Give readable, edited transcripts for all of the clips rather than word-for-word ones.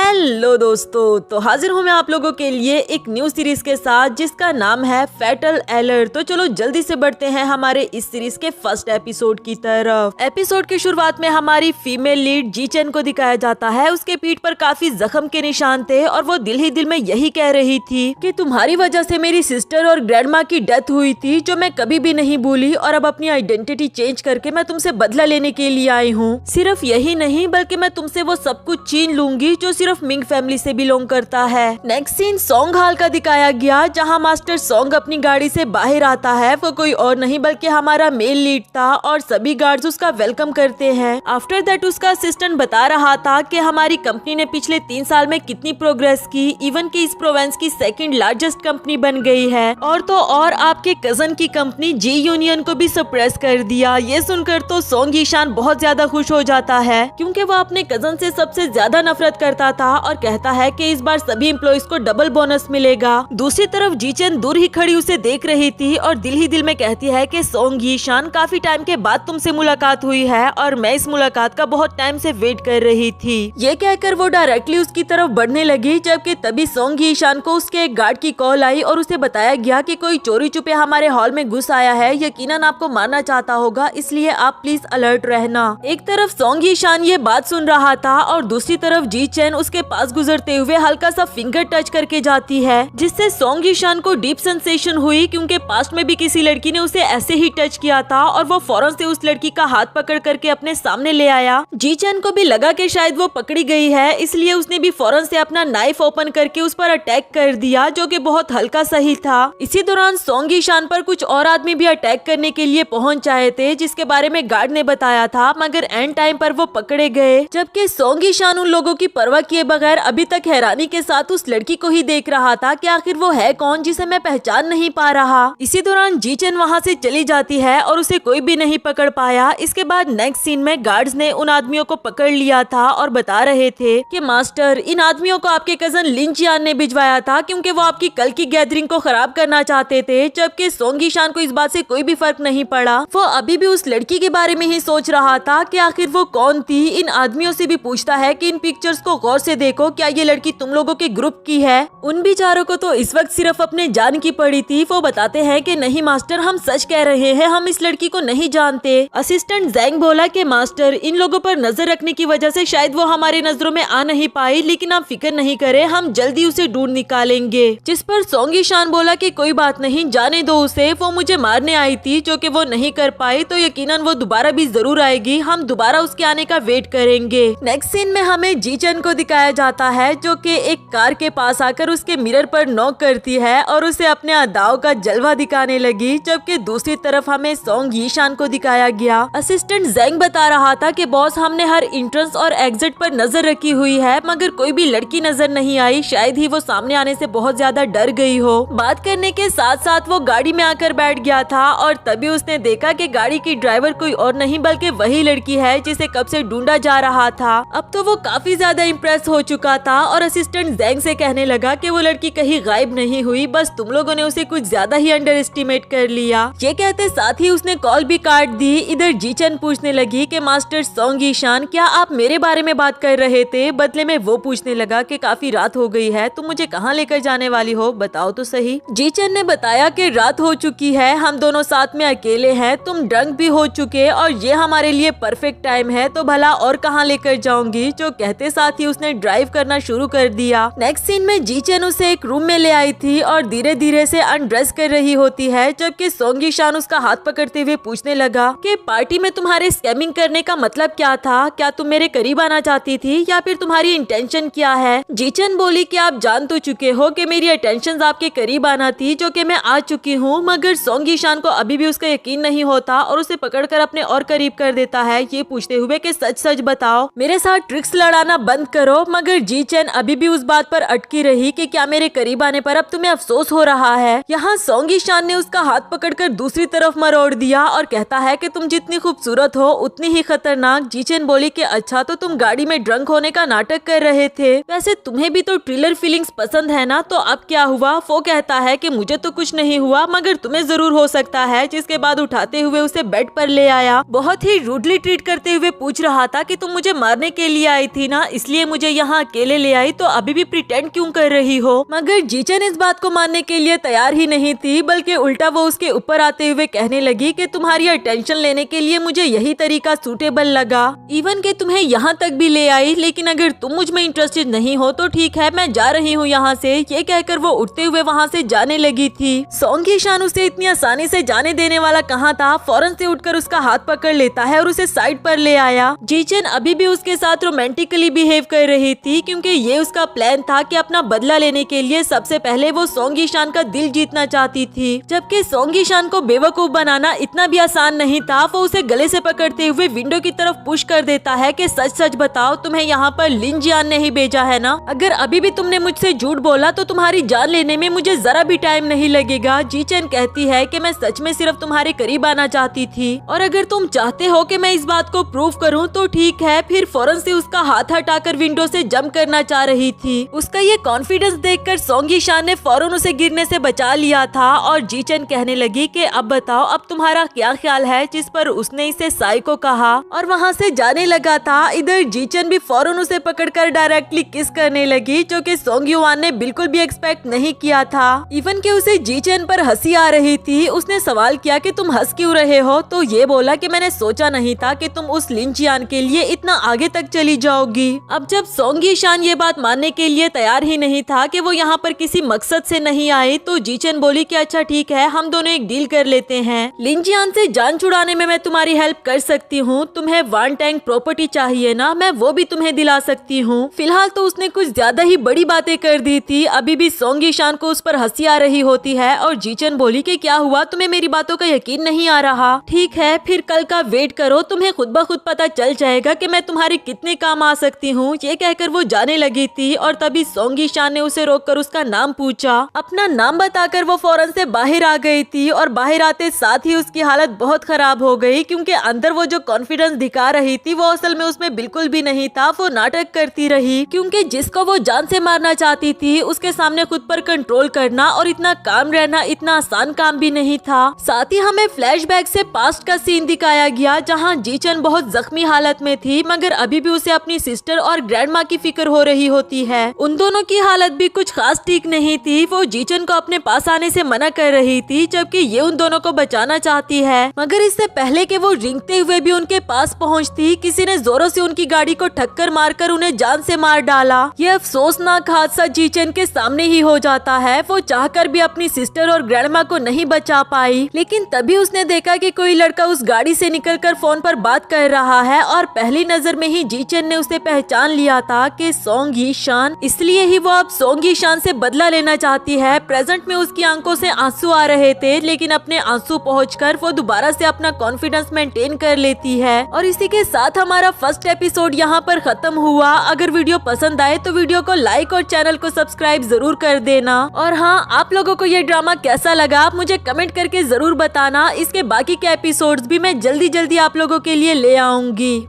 Hello दोस्तों, तो हाजिर हूँ मैं आप लोगों के लिए एक न्यू सीरीज के साथ जिसका नाम है फैटल अलर्ट। तो चलो जल्दी से बढ़ते हैं हमारे इस सीरीज के फर्स्ट एपिसोड की तरफ। एपिसोड की शुरुआत में हमारी फीमेल लीड जीचन को दिखाया जाता है। उसके पीठ पर काफी जख्म के निशान थे और वो दिल ही दिल में यही कह रही थी कि तुम्हारी वजह से मेरी सिस्टर और ग्रैंडमा की डेथ हुई थी, जो मैं कभी भी नहीं भूली, और अब अपनी आइडेंटिटी चेंज करके मैं तुमसे बदला लेने के लिए आई हूँ। सिर्फ यही नहीं बल्कि मैं तुमसे वो सब कुछ छीन लूंगी जो सिर्फ मिंग फैमिली से बिलोंग करता है। नेक्स्ट सीन सॉन्ग हाल का दिखाया गया, जहां मास्टर सॉन्ग अपनी गाड़ी से बाहर आता है। वो कोई और नहीं बल्कि हमारा मेल लीड था और सभी गार्ड्स उसका वेलकम करते हैं। आफ्टर दैट उसका असिस्टेंट बता रहा था कि हमारी कंपनी ने पिछले 3 साल में कितनी प्रोग्रेस की, इवन की इस प्रोविंस की सेकंड लार्जेस्ट कंपनी बन गई है। और तो और आपके कजन की कंपनी जी यूनियन को भी सप्रेस कर दिया। ये सुनकर तो सॉन्ग ईशान बहुत ज्यादा खुश हो जाता है, क्योंकि वो अपने कजन से सबसे ज्यादा नफरत करता था और कहता है कि इस बार सभी एम्प्लॉइज को डबल बोनस मिलेगा। दूसरी तरफ जीचन दूर ही खड़ी उसे देख रही थी और दिल ही दिल में कहती है कि सॉन्ग ईशान, काफी टाइम के बाद तुमसे मुलाकात हुई है और मैं इस मुलाकात का बहुत टाइम से वेट कर रही थी। ये कहकर वो डायरेक्टली उसकी तरफ बढ़ने लगी, जबकि तभी सॉन्ग ईशान को उसके एक गार्ड की कॉल आई और उसे बताया गया कि कोई चोरी छुपे हमारे हॉल में घुस आया है, यकीनन आपको मारना चाहता होगा, इसलिए आप प्लीज अलर्ट रहना। एक तरफ सॉन्ग ईशान ये बात सुन रहा था और दूसरी तरफ जीचन उसके पास गुजरते हुए हल्का सा फिंगर टच करके जाती है, जिससे सॉन्ग ईशान को डीप सेंसेशन हुई, क्योंकि पास्ट में भी किसी लड़की ने उसे ऐसे ही टच किया था और वो फौरन से उस लड़की का हाथ पकड़ करके अपने सामने ले आया। जीचन को भी लगा कि शायद वो पकड़ी गई है, इसलिए उसने भी फौरन से अपना नाइफ ओपन करके उस पर अटैक कर दिया, जो कि बहुत हल्का सही था। इसी दौरान सॉन्ग ईशान पर कुछ और आदमी भी अटैक करने के लिए पहुंच आए थे, जिसके बारे में गार्ड ने बताया था, मगर एंड टाइम पर वो पकड़े गए। जबकि सॉन्ग ईशान उन लोगों की परवाह किए बगैर अभी तक हैरानी के साथ उस लड़की को ही देख रहा था कि आखिर वो है कौन जिसे मैं पहचान नहीं पा रहा। इसी दौरान जीचन वहाँ से चली जाती है और उसे कोई भी नहीं पकड़ पाया। इसके बाद नेक्स्ट सीन में गार्ड्स ने उन आदमियों को पकड़ लिया था और बता रहे थे कि मास्टर, इन आदमियों को आपके कजन लिंचियान ने भिजवाया था, क्योंकि वो आपकी कल की गैदरिंग को खराब करना चाहते थे। जबकि सॉन्ग ईशान को इस बात से कोई भी फर्क नहीं पड़ा। वो अभी भी उस लड़की के बारे में ही सोच रहा था कि आखिर वो कौन थी। इन आदमियों से भी पूछता है कि इन पिक्चर्स को गौर से देखो, क्या ये लड़की तुम लोगों के ग्रुप की है? उन बेचारों को तो इस वक्त सिर्फ अपने जान की पड़ी थी। वो बताते हैं कि नहीं मास्टर, हम सच कह रहे हैं, हम इस लड़की को नहीं जानते। असिस्टेंट जैंग बोला कि मास्टर, इन लोगों पर नजर रखने की वजह से शायद वो हमारी नजरों में आ नहीं पाई, लेकिन आप फिक्र नहीं करें, हम जल्दी उसे ढूंढ निकालेंगे। जिस पर सॉन्ग ईशान बोला कि कोई बात नहीं, जाने दो उसे, वो मुझे मारने आई थी, जो कि वो नहीं कर पाई, तो यकीनन वो दोबारा भी जरूर आएगी, हम दोबारा उसके आने का वेट करेंगे। नेक्स्ट सीन में हमें जीचन को दिखाया जाता है, जो कि एक कार के पास आकर उसके मिरर पर नॉक करती है और उसे अपने अदाओं का जलवा दिखाने लगी। जबकि दूसरी तरफ हमें सॉन्ग ईशान को दिखाया गया। असिस्टेंट जैंग बता रहा था कि बॉस, हमने हर एंट्रेंस और एग्जिट पर नजर रखी हुई है, मगर कोई भी लड़की नजर नहीं आई, शायद ही वो सामने आने से बहुत ज्यादा डर गई हो। बात करने के साथ साथ वो गाड़ी में आकर बैठ गया था और तभी उसने देखा कि गाड़ी की ड्राइवर कोई और नहीं बल्कि वही लड़की है जिसे कब से ढूंढा जा रहा था। अब तो वो काफी ज्यादा इम्प्रेस हो चुका था और असिस्टेंट जैंग से कहने लगा कि वो लड़की कहीं गायब नहीं हुई, बस तुम लोगों ने उसे कुछ ज्यादा ही अंडर एस्टिमेट कर लिया। ये कहते साथ ही उसने कॉल भी काट दी। इधर जीचन पूछने लगी कि मास्टर सॉन्ग ईशान, क्या आप मेरे बारे में बात कर रहे थे? बदले में वो पूछने लगा कि काफी रात हो गई है, तुम मुझे कहाँ लेकर जाने वाली हो, बताओ तो सही। जीचन ने बताया कि रात हो चुकी है, हम दोनों साथ में अकेले हैं, तुम ड्रंक भी हो चुके और ये हमारे लिए परफेक्ट टाइम है, तो भला और कहाँ लेकर जाऊंगी। जो कहते साथ ही उसने ड्राइव करना शुरू कर दिया। नेक्स्ट सीन में जीचन उसे एक रूम में ले आई थी और धीरे धीरे से अनड्रेस कर रही होती है, जबकि सॉन्ग ईशान उसका हाथ पकड़ते हुए पूछने लगा कि पार्टी में तुम्हारे स्कैमिंग करने का मतलब क्या था? क्या तुम मेरे करीब आना चाहती थी या फिर तुम्हारी इंटेंशन क्या है? जीचन बोली कि आप जान तो चुके हो कि मेरी इंटेंशंस आपके करीब आना थी, जो कि मैं आ चुकी हूँ। मगर सॉन्ग ईशान को अभी भी उसका यकीन नहीं होता और उसे पकड़कर अपने और करीब कर देता है, ये पूछते हुए कि सच सच बताओ, मेरे साथ ट्रिक्स लड़ाना बंद करो। मगर जीचन अभी भी उस बात पर अटकी रही कि क्या मेरे करीब आने पर अब तुम्हें अफसोस हो रहा है? यहाँ सॉन्ग ईशान ने उसका हाथ पकड़कर दूसरी तरफ मरोड़ दिया और कहता है कि तुम जितनी खूबसूरत हो उतनी ही खतरनाक। जीचन बोली कि अच्छा, तो तुम गाड़ी में ड्रंक होने का नाटक कर रहे थे, वैसे तुम्हें भी तो थ्रिलर फीलिंग्स पसंद है ना, तो अब क्या हुआ? वो कहता है कि मुझे तो कुछ नहीं हुआ, मगर तुम्हें जरूर हो सकता है। जिसके बाद उठाते हुए उसे बेड पर ले आया, बहुत ही रूडली ट्रीट करते हुए पूछ रहा था कि तुम मुझे मारने के लिए आई थी ना, इसलिए मुझे यहाँ अकेले ले आई तो अभी भी प्रिटेंड क्यों कर रही हो। मगर जीचन इस बात को मानने के लिए तैयार ही नहीं थी, बल्कि उल्टा वो उसके ऊपर आते हुए कहने लगी कि तुम्हारी अटेंशन लेने के लिए मुझे यही तरीका सूटेबल लगा, इवन कि तुम्हें यहाँ तक भी ले आई, लेकिन अगर तुम मुझ में इंटरेस्टेड नहीं हो तो ठीक है, मैं जा रही हूँ यहाँ से। ये कहकर वो उठते हुए वहाँ से जाने लगी थी। सोंग ही शान उसे इतनी आसानी से जाने देने वाला कहाँ था। फौरन से उठकर उसका हाथ पकड़ लेता है और उसे साइड पर ले आया। जीचन अभी भी उसके साथ रोमांटिकली बिहेव कर रही थी, क्योंकि ये उसका प्लान था कि अपना बदला लेने के लिए सबसे पहले वो सोंग ही शान का दिल जीतना चाहती थी। जबकि सोंग ही शान को बेवकूफ बनाना इतना भी आसान नहीं था। वो उसे गले से पकड़ते हुए विंडो की तरफ पुश कर देता है कि सच सच बताओ, तुम्हें यहाँ पर लिन जियान ने ही भेजा है ना? अगर अभी भी तुमने मुझसे झूठ बोला तो तुम्हारी जान लेने में मुझे जरा भी टाइम नहीं लगेगा। जीचन कहती है कि मैं सच में सिर्फ तुम्हारे करीब आना चाहती थी, और अगर तुम चाहते हो कि मैं इस बात को प्रूव करूं तो ठीक है। फिर फौरन से उसका हाथ हटाकर विंडो से जंप करना चाह रही थी। उसका ये कॉन्फिडेंस देखकर सोंग ही शान ने फौरन उसे गिरने से बचा लिया था। और जीचन कहने लगी कि अब बताओ, अब तुम्हारा क्या ख्याल है? जिस पर उसने इसे साइको कहा और वहाँ से जाने लगा था। इधर जीचन भी फौरन उसे पकड़कर डायरेक्टली किस करने लगी, जो कि सोंग युआन ने बिल्कुल भी एक्सपेक्ट नहीं किया था। इवन कि उसे जीचन पर हंसी आ रही थी। उसने सवाल किया कि तुम हंस क्यों रहे हो, तो ये बोला कि मैंने सोचा नहीं था कि तुम उस लिन जियान के लिए इतना आगे तक चली जाओगी। अब जब सोंग ही शान ये बात मानने के लिए तैयार ही नहीं था कि वो यहाँ पर किसी मकसद से नहीं आई, तो जीचन बोली कि अच्छा ठीक है, हम दोनों एक डील कर लेते हैं। लिन जियान से जान छुड़ाने में मैं तुम्हारी हेल्प कर सकती हूँ। तुम्हें वन टैंक प्रॉपर्टी चाहिए ना, मैं वो भी तुम्हें दिला सकती हूँ। फिलहाल तो उसने कुछ ज्यादा ही बड़ी बातें कर दी थी। अभी भी सोंग ही शान को उस पर हंसी आ रही होती है। और जीचन बोली कि क्या हुआ, तुम्हें मेरी बातों का यकीन नहीं आ रहा? ठीक है, फिर कल का वेट करो, तुम्हें खुद ब खुद पता चल जाएगा कि मैं तुम्हारे कितने काम आ सकती हूँ। ये कहकर वो जाने लगी थी, और तभी सोंग ही शान ने उसे रोककर उसका नाम पूछा। अपना नाम बताकर वो फौरन से बाहर आ गई थी, और बाहर आते साथ ही उसकी हालत बहुत खराब हो गई, क्योंकि अंदर वो जो कॉन्फिडेंस दिखा रही थी वो असल में उसमें बिल्कुल भी नहीं था। वो नाटक करती रही, क्योंकि जिसको वो जान से मारना चाहती थी उसके सामने खुद पर कंट्रोल करना और इतना काम रहना इतना आसान काम भी नहीं था। साथ ही हमें फ्लैशबैक से पास्ट का सीन दिखाया गया, जहाँ जीचन बहुत जख्मी हालत में थी, मगर अभी भी उसे अपनी सिस्टर और ग्रैंड माँ की फिक्र हो रही होती है। उन दोनों की हालत भी कुछ खास ठीक नहीं थी। वो जीचन को अपने पास आने से मना कर रही थी, जबकि ये उन दोनों को बचाना चाहती है। मगर इससे पहले कि वो रेंगते हुए भी उनके पास पहुंचती, किसी ने जोरों से उनकी गाड़ी को ठक्कर मारकर उन्हें जान से मार डाला। ये अफसोसनाक हादसा जीचन के सामने ही हो जाता है। वो चाहकर भी अपनी सिस्टर और ग्रैंडमा को नहीं बचा पाई, लेकिन तभी उसने देखा कि कोई लड़का उस गाड़ी से निकलकर फोन पर बात कर रहा है, और पहली नजर में ही जीचन ने उसे पहचान लिया था कि सोंग ही शान। इसलिए ही वो अब सोंग ही शान से बदला लेना चाहती है। प्रेजेंट में उसकी आंखों से आंसू आ रहे थे, लेकिन अपने आंसू पहुंचकर वो दोबारा से अपना कॉन्फिडेंस मेंटेन कर लेती है। और इसी के साथ हमारा फर्स्ट एपिसोड यहाँ पर खत्म हुआ। अगर वीडियो पसंद आए तो वीडियो को लाइक और चैनल को सब्सक्राइब जरूर कर देना। और हाँ, आप लोगों को ये ड्रामा कैसा लगा आप मुझे कमेंट करके जरूर बताना। इसके बाकी के एपिसोड्स भी मैं जल्दी आप लोगों के लिए ले आऊंगी।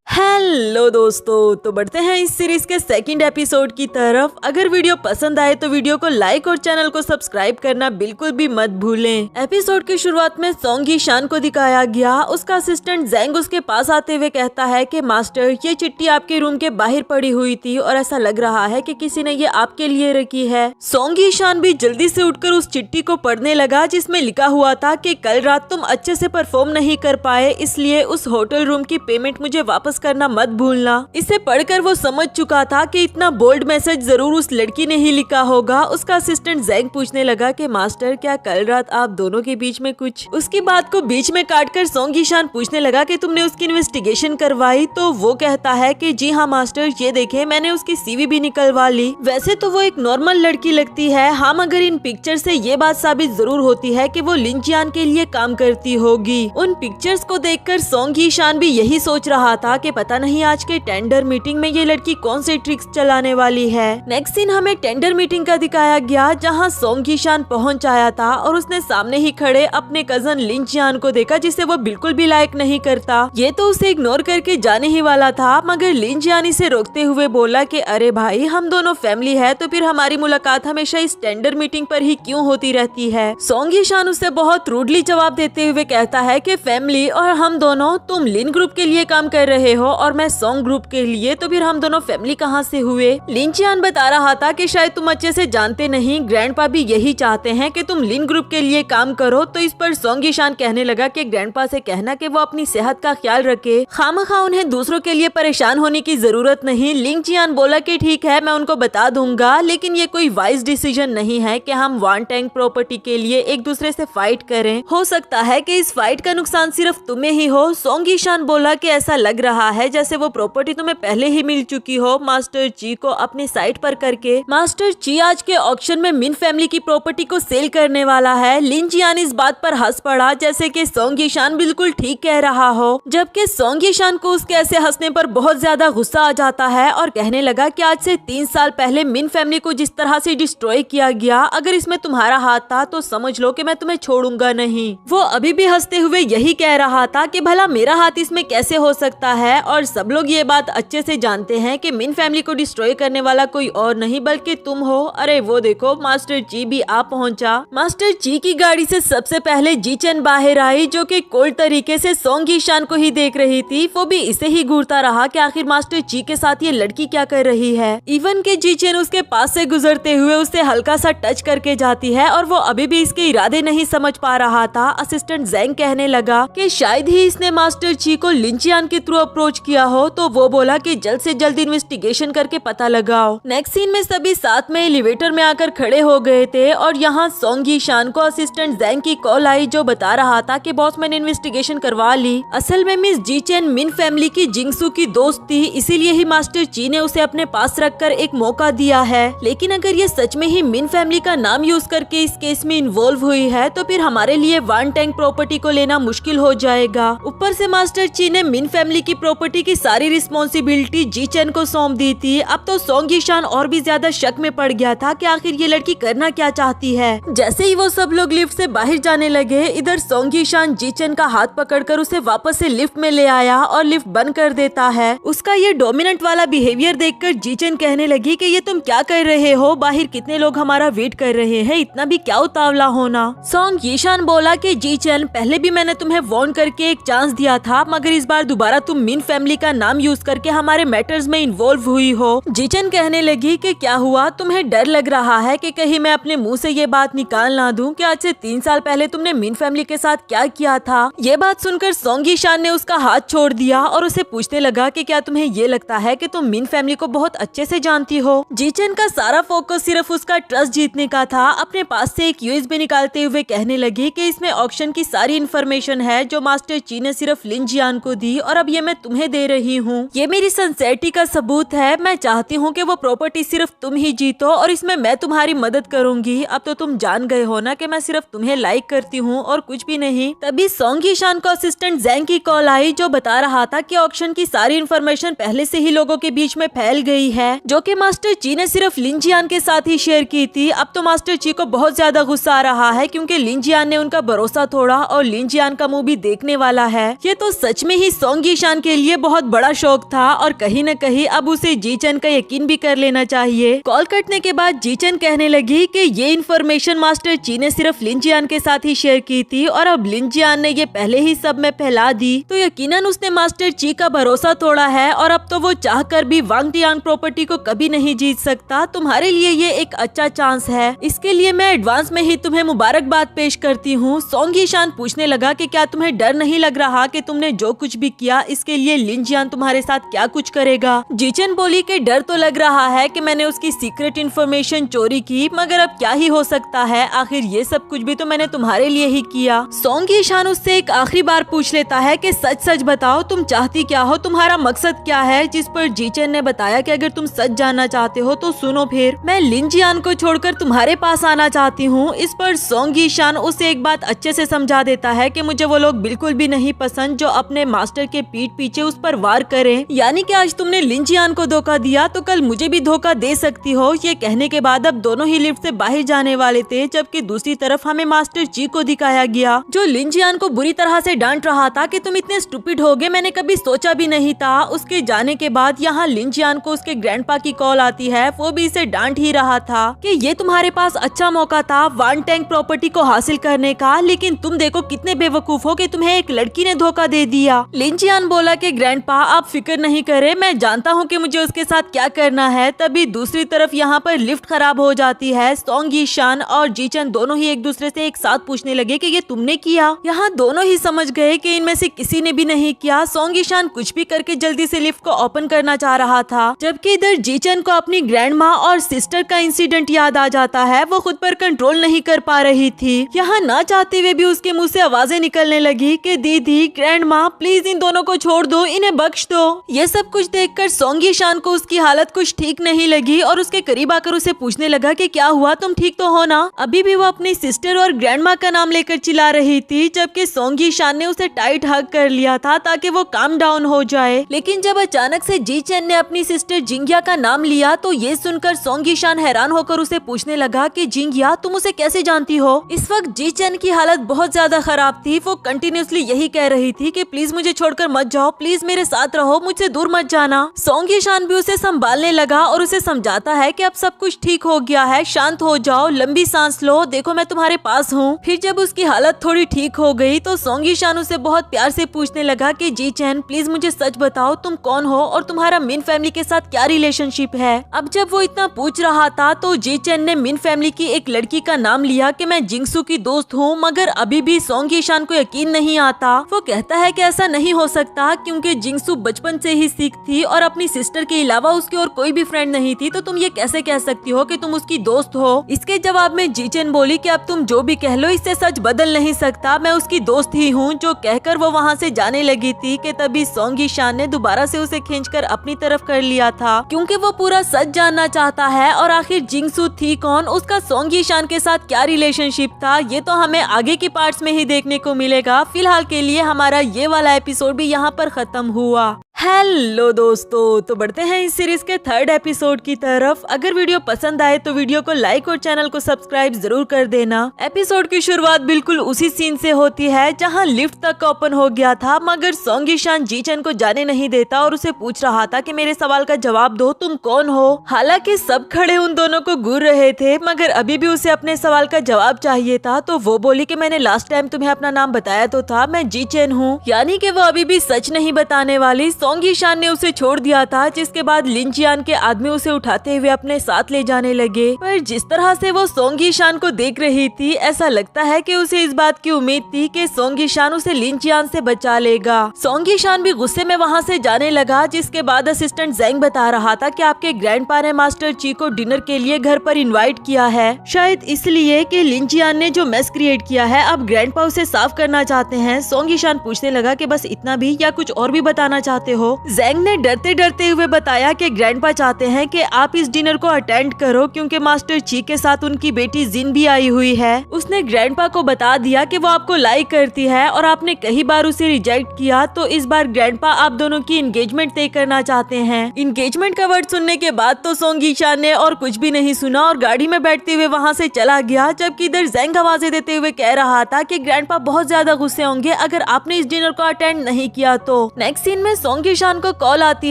हेलो दोस्तों, तो बढ़ते हैं इस सीरीज के सेकंड एपिसोड की तरफ। अगर वीडियो पसंद आए तो वीडियो को लाइक और चैनल को सब्सक्राइब करना बिल्कुल भी मत भूलें। एपिसोड की शुरुआत में सोंग ही शान को दिखाया गया। उसका असिस्टेंट जेंग उसके पास आते हुए कहता है कि मास्टर, ये चिट्ठी आपके रूम के बाहर पड़ी हुई थी और ऐसा लग रहा है कि किसी ने ये आपके लिए रखी है। सोंग ही शान भी जल्दी से उठकर उस चिट्ठी को पढ़ने लगा, जिसमें लिखा हुआ था कि कल रात तुम अच्छे से परफॉर्म नहीं कर पाए, इसलिए उस होटल रूम की पेमेंट मुझे वापस करना मत भूलना। इसे पढ़कर वो समझ चुका था कि इतना बोल्ड मैसेज जरूर उस लड़की ने ही लिखा होगा। उसका असिस्टेंट जेंग पूछने लगा कि मास्टर, क्या कल रात आप दोनों के बीच में कुछ? उसकी बात को बीच में काटकर सोंग ही शान पूछने लगा कि तुमने उसकी इन्वेस्टिगेशन करवाई? तो वो कहता है कि जी हाँ मास्टर, ये देखे मैंने उसकी सीवी भी निकलवा ली। वैसे तो वो एक नॉर्मल लड़की लगती है, हाँ, मगर इन पिक्चर से ये बात साबित जरूर होती है कि वो लिन जियान के लिए काम करती होगी। उन पिक्चर्स को देखकर सोंग ही शान भी यही सोच रहा था कि पता नहीं आज के टेंडर मीटिंग में ये लड़की कौन से ट्रिक्स चलाने वाली है। नेक्स्ट सीन हमें टेंडर मीटिंग का दिखाया गया, जहां सोंग ही शान पहुंच आया था और उसने सामने ही खड़े अपने कजन लिन जियान को देखा, जिसे वो बिल्कुल भी लाइक नहीं करता। ये तो उसे इग्नोर करके जाने ही वाला था, मगर लिन जियान इसे रोकते हुए बोला कि अरे भाई, हम दोनों फैमिली है, तो फिर हमारी मुलाकात हमेशा इस टेंडर मीटिंग पर ही क्यों होती रहती है। सोंग ही शान उसे बहुत रूडली जवाब देते हुए कहता है कि फैमिली और हम दोनों, तुम लिन ग्रुप के लिए काम कर रहे रहे हो और मैं सॉन्ग ग्रुप के लिए, तो फिर हम दोनों फैमिली कहाँ से हुए? लिन चियान बता रहा था कि शायद तुम अच्छे से जानते नहीं, ग्रैंडपा भी यही चाहते हैं कि तुम लिन ग्रुप के लिए काम करो। तो इस पर सोंग यीशान कहने लगा कि ग्रैंडपा से कहना कि वो अपनी सेहत का ख्याल रखे, खामखा उन्हें दूसरों के लिए परेशान होने की जरूरत नहीं। लिन चियान बोला कि ठीक है, मैं उनको बता दूंगा, लेकिन ये कोई वाइज डिसीजन नहीं है कि हम वानटेंग प्रॉपर्टी के लिए एक दूसरे से फाइट करें। हो सकता है कि इस फाइट का नुकसान सिर्फ तुम्हें ही हो। सोंग यीशान बोला कि ऐसा लग रहा है जैसे वो प्रॉपर्टी तुम्हें पहले ही मिल चुकी हो मास्टर ची को अपनी साइट पर करके। मास्टर ची आज के ऑक्शन में मिन फैमिली की प्रॉपर्टी को सेल करने वाला है। लिन चियान इस बात पर हंस पड़ा जैसे कि सोंग यीशान बिल्कुल ठीक कह रहा हो, जबकि सोंग यीशान को उसके ऐसे हंसने पर बहुत ज्यादा गुस्सा आ जाता है और कहने लगा कि आज से 3 साल पहले मिन फैमिली को जिस तरह से डिस्ट्रॉय किया गया, अगर इसमें तुम्हारा हाथ था तो समझ लो कि मैं तुम्हें छोड़ूंगा नहीं। वो अभी भी हंसते हुए यही कह रहा था कि भला मेरा हाथ इसमें कैसे हो सकता है, और सब लोग ये बात अच्छे से जानते हैं कि मिन फैमिली को डिस्ट्रॉय करने वाला कोई और नहीं बल्कि तुम हो। अरे वो देखो, मास्टर ची भी आ पहुंचा। मास्टर ची की गाड़ी से सबसे पहले जी चेन बाहर आई, जो कि कोल्ड तरीके से सोंग यीशान को ही देख रही थी। वो भी इसे ही घूरता रहा कि आखिर मास्टर ची के साथ ये लड़की क्या कर रही है। इवन के जी चेन उसके पास से गुजरते हुए उसे हल्का सा टच करके जाती है और वो अभी भी इसके इरादे नहीं समझ पा रहा था। असिस्टेंट ज़ेंग कहने लगा कि शायद ही इसने मास्टर ची को लिन चियान के थ्रू अप्रोच किया हो, तो वो बोला कि जल्द से जल्द इन्वेस्टिगेशन करके पता लगाओ। नेक्स्ट सीन में सभी साथ में एलिवेटर में आकर खड़े हो गए थे और यहाँ सोंग यीशान को असिस्टेंट ज़ेंग की कॉल आई, जो बता रहा था कि बॉस मैंने इन्वेस्टिगेशन करवा ली। असल में मिस जी चेन मिन फैमिली की जिंगसू की दोस्त थी, इसीलिए ही मास्टर ची ने उसे अपने पास रखकर एक मौका दिया है। लेकिन अगर ये सच में ही मिन फैमिली का नाम यूज करके इस केस में इन्वॉल्व हुई है, तो फिर हमारे लिए वानटेंग प्रॉपर्टी को लेना मुश्किल हो जाएगा। ऊपर से मास्टर ची ने मिन फैमिली की प्रॉपर्टी की सारी रिस्पॉन्सिबिलिटी जी चेन को सौंप दी थी। अब तो सोंग यीशान और भी ज्यादा शक में पड़ गया था कि आखिर ये लड़की करना क्या चाहती है। जैसे ही वो सब लोग लिफ्ट से बाहर जाने लगे, इधर सोंग यीशान जी चेन का हाथ पकड़कर उसे वापस से लिफ्ट में ले आया और लिफ्ट बंद कर देता है। उसका ये डोमिनेंट वाला बिहेवियर देखकर जी चेन कहने लगी कि ये तुम क्या कर रहे हो, बाहर कितने लोग हमारा वेट कर रहे हैं, इतना भी क्या उतावला होना। सोंग यीशान बोला कि जी चेन, पहले भी मैंने तुम्हें वार्न करके एक चांस दिया था, मगर इस बार दोबारा तुम मिन फैमिली का नाम यूज करके हमारे मैटर्स में इन्वॉल्व हुई हो। जी चेन कहने लगी कि क्या हुआ, तुम्हें डर लग रहा है कि कहीं मैं अपने मुंह से ये बात निकाल ना दूं कि आज से 3 साल पहले तुमने मिन फैमिली के साथ क्या किया था। ये बात सुनकर सोंग यीशान ने उसका हाथ छोड़ दिया और उसे पूछने लगा कि क्या तुम्हें ये लगता है कि तुम मिन फैमिली को बहुत अच्छे से जानती हो। जी चेन का सारा फोकस सिर्फ उसका ट्रस्ट जीतने का था। अपने पास से एक यूएसबी निकालते हुए कहने लगी कि इसमें ऑक्शन की सारी इन्फॉर्मेशन है जो मास्टर ची ने सिर्फ लिन चियान को दी, और अब ये मैं तुम्हें दे रही हूँ। ये मेरी सिंसेरिटी का सबूत है। मैं चाहती हूँ कि वो प्रॉपर्टी सिर्फ तुम ही जीतो और इसमें मैं तुम्हारी मदद करूंगी। अब तो तुम जान गए हो ना कि मैं सिर्फ तुम्हें लाइक करती हूँ और कुछ भी नहीं। तभी सोंग यीशान को असिस्टेंट ज़ेंग की कॉल आई, जो बता रहा था कि ऑक्शन की सारी इन्फॉर्मेशन पहले से ही लोगों के बीच में फैल गई है, जो कि मास्टर ची ने सिर्फ लिन चियान के साथ ही शेयर की थी। अब तो मास्टर ची को बहुत ज्यादा गुस्सा आ रहा है क्योंकि लिन चियान ने उनका भरोसा तोड़ा और लिन चियान का मुंह भी देखने वाला है। ये तो सच में ही सोंग यीशान के लिए बहुत बड़ा शौक था और कहीं न कहीं अब उसे जी चेन का यकीन भी कर लेना चाहिए। कॉल कटने के बाद जी चेन कहने लगी कि ये इन्फॉर्मेशन मास्टर ची ने सिर्फ लिन चियान के साथ ही शेयर की थी और अब लिन चियान ने ये पहले ही सब में फैला दी, तो यकीनन उसने मास्टर ची का भरोसा तोड़ा है और अब तो वो चाहकर भी वांगटियांग प्रॉपर्टी को कभी नहीं जीत सकता। तुम्हारे लिए ये एक अच्छा चांस है, इसके लिए मैं एडवांस में ही तुम्हें मुबारकबाद पेश करती हूँ। सोंग यीशान पूछने लगा कि क्या तुम्हें डर नहीं लग रहा कि तुमने जो कुछ भी किया इसके लिए लिन चियान तुम्हारे साथ क्या कुछ करेगा। जी चेन बोली कि डर तो लग रहा है कि मैंने उसकी सीक्रेट इन्फॉर्मेशन चोरी की, मगर अब क्या ही हो सकता है, आखिर ये सब कुछ भी तो मैंने तुम्हारे लिए ही किया। सोंग यीशान उससे एक आखिरी बार पूछ लेता है कि सच सच बताओ तुम चाहती क्या हो, तुम्हारा मकसद क्या है, जिस पर जी चेन ने बताया कि अगर तुम सच जानना चाहते हो तो सुनो, फिर मैं लिन चियान को छोड़कर तुम्हारे पास आना चाहती हूँ। इस पर सोंग यीशान उसे एक बात अच्छे से समझा देता है कि मुझे वो लोग बिल्कुल भी नहीं पसंद जो अपने मास्टर के पीठ पीछे उस पर वार करें, यानी कि आज तुमने लिन चियान को धोखा दिया तो कल मुझे भी धोखा दे सकती हो। ये कहने के बाद अब दोनों ही लिफ्ट से बाहर जाने वाले थे, जबकि दूसरी तरफ हमें मास्टर ची को दिखाया गया जो लिन चियान को बुरी तरह से डांट रहा था कि तुम इतने स्टूपिड होगे, मैंने कभी सोचा भी नहीं था। उसके जाने के बाद यहाँ लिन चियान को उसके ग्रैंडपा की कॉल आती है, वो भी इसे डांट ही रहा था कि ये तुम्हारे पास अच्छा मौका था वानटेंग प्रॉपर्टी को हासिल करने का, लेकिन तुम देखो कितने बेवकूफ हो कि तुम्हें एक लड़की ने धोखा दे दिया। लिन चियान बोला कि ग्रैंडपा आप फिक्र नहीं करे, मैं जानता हूँ कि मुझे उसके साथ क्या करना है। तभी दूसरी तरफ यहाँ पर लिफ्ट खराब हो जाती है। सोंग यीशान और जीचन दोनों ही एक दूसरे से एक साथ पूछने लगे कि ये तुमने किया। यहाँ दोनों ही समझ गए कि इनमें से किसी ने भी नहीं किया। सोंग यीशान कुछ भी करके जल्दी से लिफ्ट को ओपन करना चाह रहा था, जबकि इधर जीचन को अपनी ग्रैंड माँ और सिस्टर का इंसिडेंट याद आ जाता है। वो खुद पर कंट्रोल नहीं कर पा रही थी। यहाँ ना चाहते हुए भी उसके मुंह से आवाजें निकलने लगी कि दीदी, ग्रैंड माँ, प्लीज इन दोनों को छोड़ दो, इन्हें बख्श दो। ये सब कुछ देखकर सोंग यीशान को उसकी हालत कुछ ठीक नहीं लगी और उसके करीब आकर उसे पूछने लगा कि क्या हुआ, तुम ठीक तो हो ना। अभी भी वो अपनी सिस्टर और ग्रैंड माँ का नाम लेकर चिल्ला रही थी, जबकि सोंग यीशान ने उसे टाइट हग कर लिया था ताकि वो काम डाउन हो जाए। लेकिन जब अचानक से जीचन ने अपनी सिस्टर जिंगिया का नाम लिया तो ये सुनकर सोंग यीशान हैरान होकर उसे पूछने लगा कि जिंगिया, तुम उसे कैसे जानती हो। इस वक्त जीचन की हालत बहुत ज्यादा खराब थी। वो कंटिन्यूअसली यही कह रही थी कि प्लीज मुझे छोड़कर मत जाओ, प्लीज मेरे साथ रहो, मुझसे दूर मत जाना। सोंग यीशान भी उसे संभालने लगा और उसे समझाता है कि अब सब कुछ ठीक हो गया है, शांत हो जाओ, लंबी सांस लो, देखो मैं तुम्हारे पास हूँ। फिर जब उसकी हालत थोड़ी ठीक हो गई तो सोंग यीशान उसे बहुत प्यार से पूछने लगा कि जीचन, प्लीज मुझे सच बताओ, तुम कौन हो और तुम्हारा मिन फैमिली के साथ क्या रिलेशनशिप है। अब जब वो इतना पूछ रहा था तो जीचन ने मिन फैमिली की एक लड़की का नाम लिया कि मैं जिंगसू की दोस्त हूँ, मगर अभी भी सोंग यीशान को यकीन नहीं आता। वो कहता है कि ऐसा नहीं हो सकता क्योंकि जिंगसू बचपन से ही सिख थी और अपनी सिस्टर के अलावा उसकी और कोई भी फ्रेंड नहीं थी, तो तुम ये कैसे कह सकती हो कि तुम उसकी दोस्त हो। इसके जवाब में जीचन बोली कि अब तुम जो भी कह लो इससे सच बदल नहीं सकता, मैं उसकी दोस्त ही हूँ। जो कहकर वो वहाँ से जाने लगी थी कि तभी सोंग यीशान ने दोबारा से उसे खींचकर अपनी तरफ कर लिया था, क्योंकि वो पूरा सच जानना चाहता है। और आखिर जिंगसू थी कौन, उसका सोंग यीशान के साथ क्या रिलेशनशिप था, ये तो हमें आगे की पार्ट्स में ही देखने को मिलेगा। फिलहाल के लिए हमारा ये वाला एपिसोड भी यहाँ पर खत्म हुआ। हेलो दोस्तों, तो बढ़ते हैं इस सीरीज के थर्ड एपिसोड की तरफ। अगर वीडियो पसंद आए तो वीडियो को लाइक और चैनल को सब्सक्राइब जरूर कर देना। एपिसोड की शुरुआत बिल्कुल उसी सीन से होती है जहां लिफ्ट तक ओपन हो गया था, मगर सोंग यीशान जीचन को जाने नहीं देता और उसे पूछ रहा था कि मेरे सवाल का जवाब दो, तुम कौन हो। हालांकि सब खड़े उन दोनों को घूर रहे थे, मगर अभी भी उसे अपने सवाल का जवाब चाहिए था। तो वो बोली कि मैंने लास्ट टाइम तुम्हें अपना नाम बताया तो था, मैं जीचन हूँ। यानी कि वो अभी भी सच नहीं बताने वाली। सोंग यीशान ने उसे छोड़ दिया था, जिसके बाद लिंजियान के आदमी उसे उठाते हुए अपने साथ ले जाने लगे। पर जिस तरह से वो सोंग यीशान को देख रही थी, ऐसा लगता है कि उसे इस बात की उम्मीद थी कि सोंग यीशान उसे लिंजियान से बचा लेगा। सोंग यीशान भी गुस्से में वहाँ से जाने लगा, जिसके बाद असिस्टेंट ज़ेंग बता रहा था कि आपके ग्रैंडपा ने मास्टर ची को डिनर के लिए घर पर इनवाइट किया है, शायद इसलिए कि लिंजियान ने जो मेस क्रिएट किया है अब ग्रैंडपा उसे साफ करना चाहते हैं। सोंग यीशान पूछने लगा कि बस इतना भी या कुछ और भी बताना चाहते हो। ज़ेंग ने डरते डरते हुए बताया कि ग्रैंडपा चाहते हैं कि आप इस डिनर को अटेंड करो, क्योंकि मास्टर ची के साथ उनकी बेटी जिन भी आई हुई है। उसने ग्रैंडपा को बता दिया कि वो आपको लाइक करती है और आपने कई बार उसे रिजेक्ट किया, तो इस बार ग्रैंडपा आप दोनों की एंगेजमेंट तय करना चाहते हैं। एंगेजमेंट का वर्ड सुनने के बाद तो सोंग यीशान ने और कुछ भी नहीं सुना और गाड़ी में बैठते हुए वहाँ से चला गया, जबकि इधर ज़ेंग आवाजें देते हुए कह रहा था कि ग्रैंडपा बहुत ज्यादा गुस्से होंगे अगर आपने इस डिनर को अटेंड नहीं किया तो। नेक्स्ट सीन में सोंग यीशान को कॉल आती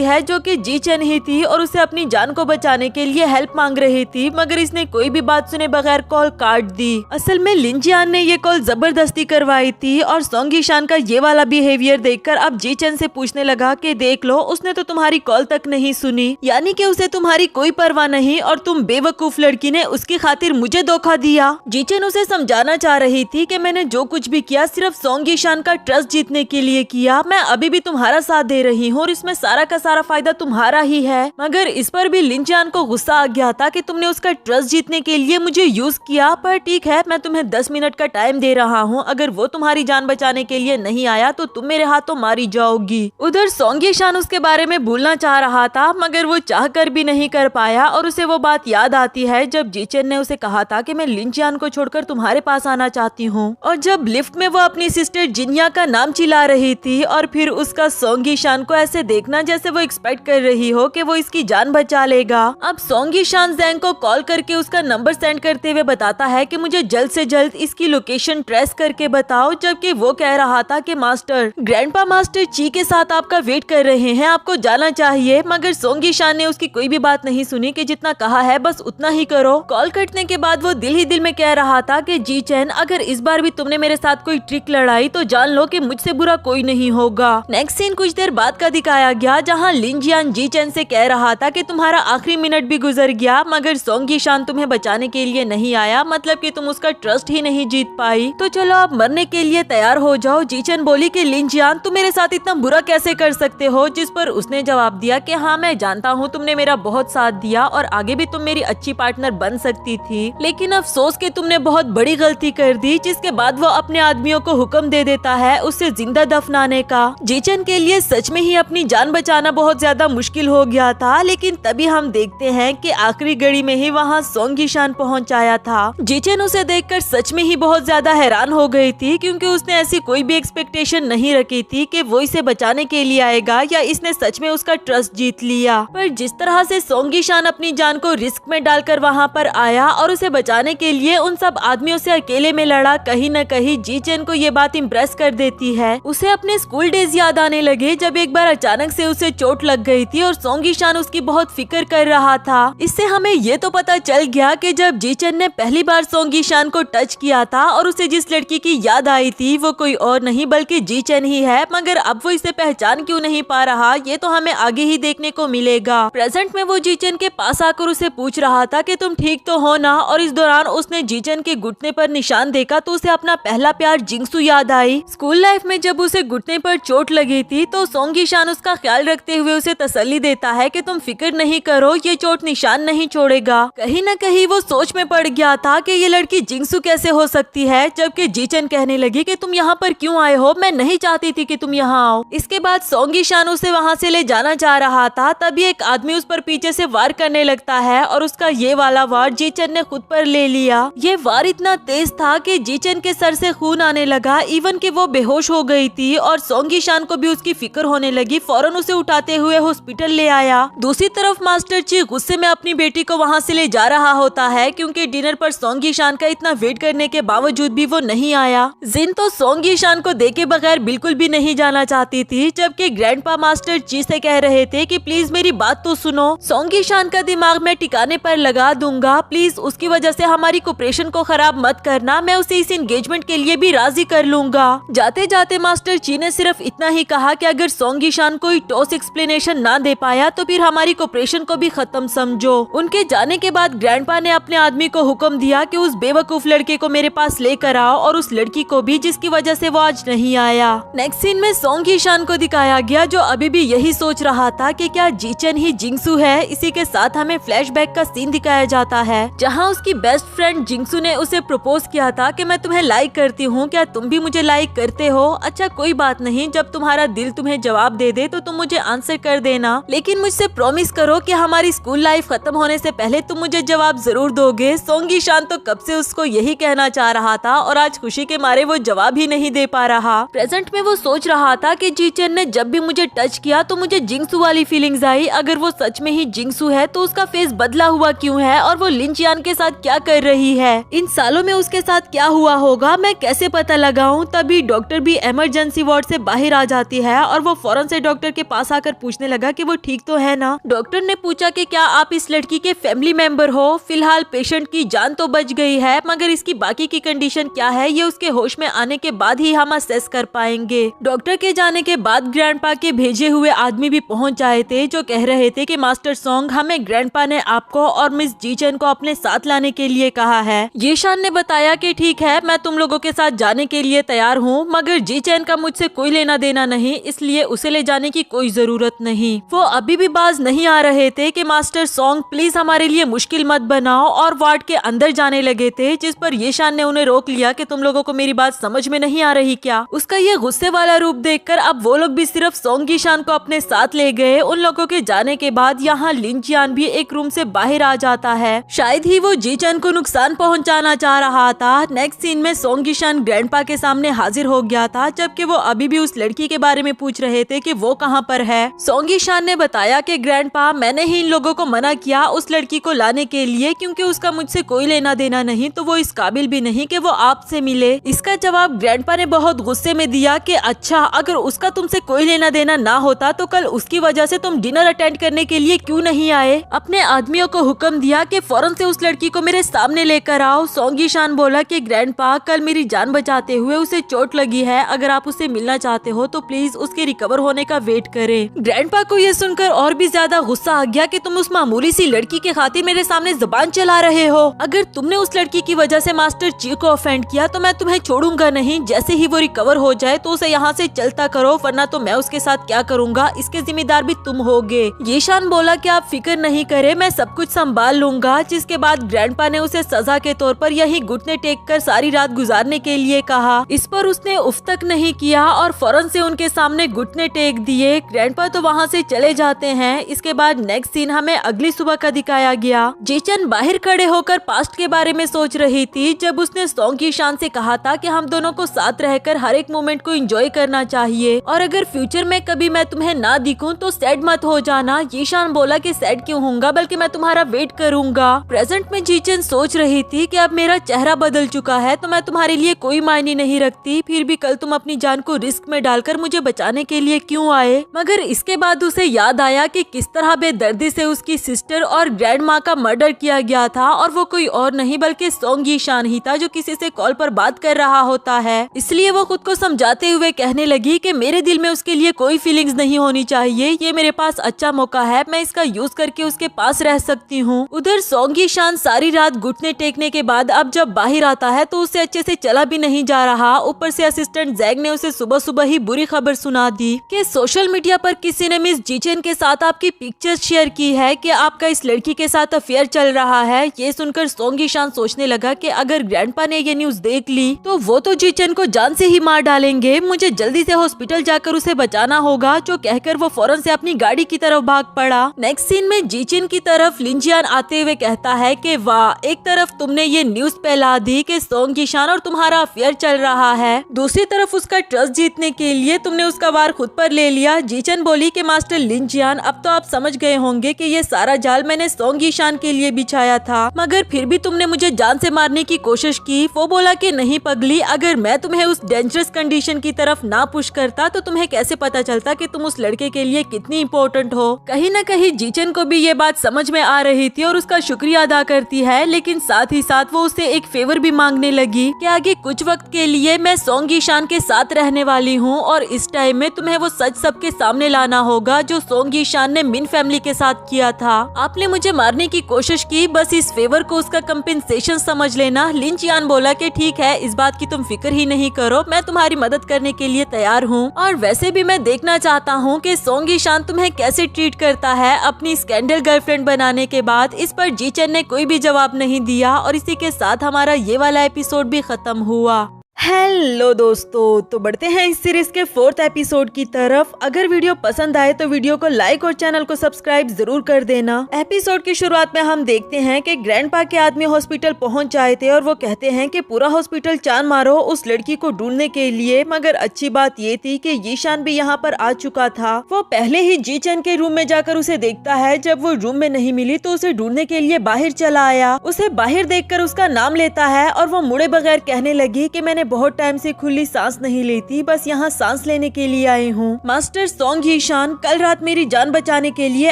है, जो कि जीचन ही थी और उसे अपनी जान को बचाने के लिए हेल्प मांग रही थी, मगर इसने कोई भी बात सुने बगैर कॉल काट दी। असल में लिंजियान ने ये कॉल जबरदस्ती करवाई थी और सोंग यीशान का ये वाला बिहेवियर देखकर अब जीचन से पूछने लगा कि देख लो, उसने तो तुम्हारी कॉल तक नहीं सुनी, यानी कि उसे तुम्हारी कोई परवाह नहीं और तुम बेवकूफ लड़की ने उसकी खातिर मुझे धोखा दिया। जीचन उसे समझाना चाह रही थी कि मैंने जो कुछ भी किया सिर्फ सोंग यीशान का ट्रस्ट जीतने के लिए किया, मैं अभी भी तुम्हारा साथ दे रही हूँ और इसमें सारा का सारा फायदा तुम्हारा ही है। मगर इस पर भी लिंजियान को गुस्सा आ गया था कि तुमने उसका ट्रस्ट जीतने के लिए मुझे यूज किया, पर ठीक है, मैं तुम्हें 10 मिनट का टाइम दे रहा हूँ, अगर वो तुम्हारी जान बचाने के लिए नहीं आया तो तुम मेरे हाथों मारी जाओगी। उधर सोंग यीशान उसके बारे में भूलना चाह रहा था, मगर वो चाह कर भी नहीं कर पाया और उसे वो बात याद आती है जब जीचन ने उसे कहा था कि मैं लिंजियान को छोड़कर तुम्हारे पास आना चाहती हूँ। और जब लिफ्ट में वो अपनी सिस्टर जिन्या का नाम चिल्ला रही थी और फिर उसका सोंग यीशान को ऐसे देखना जैसे वो एक्सपेक्ट कर रही हो कि वो इसकी जान बचा लेगा। अब सोंग यीशान ज़ेंग को कॉल करके उसका नंबर सेंड करते हुए बताता है कि मुझे जल्द से जल्द इसकी लोकेशन ट्रेस करके बताओ, जबकि वो कह रहा था कि मास्टर ग्रैंडपा मास्टर ची के साथ आपका वेट कर रहे हैं, आपको जाना चाहिए। मगर सोंग यीशान ने उसकी कोई भी बात नहीं सुनी कि जितना कहा है बस उतना ही करो। कॉल कटने के बाद वो दिल ही दिल में कह रहा था कि जीचन, अगर इस बार भी तुमने मेरे साथ कोई ट्रिक लड़ाई तो जान लो कि मुझसे बुरा कोई नहीं होगा। नेक्स्ट सीन कुछ देर बाद का दिखाया गया जहाँ लिन जियान जी चेन से कह रहा था कि तुम्हारा आखिरी मिनट भी गुजर गया मगर सोंग यीशान तुम्हें बचाने के लिए नहीं आया, मतलब कि तुम उसका ट्रस्ट ही नहीं जीत पाई, तो चलो आप मरने के लिए तैयार हो जाओ। जी चेन बोली कि लिन जियान तुम मेरे साथ इतना बुरा कैसे कर सकते हो, जिस पर उसने जवाब दिया कि हाँ मैं जानता हूँ तुमने मेरा बहुत साथ दिया और आगे भी तुम मेरी अच्छी पार्टनर बन सकती थी, लेकिन अफसोस कि तुमने बहुत बड़ी गलती कर दी। जिसके बाद वो अपने आदमियों को हुक्म दे देता है उसे जिंदा दफनाने का। जी चेन के लिए सच में ही अपनी जान बचाना बहुत ज्यादा मुश्किल हो गया था, लेकिन तभी हम देखते हैं कि आखिरी घड़ी में ही वहाँ सोंग यीशान पहुँच आया था। जी चेन उसे देखकर सच में ही बहुत ज्यादा हैरान हो गई थी, क्योंकि उसने ऐसी कोई भी एक्सपेक्टेशन नहीं रखी थी कि वो इसे बचाने के लिए आएगा या इसने सच में उसका ट्रस्ट जीत लिया। पर जिस तरह से सोंग यीशान अपनी जान को रिस्क में डालकर वहाँ पर आया और उसे बचाने के लिए उन सब आदमियों से अकेले में लड़ा, कहीं न कहीं जी चेन को ये बात इम्प्रेस कर देती है। उसे अपने स्कूल डेज याद आने लगे जब एक बार अचानक से उसे चोट लग गई थी और सोंग यीशान उसकी बहुत फिक्र कर रहा था। इससे हमें ये तो पता चल गया कि जब जी चेन ने पहली बार सोंग यीशान को टच किया था और उसे जिस लड़की की याद आई थी वो कोई और नहीं बल्कि जी चेन ही है, मगर अब वो इसे पहचान क्यों नहीं पा रहा ये तो हमें आगे ही देखने को मिलेगा। प्रेजेंट में वो जी चेन के पास आकर उसे पूछ रहा था कि तुम ठीक तो हो ना, और इस दौरान उसने जी चेन के घुटने पर निशान देखा तो उसे अपना पहला प्यार जिंगसू याद आई। स्कूल लाइफ में जब उसे घुटने पर चोट लगी थी तो सोंग यीशान उसका ख्याल रखते हुए उसे तसल्ली देता है कि तुम फिक्र नहीं करो, ये चोट निशान नहीं छोड़ेगा। कहीं न कहीं वो सोच में पड़ गया था कि ये लड़की जिंगसू कैसे हो सकती है, जबकि जी चेन कहने लगी कि तुम यहाँ पर क्यों आए हो, मैं नहीं चाहती थी कि तुम यहाँ आओ। इसके बाद सोंग यीशान उसे वहाँ से ले जाना चाह रहा था, तभी एक आदमी उस पर पीछे से वार करने लगता है और उसका ये वाला वार जी चेन ने खुद पर ले लिया। ये वार इतना तेज था कि जी चेन के सर से खून आने लगा, इवन कि वो बेहोश हो गई थी और सोंग यीशान को भी उसकी फिक्र होने लगी। फौरन उसे उठाते हुए हॉस्पिटल ले आया। दूसरी तरफ मास्टर ची गुस्से में अपनी बेटी को वहाँ से ले जा रहा होता है, क्योंकि डिनर पर सोंग यीशान का इतना वेट करने के बावजूद भी वो नहीं आया। जिन तो सोंग यीशान को देखे बगैर बिल्कुल भी नहीं जाना चाहती थी, जबकि ग्रैंडपा मास्टर ची से कह रहे थे कि प्लीज मेरी बात तो सुनो, सोंग यीशान का दिमाग मैं ठिकाने पर लगा दूंगा, प्लीज उसकी वजह से हमारी कोऑपरेशन को खराब मत करना, मैं उसे इस एंगेजमेंट के लिए भी राजी कर लूंगा। जाते जाते मास्टर ची ने सिर्फ इतना ही कहा कि अगर सोंग यीशान कोई ठोस एक्सप्लेनेशन ना दे पाया तो फिर हमारी कोऑपरेशन को भी खत्म समझो। उनके जाने के बाद ग्रैंडपा ने अपने आदमी को हुक्म दिया कि उस बेवकूफ लड़के को मेरे पास लेकर आओ और उस लड़की को भी जिसकी वजह से वो आज नहीं आया। नेक्स्ट सीन में सोंग यीशान को दिखाया गया जो अभी भी यही सोच रहा था कि क्या जी चेन ही जिंगसू है। इसी के साथ हमें फ्लैशबैक का सीन दिखाया जाता है जहाँ उसकी बेस्ट फ्रेंड जिंगसू ने उसे प्रपोज किया था कि मैं तुम्हें लाइक करती हूँ, क्या तुम भी मुझे लाइक करते हो? अच्छा कोई बात नहीं, जब तुम्हारा दिल तुम्हें जवाब दे दे तो तुम मुझे आंसर कर देना, लेकिन मुझसे प्रॉमिस करो कि हमारी स्कूल लाइफ खत्म होने से पहले तुम मुझे जवाब जरूर दोगे। सोंग यीशान तो कब से उसको यही कहना चाह रहा था और आज खुशी के मारे वो जवाब ही नहीं दे पा रहा। प्रेजेंट में वो सोच रहा था कि जी चेन ने जब भी मुझे टच किया तो मुझे जिंगसू वाली फीलिंग्स आई, अगर वो सच में ही जिंगसू है तो उसका फेस बदला हुआ क्यों है और वो लिन जियान के साथ क्या कर रही है, इन सालों में उसके साथ क्या हुआ होगा, मैं कैसे पता लगाऊं। तभी डॉक्टर भी इमरजेंसी वार्ड से बाहर आ जाती है और वो फौरन से डॉक्टर के पास आकर पूछने लगा कि वो ठीक तो है ना। डॉक्टर ने पूछा कि क्या आप इस लड़की के फैमिली मेंबर हो? फिलहाल पेशेंट की जान तो बच गई है, मगर इसकी बाकी की कंडीशन क्या है ये उसके होश में आने के बाद ही हम असेस कर पाएंगे। डॉक्टर के जाने के बाद ग्रैंडपा के भेजे हुए आदमी भी पहुंच आए थे जो कह रहे थे कि मास्टर सोंग, हमें ग्रैंडपा ने आपको और मिस जी चेन को अपने साथ लाने के लिए कहा है। यीशान ने बताया कि ठीक है, मैं तुम लोगों के साथ जाने के लिए तैयार हूँ, मगर जी चेन का मुझसे कोई लेना देना नहीं, इसलिए उसे ले जाने की कोई जरूरत नहीं। वो अभी भी बाज नहीं आ रहे थे कि मास्टर सोंग प्लीज हमारे लिए मुश्किल मत बनाओ, और वार्ड के अंदर जाने लगे थे, जिस पर यीशान ने उन्हें रोक लिया कि तुम लोगों को मेरी बात समझ में नहीं आ रही क्या। उसका ये गुस्से वाला रूप देखकर अब वो लोग भी सिर्फ सोंग यीशान को अपने साथ ले गए। उन लोगों के जाने के बाद यहाँ लिन जियान भी एक रूम से बाहर आ जाता है, शायद ही वो जी चेन को नुकसान पहुँचाना चाह रहा था। नेक्स्ट सीन में सोंग यीशान ग्रैंडपा के सामने हाजिर हो गया था, जबकि वो अभी भी उस लड़की के बारे में पूछ रहे थे कि वो कहाँ पर है। सोंग यीशान ने बताया कि ग्रैंडपा, मैंने ही इन लोगों को मना किया उस लड़की को लाने के लिए, क्योंकि उसका मुझसे कोई लेना देना नहीं, तो वो इस काबिल भी नहीं कि वो आपसे मिले। इसका जवाब ग्रैंडपा ने बहुत गुस्से में दिया कि अच्छा, अगर उसका तुमसे कोई लेना देना ना होता तो कल उसकी वजह से तुम डिनर अटेंड करने के लिए क्यों नहीं आए। अपने आदमियों को हुक्म दिया कि फौरन से उस लड़की को मेरे सामने लेकर आओ। सोंग यीशान बोला कि ग्रैंडपा, कल मेरी जान बचाते हुए उसे चोट लगी है, अगर आप उससे मिलना चाहते हो तो प्लीज उसके रिकवर होने का वेट करे। ग्रैंडपा को ये सुनकर और भी ज्यादा गुस्सा आ गया कि तुम उस मामूली सी लड़की के खातिर मेरे सामने जुबान चला रहे हो। अगर तुमने उस लड़की की वजह से मास्टर ची को ऑफेंड किया तो मैं तुम्हें छोड़ूंगा नहीं। जैसे ही वो रिकवर हो जाए तो उसे यहाँ से चलता करो, वरना तो मैं उसके साथ क्या करूँगा इसके जिम्मेदार भी तुम होगे। यीशान बोला कि आप फिक्र नहीं करे, मैं सब कुछ संभाल लूंगा। जिसके बाद ग्रैंडपा ने उसे सजा के तौर पर यही घुटने टेक कर सारी रात गुजारने के लिए कहा। इस पर उसने उफ तक नहीं किया और फौरन से उनके सामने घुटने टेक दिए। ग्रैंडपा तो वहाँ से चले जाते हैं। इसके बाद नेक्स्ट सीन हमें अगली सुबह का दिखाया गया। जीचन बाहर खड़े होकर पास्ट के बारे में सोच रही थी, जब उसने सॉन्ग यीशान से कहा था कि हम दोनों को साथ रहकर हर एक मोमेंट को एंजॉय करना चाहिए और अगर फ्यूचर में कभी मैं तुम्हें ना दिखूं तो सैड मत हो जाना। यीशान बोला कि सैड क्यों होऊंगा, बल्कि मैं तुम्हारा वेट करूंगा। प्रेजेंट में जीचन सोच रही थी कि अब मेरा चेहरा बदल चुका है तो मैं तुम्हारे लिए कोई मायने नहीं रखती, फिर भी कल तुम अपनी जान को रिस्क में डालकर मुझे बचाने के लिए क्यों आए। मगर इसके बाद उसे याद आया कि किस तरह बेदर्दी से उसकी सिस्टर और ग्रैंड माँ का मर्डर किया गया था और वो कोई और नहीं बल्कि सॉन्ग यीशान ही था जो किसी से कॉल पर बात कर रहा होता है। इसलिए वो खुद को समझाते हुए कहने लगी कि मेरे दिल में उसके लिए कोई फीलिंग्स नहीं होनी चाहिए। ये मेरे पास अच्छा मौका है, मैं इसका यूज करके उसके पास रह सकती हूँ। उधर सॉन्ग यीशान सारी रात घुटने टेकने के बाद अब जब बाहर आता है तो उसे अच्छे से चला भी नहीं जा रहा। ऊपर से असिस्टेंट जैग ने उसे सुबह सुबह ही बुरी खबर सुना दी कि सोशल मीडिया पर किसी ने मिस जीचन के साथ आपकी पिक्चर्स शेयर की है कि आपका इस लड़की के साथ अफेयर चल रहा है। ये सुनकर सॉन्ग यीशान सोचने लगा कि अगर ग्रैंडपा ने ये न्यूज देख ली तो वो तो जीचन को जान से ही मार डालेंगे। मुझे जल्दी से हॉस्पिटल जाकर उसे बचाना होगा। जो कहकर वो फौरन से अपनी गाड़ी की तरफ भाग पड़ा। नेक्स्ट सीन में जीचन की तरफ लिंजियान आते हुए कहता है कि वाह, एक तरफ तुमने ये न्यूज फैला दी कि सॉन्ग यीशान और तुम्हारा अफेयर चल रहा है, दूसरी तरफ उसका ट्रस्ट जीतने के लिए तुमने उसका वार खुद पर ले लिया। जीचन बोली कि मास्टर लिंजियान, अब तो आप समझ गए होंगे कि ये सारा जाल मैंने सॉन्ग यीशान के लिए बिछाया था, मगर फिर भी तुमने मुझे जान से मारने की कोशिश की। वो बोला कि नहीं पगली, अगर मैं तुम्हें उस डेंजरस कंडीशन की तरफ ना पुश करता तो तुम्हें कैसे पता चलता कि तुम उस लड़के के लिए कितनी इम्पोर्टेंट हो। कहीं न कहीं जीचन को भी ये बात समझ में आ रही थी और उसका शुक्रिया अदा करती है, लेकिन साथ ही साथ वो उससे एक फेवर भी मांगने लगी कि आगे कुछ वक्त के लिए मैं सॉन्ग यीशान के साथ रहने वाली हूँ और इस टाइम में तुम्हें वो सच सबके सामने लाना होगा जो सॉन्ग यीशान ने मिन फैमिली के साथ किया था। आपने मुझे मारने की कोशिश की, बस इस फेवर को उसका कंपेंसेशन समझ लेना। लिंजियान बोला कि ठीक है, इस बात की तुम फिक्र ही नहीं करो, मैं तुम्हारी मदद करने के लिए तैयार हूँ और वैसे भी मैं देखना चाहता हूँ कि सॉन्ग यीशान तुम्हें कैसे ट्रीट करता है अपनी स्कैंडल गर्लफ्रेंड बनाने के बाद। इस पर जीचन ने कोई भी जवाब नहीं दिया और इसी के साथ हमारा ये वाला एपिसोड भी खत्म हुआ। हेलो दोस्तों, तो बढ़ते हैं इस सीरीज के 4th एपिसोड की तरफ। अगर वीडियो पसंद आए तो वीडियो को लाइक और चैनल को सब्सक्राइब जरूर कर देना। एपिसोड की शुरुआत में हम देखते हैं कि ग्रैंडपा के आदमी हॉस्पिटल पहुंच जाए थे और वो कहते हैं कि पूरा हॉस्पिटल चांद मारो उस लड़की को ढूंढने के लिए। मगर अच्छी बात ये थी कि यीशान भी यहाँ पर आ चुका था। वो पहले ही जीचन के रूम में जाकर उसे देखता है। जब वो रूम में नहीं मिली तो उसे ढूंढने के लिए बाहर चला आया। उसे बाहर देखकर उसका नाम लेता है और वो मुड़े बगैर कहने लगी कि मैंने बहुत टाइम से खुली सांस नहीं लेती, बस यहाँ सांस लेने के लिए आई हूँ। मास्टर सॉन्ग यीशान, कल रात मेरी जान बचाने के लिए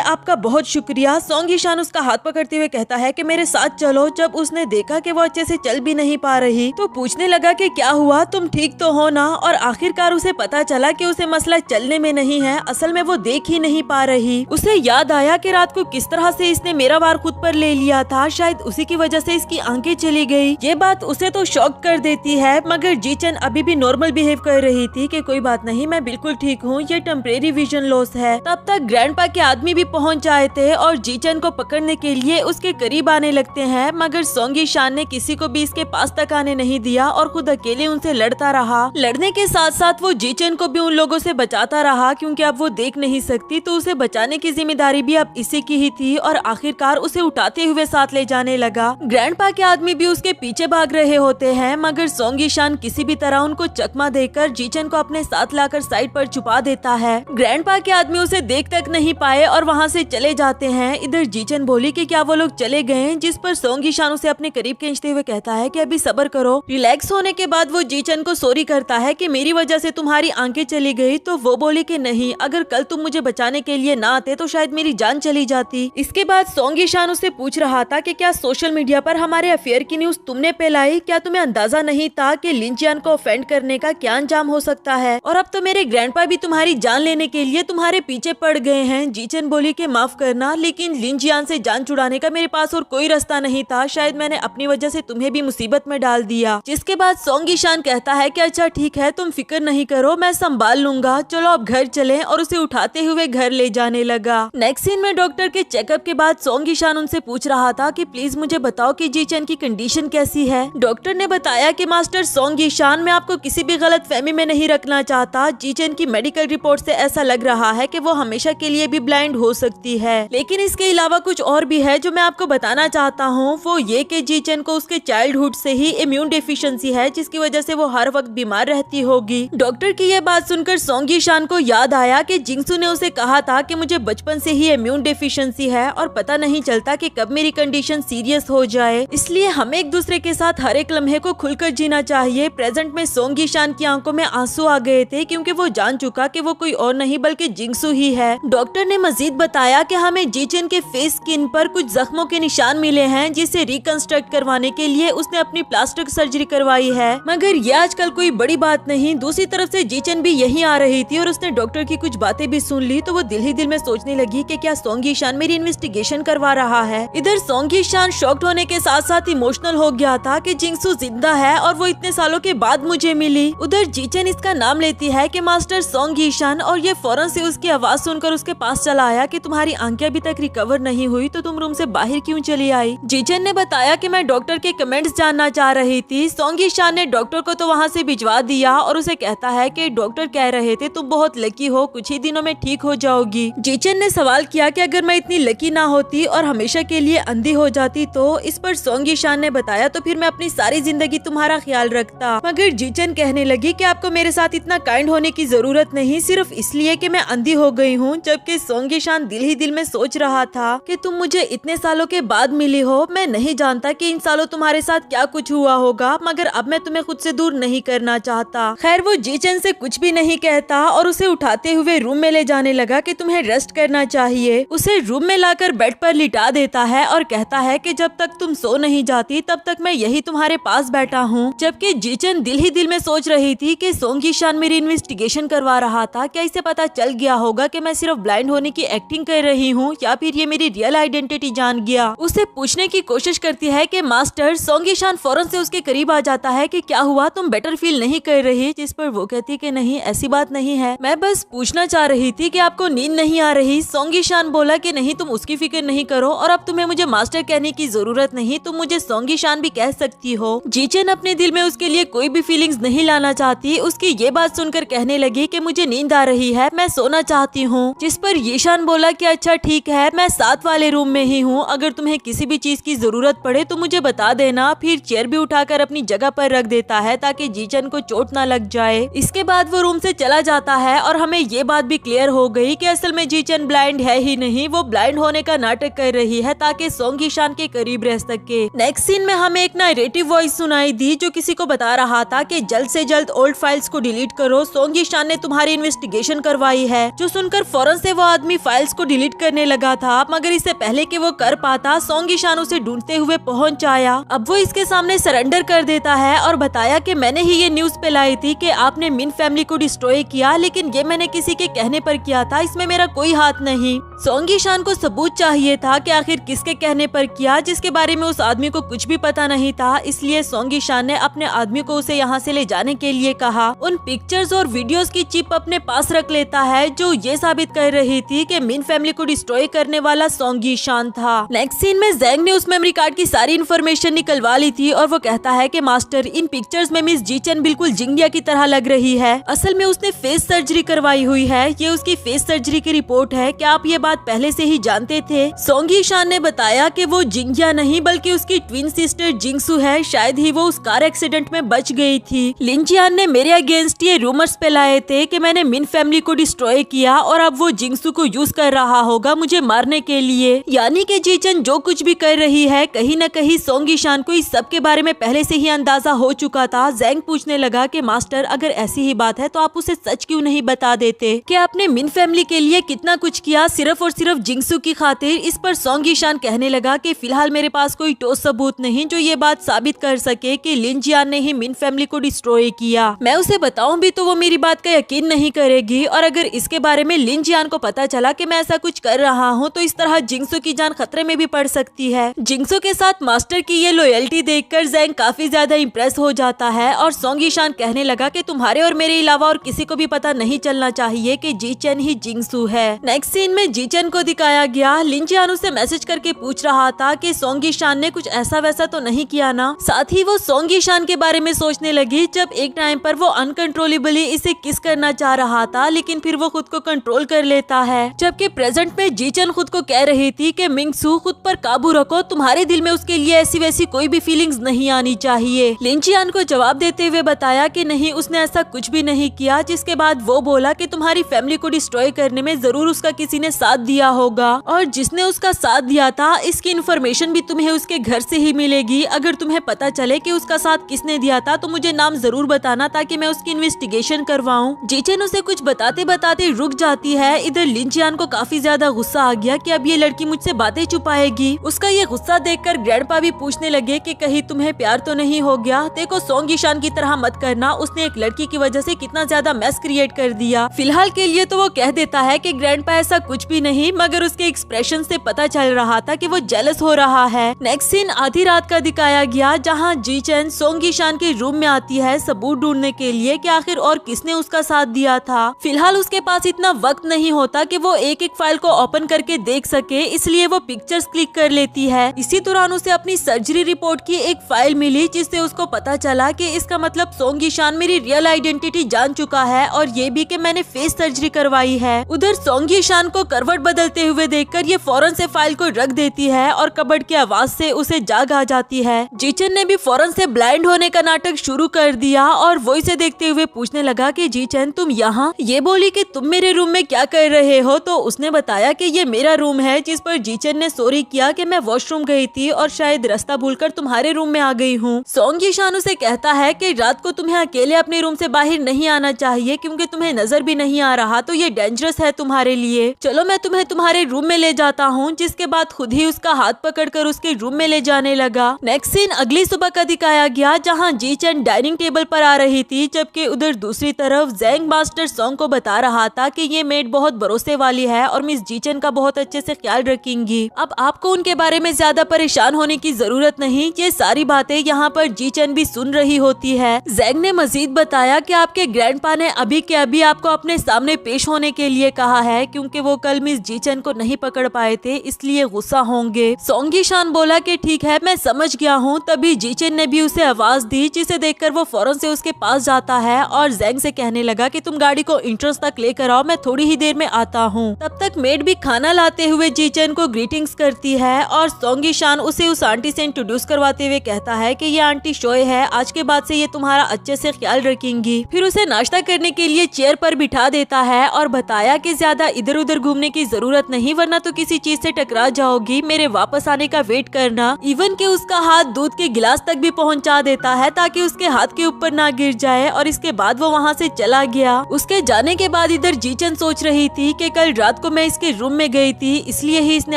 आपका बहुत शुक्रिया। सॉन्ग यीशान उसका हाथ पकड़ते हुए कहता है कि मेरे साथ चलो। जब उसने देखा कि वो अच्छे से चल भी नहीं पा रही तो पूछने लगा कि क्या हुआ, तुम ठीक तो हो ना। और आखिरकार उसे पता चला कि उसे मसला चलने में नहीं है, असल में वो देख ही नहीं पा रही। उसे याद आया कि रात को किस तरह से इसने मेरा वार खुद पर ले लिया था, शायद उसी की वजह से इसकी आंखें चली गई। ये बात उसे तो शॉक कर देती है, मगर जीचन अभी भी नॉर्मल बिहेव कर रही थी कि कोई बात नहीं, मैं बिल्कुल ठीक हूँ, ये टेम्परेरी विजन लॉस है। तब तक ग्रैंडपा के आदमी भी पहुँच जाए थे और जीचन को पकड़ने के लिए उसके करीब आने लगते हैं, मगर सॉन्ग यीशान ने किसी को भी इसके पास तक आने नहीं दिया और खुद अकेले उनसे लड़ता रहा। लड़ने के साथ साथ वो जीचन को भी उन लोगों से बचाता रहा, क्योंकि अब वो देख नहीं सकती तो उसे बचाने की जिम्मेदारी भी अब इसी की ही थी और आखिरकार उसे उठाते हुए साथ ले जाने लगा। ग्रैंडपा के आदमी भी उसके पीछे भाग रहे होते हैं, मगर सॉन्ग यीशान किसी भी तरह उनको चकमा देकर जीचन को अपने साथ लाकर साइड पर छुपा देता है। ग्रैंडपा के आदमी उसे देख तक नहीं पाए और वहाँ से चले जाते हैं। इधर जीचन बोली कि क्या वो लोग चले गए, जिस पर सॉन्ग यीशान उसे अपने करीब खींचते हुए कहता है कि अभी सब्र करो। रिलैक्स होने के बाद वो जीचन को सॉरी करता है कि मेरी वजह से तुम्हारी आंखें चली गई। तो वो बोली कि नहीं, अगर कल तुम मुझे बचाने के लिए ना आते तो शायद मेरी जान चली जाती। इसके बाद सॉन्ग यीशान उससे पूछ रहा था कि क्या सोशल मीडिया पर हमारे अफेयर की न्यूज तुमने फैलाई, क्या तुम्हें अंदाजा नहीं था कि लिंजियान को ऑफेंड करने का क्या अंजाम हो सकता है। और अब तो मेरे ग्रैंडपा भी तुम्हारी जान लेने के लिए तुम्हारे पीछे पड़ गए हैं। जीचन बोली कि माफ करना, लेकिन लिंजियान से जान छुड़ाने का मेरे पास और कोई रास्ता नहीं था। शायद मैंने अपनी वजह से तुम्हें भी मुसीबत में डाल दिया। जिसके बाद सोंग यीशान कहता है कि अच्छा ठीक है, तुम फिक्र नहीं करो, मैं संभाल लूंगा, चलो अब घर चलें, और उसे उठाते हुए घर ले जाने लगा। नेक्स्ट सीन में डॉक्टर के चेकअप के बाद सोंग यीशान उनसे पूछ रहा था कि प्लीज मुझे बताओ कि जीचन की कंडीशन कैसी है। डॉक्टर ने बताया कि मास्टर सोंग यीशान, मैं आपको किसी भी गलत फहमी में नहीं रखना चाहता। जीचन की मेडिकल रिपोर्ट से ऐसा लग रहा है कि वो हमेशा के लिए भी ब्लाइंड हो सकती है, लेकिन इसके अलावा कुछ और भी है जो मैं आपको बताना चाहता हूँ। वो ये कि जीचन को उसके चाइल्डहुड से ही इम्यून डेफिशिएंसी है, जिसकी वजह से वो हर वक्त बीमार रहती होगी। डॉक्टर की ये बात सुनकर सोंग यीशान को याद आया कि जिंगसू ने उसे कहा था कि मुझे बचपन से ही इम्यून डेफिशिएंसी है और पता नहीं चलता कि कब मेरी कंडीशन सीरियस हो जाए, इसलिए हमें एक दूसरे के साथ हर एक लम्हे को खुलकर जीना चाहिए। प्रेजेंट में सोंग यीशान की आंखों में आंसू आ गए थे, क्योंकि वो जान चुका कि वो कोई और नहीं बल्कि जिंगसू ही है। डॉक्टर ने मजीद बताया कि हमें जीचन के फेस स्किन पर कुछ जख्मों के निशान मिले हैं, जिसे रिकंस्ट्रक्ट करवाने के लिए उसने अपनी प्लास्टिक सर्जरी करवाई है। मगर ये आजकल कोई बड़ी बात नहीं। दूसरी तरफ से जीचन भी यहीं आ रही थी और उसने डॉक्टर की कुछ बातें भी सुन ली, तो वो दिल ही दिल में सोचने लगी कि क्या सोंग यीशान मेरी इन्वेस्टिगेशन करवा रहा है। इधर सोंग यीशान शॉक्ड होने के साथ साथ इमोशनल हो गया था कि जिंगसू जिंदा है और वो इतने सालों के बाद मुझे मिली। उधर जीचन इसका नाम लेती है कि मास्टर सोंग यीशान, और ये फौरन से उसकी आवाज सुनकर उसके पास चला आया कि तुम्हारी आंखें अभी तक रिकवर नहीं हुई तो तुम रूम से बाहर क्यों चली आई। जीचन ने बताया कि मैं डॉक्टर के कमेंट्स जानना चाह रही थी। सोंग यीशान ने डॉक्टर को तो वहाँ से भिजवा दिया और उसे कहता है कि डॉक्टर कह रहे थे तुम बहुत लकी हो, कुछ ही दिनों में ठीक हो जाओगी। जीचन ने सवाल किया कि अगर मैं इतनी लकी ना होती और हमेशा के लिए अंधी हो जाती तो। इस पर सोंग यीशान ने बताया तो फिर मैं अपनी सारी जिंदगी तुम्हारा ख्याल रखता। मगर जीचन कहने लगी कि आपको मेरे साथ इतना काइंड होने की जरूरत नहीं, सिर्फ इसलिए कि मैं अंधी हो गई हूँ। जबकि सोंग यीशान दिल ही दिल में सोच रहा था कि तुम मुझे इतने सालों के बाद मिली हो, मैं नहीं जानता कि इन सालों तुम्हारे साथ क्या कुछ हुआ होगा, मगर अब मैं तुम्हें खुद से दूर नहीं करना चाहता। खैर वो जीचन से कुछ भी नहीं कहता और उसे उठाते हुए रूम में ले जाने लगा कि तुम्हें रेस्ट करना चाहिए। उसे रूम में लाकर बेड पर लिटा देता है और कहता है कि जब तक तुम सो नहीं जाती तब तक मैं यही तुम्हारे पास बैठा हूँ। जबकि जीचन दिल ही दिल में सोच रही थी कि सोंग यीशान मेरी इन्वेस्टिगेशन करवा रहा था, क्या इसे पता चल गया होगा कि मैं सिर्फ ब्लाइंड होने की एक्टिंग कर रही हूँ, या फिर ये मेरी रियल आइडेंटिटी जान गया। उसे पूछने की कोशिश करती है कि मास्टर। सोंग यीशान फौरन से उसके करीब आ जाता है कि क्या हुआ, तुम बेटर फील नहीं कर रही। जिस पर वो कहती कि नहीं, ऐसी बात नहीं है, मैं बस पूछना चाह रही थी कि आपको नींद नहीं आ रही। सोंग यीशान बोला कि नहीं, तुम उसकी फिक्र नहीं करो और अब तुम्हें मुझे मास्टर कहने की जरूरत नहीं, तुम मुझे सोंग यीशान भी कह सकती हो। जीचन अपने दिल में उसके लिए कोई भी फीलिंग्स नहीं लाना चाहती। उसकी ये बात सुनकर कहने लगी कि मुझे नींद आ रही है, मैं सोना चाहती हूँ। जिस पर यीशान बोला कि अच्छा ठीक है, मैं साथ वाले रूम में ही हूँ, अगर तुम्हें किसी भी चीज की जरूरत पड़े तो मुझे बता देना। फिर चेयर भी उठाकर अपनी जगह पर रख देता है ताकि जीचन को चोट ना लग जाए। इसके बाद वो रूम से चला जाता है और हमें ये बात भी क्लियर हो गई कि असल में जीचन ब्लाइंड है ही नहीं, वो ब्लाइंड होने का नाटक कर रही है ताकि सोंग यीशान के करीब रह सके। नेक्स्ट सीन में हमें एक नरेटिव वॉइस सुनाई दी जो किसी को बता रहा था कि जल्द से जल्द ओल्ड फाइल्स को डिलीट करो, सोंग यीशान ने तुम्हारी इन्वेस्टिगेशन करवाई है। जो सुनकर फौरन से वो आदमी फाइल्स को डिलीट करने लगा था, मगर इससे पहले कि वो कर पाता सोंग यीशान उसे ढूंढते हुए पहुंच आया। अब वो इसके सामने सरेंडर कर देता है और बताया कि मैंने ही ये न्यूज फैलाई थी कि आपने मिन फैमिली को डिस्ट्रॉय किया, लेकिन ये मैंने किसी के कहने पर किया था, इसमें मेरा कोई हाथ नहीं। सोंग यीशान को सबूत चाहिए था कि आखिर किसके कहने पर किया, जिसके बारे में उस आदमी को कुछ भी पता नहीं था। इसलिए सोंग यीशान ने अपने आदमी को उसे यहाँ से ले जाने के लिए कहा। उन पिक्चर्स और वीडियोस की चिप अपने पास रख लेता है जो ये साबित कर रही थी कि मिन फैमिली को डिस्ट्रॉय करने वाला सोंग यीशान था। नेक्स्ट सीन में ज़ैंग ने उस मेमोरी कार्ड की सारी इन्फॉर्मेशन निकलवा ली थी और वो कहता है कि मास्टर, इन पिक्चर्स में मिस जीचन बिल्कुल जिंगिया की तरह लग रही है। असल में उसने फेस सर्जरी करवाई हुई है, ये उसकी फेस सर्जरी की रिपोर्ट है। क्या आप ये बात पहले से ही जानते थे? सोंग यीशान ने बताया कि वो जिंगिया नहीं बल्कि उसकी ट्विन सिस्टर जिंगसू है, शायद ही वो उस कार एक्सीडेंट में बच गई थी। लिंजियान ने मेरे अगेंस्ट ये रूमर्स फैलाए थे कि मैंने मिन फैमिली को डिस्ट्रॉय किया और अब वो जिंगसू को यूज कर रहा होगा मुझे मारने के लिए। यानी कि जीचन जो कुछ भी कर रही है, कहीं न कहीं सोंग यीशान को इस सब के बारे में पहले से ही अंदाजा हो चुका था। ज़ैंग पूछने लगा कि मास्टर, अगर ऐसी ही बात है तो आप उसे सच क्यों नहीं बता देते कि आपने मिन फैमिली के लिए कितना कुछ किया सिर्फ और सिर्फ जिंगसू की खातिर। इस पर सोंग यीशान कहने लगा कि फिलहाल मेरे पास कोई ठोस सबूत नहीं जो ये बात साबित कर सके कि लिन जियान ने ही मिन फैमिली को डिस्ट्रॉय किया। मैं उसे बताऊं भी तो वो मेरी बात का यकीन नहीं करेगी, और अगर इसके बारे में लिन जियान को पता चला कि मैं ऐसा कुछ कर रहा हूँ तो इस तरह जिंगसू की जान खतरे में भी पड़ सकती है। जिंगसू के साथ मास्टर की ये लॉयल्टी देखकर ज़ैंग काफी ज्यादा इम्प्रेस हो जाता है और सोंग यीशान कहने लगा कि तुम्हारे और मेरे अलावा और किसी को भी पता नहीं चलना चाहिए कि जीचेन ही जिंगसू है। नेक्स्ट सीन में जीचेन को दिखाया गया। लिन जियान उसे मैसेज करके पूछ रहा था कि सोंग यीशान ने कुछ ऐसा वैसा तो नहीं किया ना। साथ ही वो सोंग यीशान के बारे में सोचने लगी जब एक टाइम पर वो अनकंट्रोलेबली इसे किस करना चाह रहा था, लेकिन फिर वो खुद को कंट्रोल कर लेता है। जबकि प्रेजेंट में जीचेन खुद को कह रही थी कि मिंगसू खुद पर काबू रखो, तुम्हारे दिल में उसके लिए ऐसी वैसी कोई भी फीलिंग्स नहीं आनी चाहिए। लिन जियान को जवाब देते हुए बताया कि नहीं, उसने ऐसा कुछ भी नहीं किया। जिसके बाद वो बोला कि तुम्हारी फैमिली को डिस्ट्रॉय करने में जरूर उसका किसी ने साथ दिया होगा, और जिसने उसका साथ दिया था इसकी इन्फॉर्मेशन भी तुम्हें उसके घर से ही मिलेगी। अगर तुम्हें पता चले कि उसका साथ किसने दिया था तो मुझे नाम जरूर बताना ताकि मैं उसकी इन्वेस्टिगेशन करवाऊं। जीचेन उसे कुछ बताते बताते रुक जाती है। इधर लिन जियान को काफी ज्यादा गुस्सा आ गया कि अब ये लड़की मुझसे बातें छुपाएगी। उसका ये गुस्सा देखकर ग्रैंडपा भी पूछने लगे कि कहीं तुम्हें प्यार तो नहीं हो गया। देखो सोंग यीशान की तरह मत करना, उसने एक लड़की की वजह से कितना ज्यादा मैस क्रिएट कर दिया। फिलहाल के लिए तो वो कह देता है कि ग्रैंडपा ऐसा कुछ भी नहीं, मगर उसके एक्सप्रेशन से पता चल रहा था कि वो जेलस हो रहा है। नेक्स्ट सीन आधी रात का दिखाया गया जहाँ जीचेन सोंग यीशान के रूम में आती है सबूत ढूंढने के लिए कि आखिर और किसने उसका साथ दिया था। फिलहाल उसके पास इतना वक्त नहीं होता कि वो एक एक फाइल को ओपन करके देख सके, इसलिए वो पिक्चर्स क्लिक कर लेती है। इसी दौरान उसे अपनी सर्जरी रिपोर्ट की एक फाइल मिली जिससे उसको पता चला कि इसका मतलब सोंग यीशान मेरी रियल आइडेंटिटी जान चुका है और ये भी कि मैंने फेस सर्जरी करवाई है। उधर सोंग यीशान को करवट बदलते हुए देखकर ये फौरन से फाइल को रख देती है और कबर्ड की आवाज से उसे जाग आ जाती है। जीचेन ने भी फौरन से ब्लाइंड होने का नाटक शुरू कर दिया और वो इसे देखते हुए पूछने लगा कि जीचेन तुम यहाँ। ये बोली कि तुम मेरे रूम में क्या कर रहे हो, तो उसने बताया कि ये मेरा रूम है। जिस पर जीचेन ने सॉरी किया कि मैं वॉशरूम गई थी और शायद रास्ता भूलकर तुम्हारे रूम में आ गई हूँ। सोंग यीशान उसे कहता है कि रात को तुम्हें अकेले अपने रूम से बाहर नहीं आना चाहिए क्योंकि तुम्हें नजर भी नहीं आ रहा, तो ये डेंजरस है तुम्हारे लिए। चलो मैं तुम्हें तुम्हारे रूम में ले जाता हूँ। जिसके बाद खुद ही उसका हाथ पकड़कर उसके रूम में ले जाने लगा। नेक्स्ट सीन अगली सुबह का दिखाया गया जहाँ जीचेन डाइनिंग टेबल पर आ रही थी, जबकि उधर दूसरी तरफ ज़ैंग मास्टर सोंग को बता रहा था कि ये मेड बहुत भरोसे वाली है और मिस जीचेन का बहुत अच्छे से ख्याल रखेंगी। अब आपको उनके बारे में ज्यादा परेशान होने की जरूरत नहीं। ये सारी बातें यहाँ पर जीचेन भी सुन रही होती है। ज़ैंग ने मजीद बताया कि आपके ग्रैंडपा ने अभी के अभी आपको अपने सामने पेश होने के लिए कहा है क्योंकि वो कल मिस जीचेन को नहीं पकड़ पाए थे, इसलिए गुस्सा होंगे। सोंग यीशान बोला कि ठीक है मैं समझ गया हूँ। तभी जीचेन ने भी उसे आवाज दी, जिसे देखकर वो फौरन से उसके पास जाता है और ज़ैंग से कहने लगा कि तुम गाड़ी को एंट्रेंस तक लेकर आओ, मैं थोड़ी ही देर में आता हूँ। तब तक मेड भी खाना लाते हुए जीचेन को ग्रीटिंग्स करती है और सोंग यीशान उसे उस आंटी से इंट्रोड्यूस करवाते हुए कहता है कि ये आंटी शोए है, आज के बाद से ये तुम्हारा अच्छे से ख्याल रखेंगी। फिर उसे नाश्ता करने के लिए चेयर पर बिठा देता है और बताया कि ज्यादा इधर उधर घूमने की जरूरत नहीं, वरना तो किसी चीज से टकरा जाओगी। मेरे वापस आने का वेट करना। इवन के उसका हाथ दूध के गिलास तक भी पहुंचा देता है ताकि उसके हाथ के ऊपर ना गिर जाए, और इसके बाद वो वहाँ से चला गया। उसके जाने के बाद इधर जीचेन सोच रही थी कि कल रात को मैं इसके रूम में गई थी, इसलिए ही इसने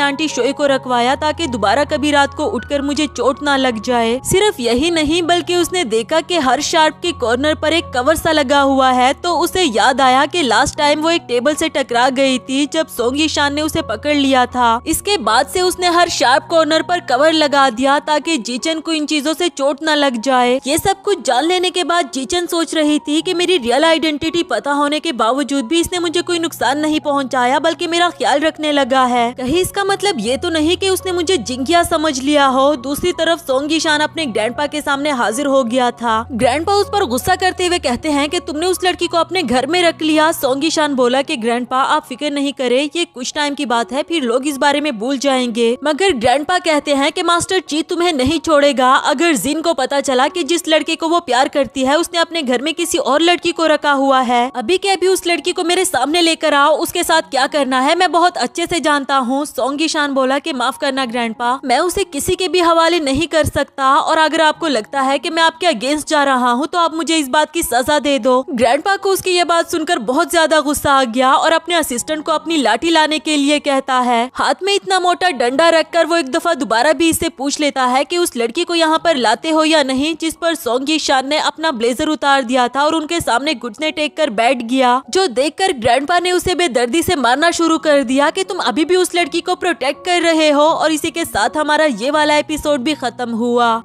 आंटी शोए को रखवाया ताकि दोबारा कभी रात को उठकर मुझे चोट ना लग जाए। सिर्फ यही नहीं बल्कि उसने देखा कि हर शार्प के कॉर्नर पर एक कवर सा लगा हुआ है, तो उसे याद आया कि लास्ट टाइम वो एक टेबल से टकरा गई थी जब सोंग यीशान ने उसे पकड़ लिया था। इसके बाद से उसने हर शार्प कॉर्नर पर कवर लगा दिया ताकि जीचेन को इन चीजों से चोट न लग जाए। ये सब कुछ जान लेने के बाद जीचेन सोच रही थी कि मेरी रियल आइडेंटिटी पता होने के बावजूद भी इसने मुझे कोई नुकसान नहीं पहुंचाया, बल्कि मेरा ख्याल रखने लगा है। कहीं इसका मतलब ये तो नहीं कि उसने मुझे जिंगिया समझ लिया हो। दूसरी तरफ सोंग यीशान अपने ग्रैंडपा के सामने हाजिर हो गया था। ग्रैंडपा उस पर गुस्सा करते हुए कहते हैं कि तुमने उस लड़की को अपने घर में रख लिया। सोंग यीशान बोला कि ग्रैंडपा आप फिक्र नहीं करे, ये कुछ टाइम की बात है, फिर लोग इस बारे में भूल जाएंगे। मगर ग्रैंडपा कहते हैं कि मास्टर ची तुम्हें नहीं छोड़ेगा। अगर जिन को पता चला कि जिस लड़के को वो प्यार करती है उसने अपने घर में किसी और लड़की को रखा हुआ है, अभी के अभी उस लड़की को मेरे सामने लेकर आओ, उसके साथ क्या करना है मैं बहुत अच्छे से जानता हूँ। सोंग यीशान बोला कि माफ करना ग्रैंडपा, मैं उसे किसी के भी हवाले नहीं कर सकता, और अगर आपको लगता है कि मैं आपके अगेंस्ट जा रहा हूँ तो आप मुझे इस बात की सजा दे दो। ग्रैंडपा को उसकी ये बात सुनकर बहुत ज्यादा गुस्सा आ गया और अपने असिस्टेंट को अपनी लाठी लाने के लिए कहता है। हाथ में इतना मोटा डंडा रखकर वो एक दफा दोबारा भी इससे पूछ लेता है कि उस लड़की को यहाँ पर लाते हो या नहीं, जिस पर सोंग यीशान ने अपना ब्लेजर उतार दिया था और उनके सामने घुटने टेक कर बैठ गया, जो देखकर ग्रैंडपा ने उसे बेदर्दी से मारना शुरू कर दिया कि तुम अभी भी उस लड़की को प्रोटेक्ट कर रहे हो। और इसी के साथ हमारा ये वाला एपिसोड भी खत्म हुआ।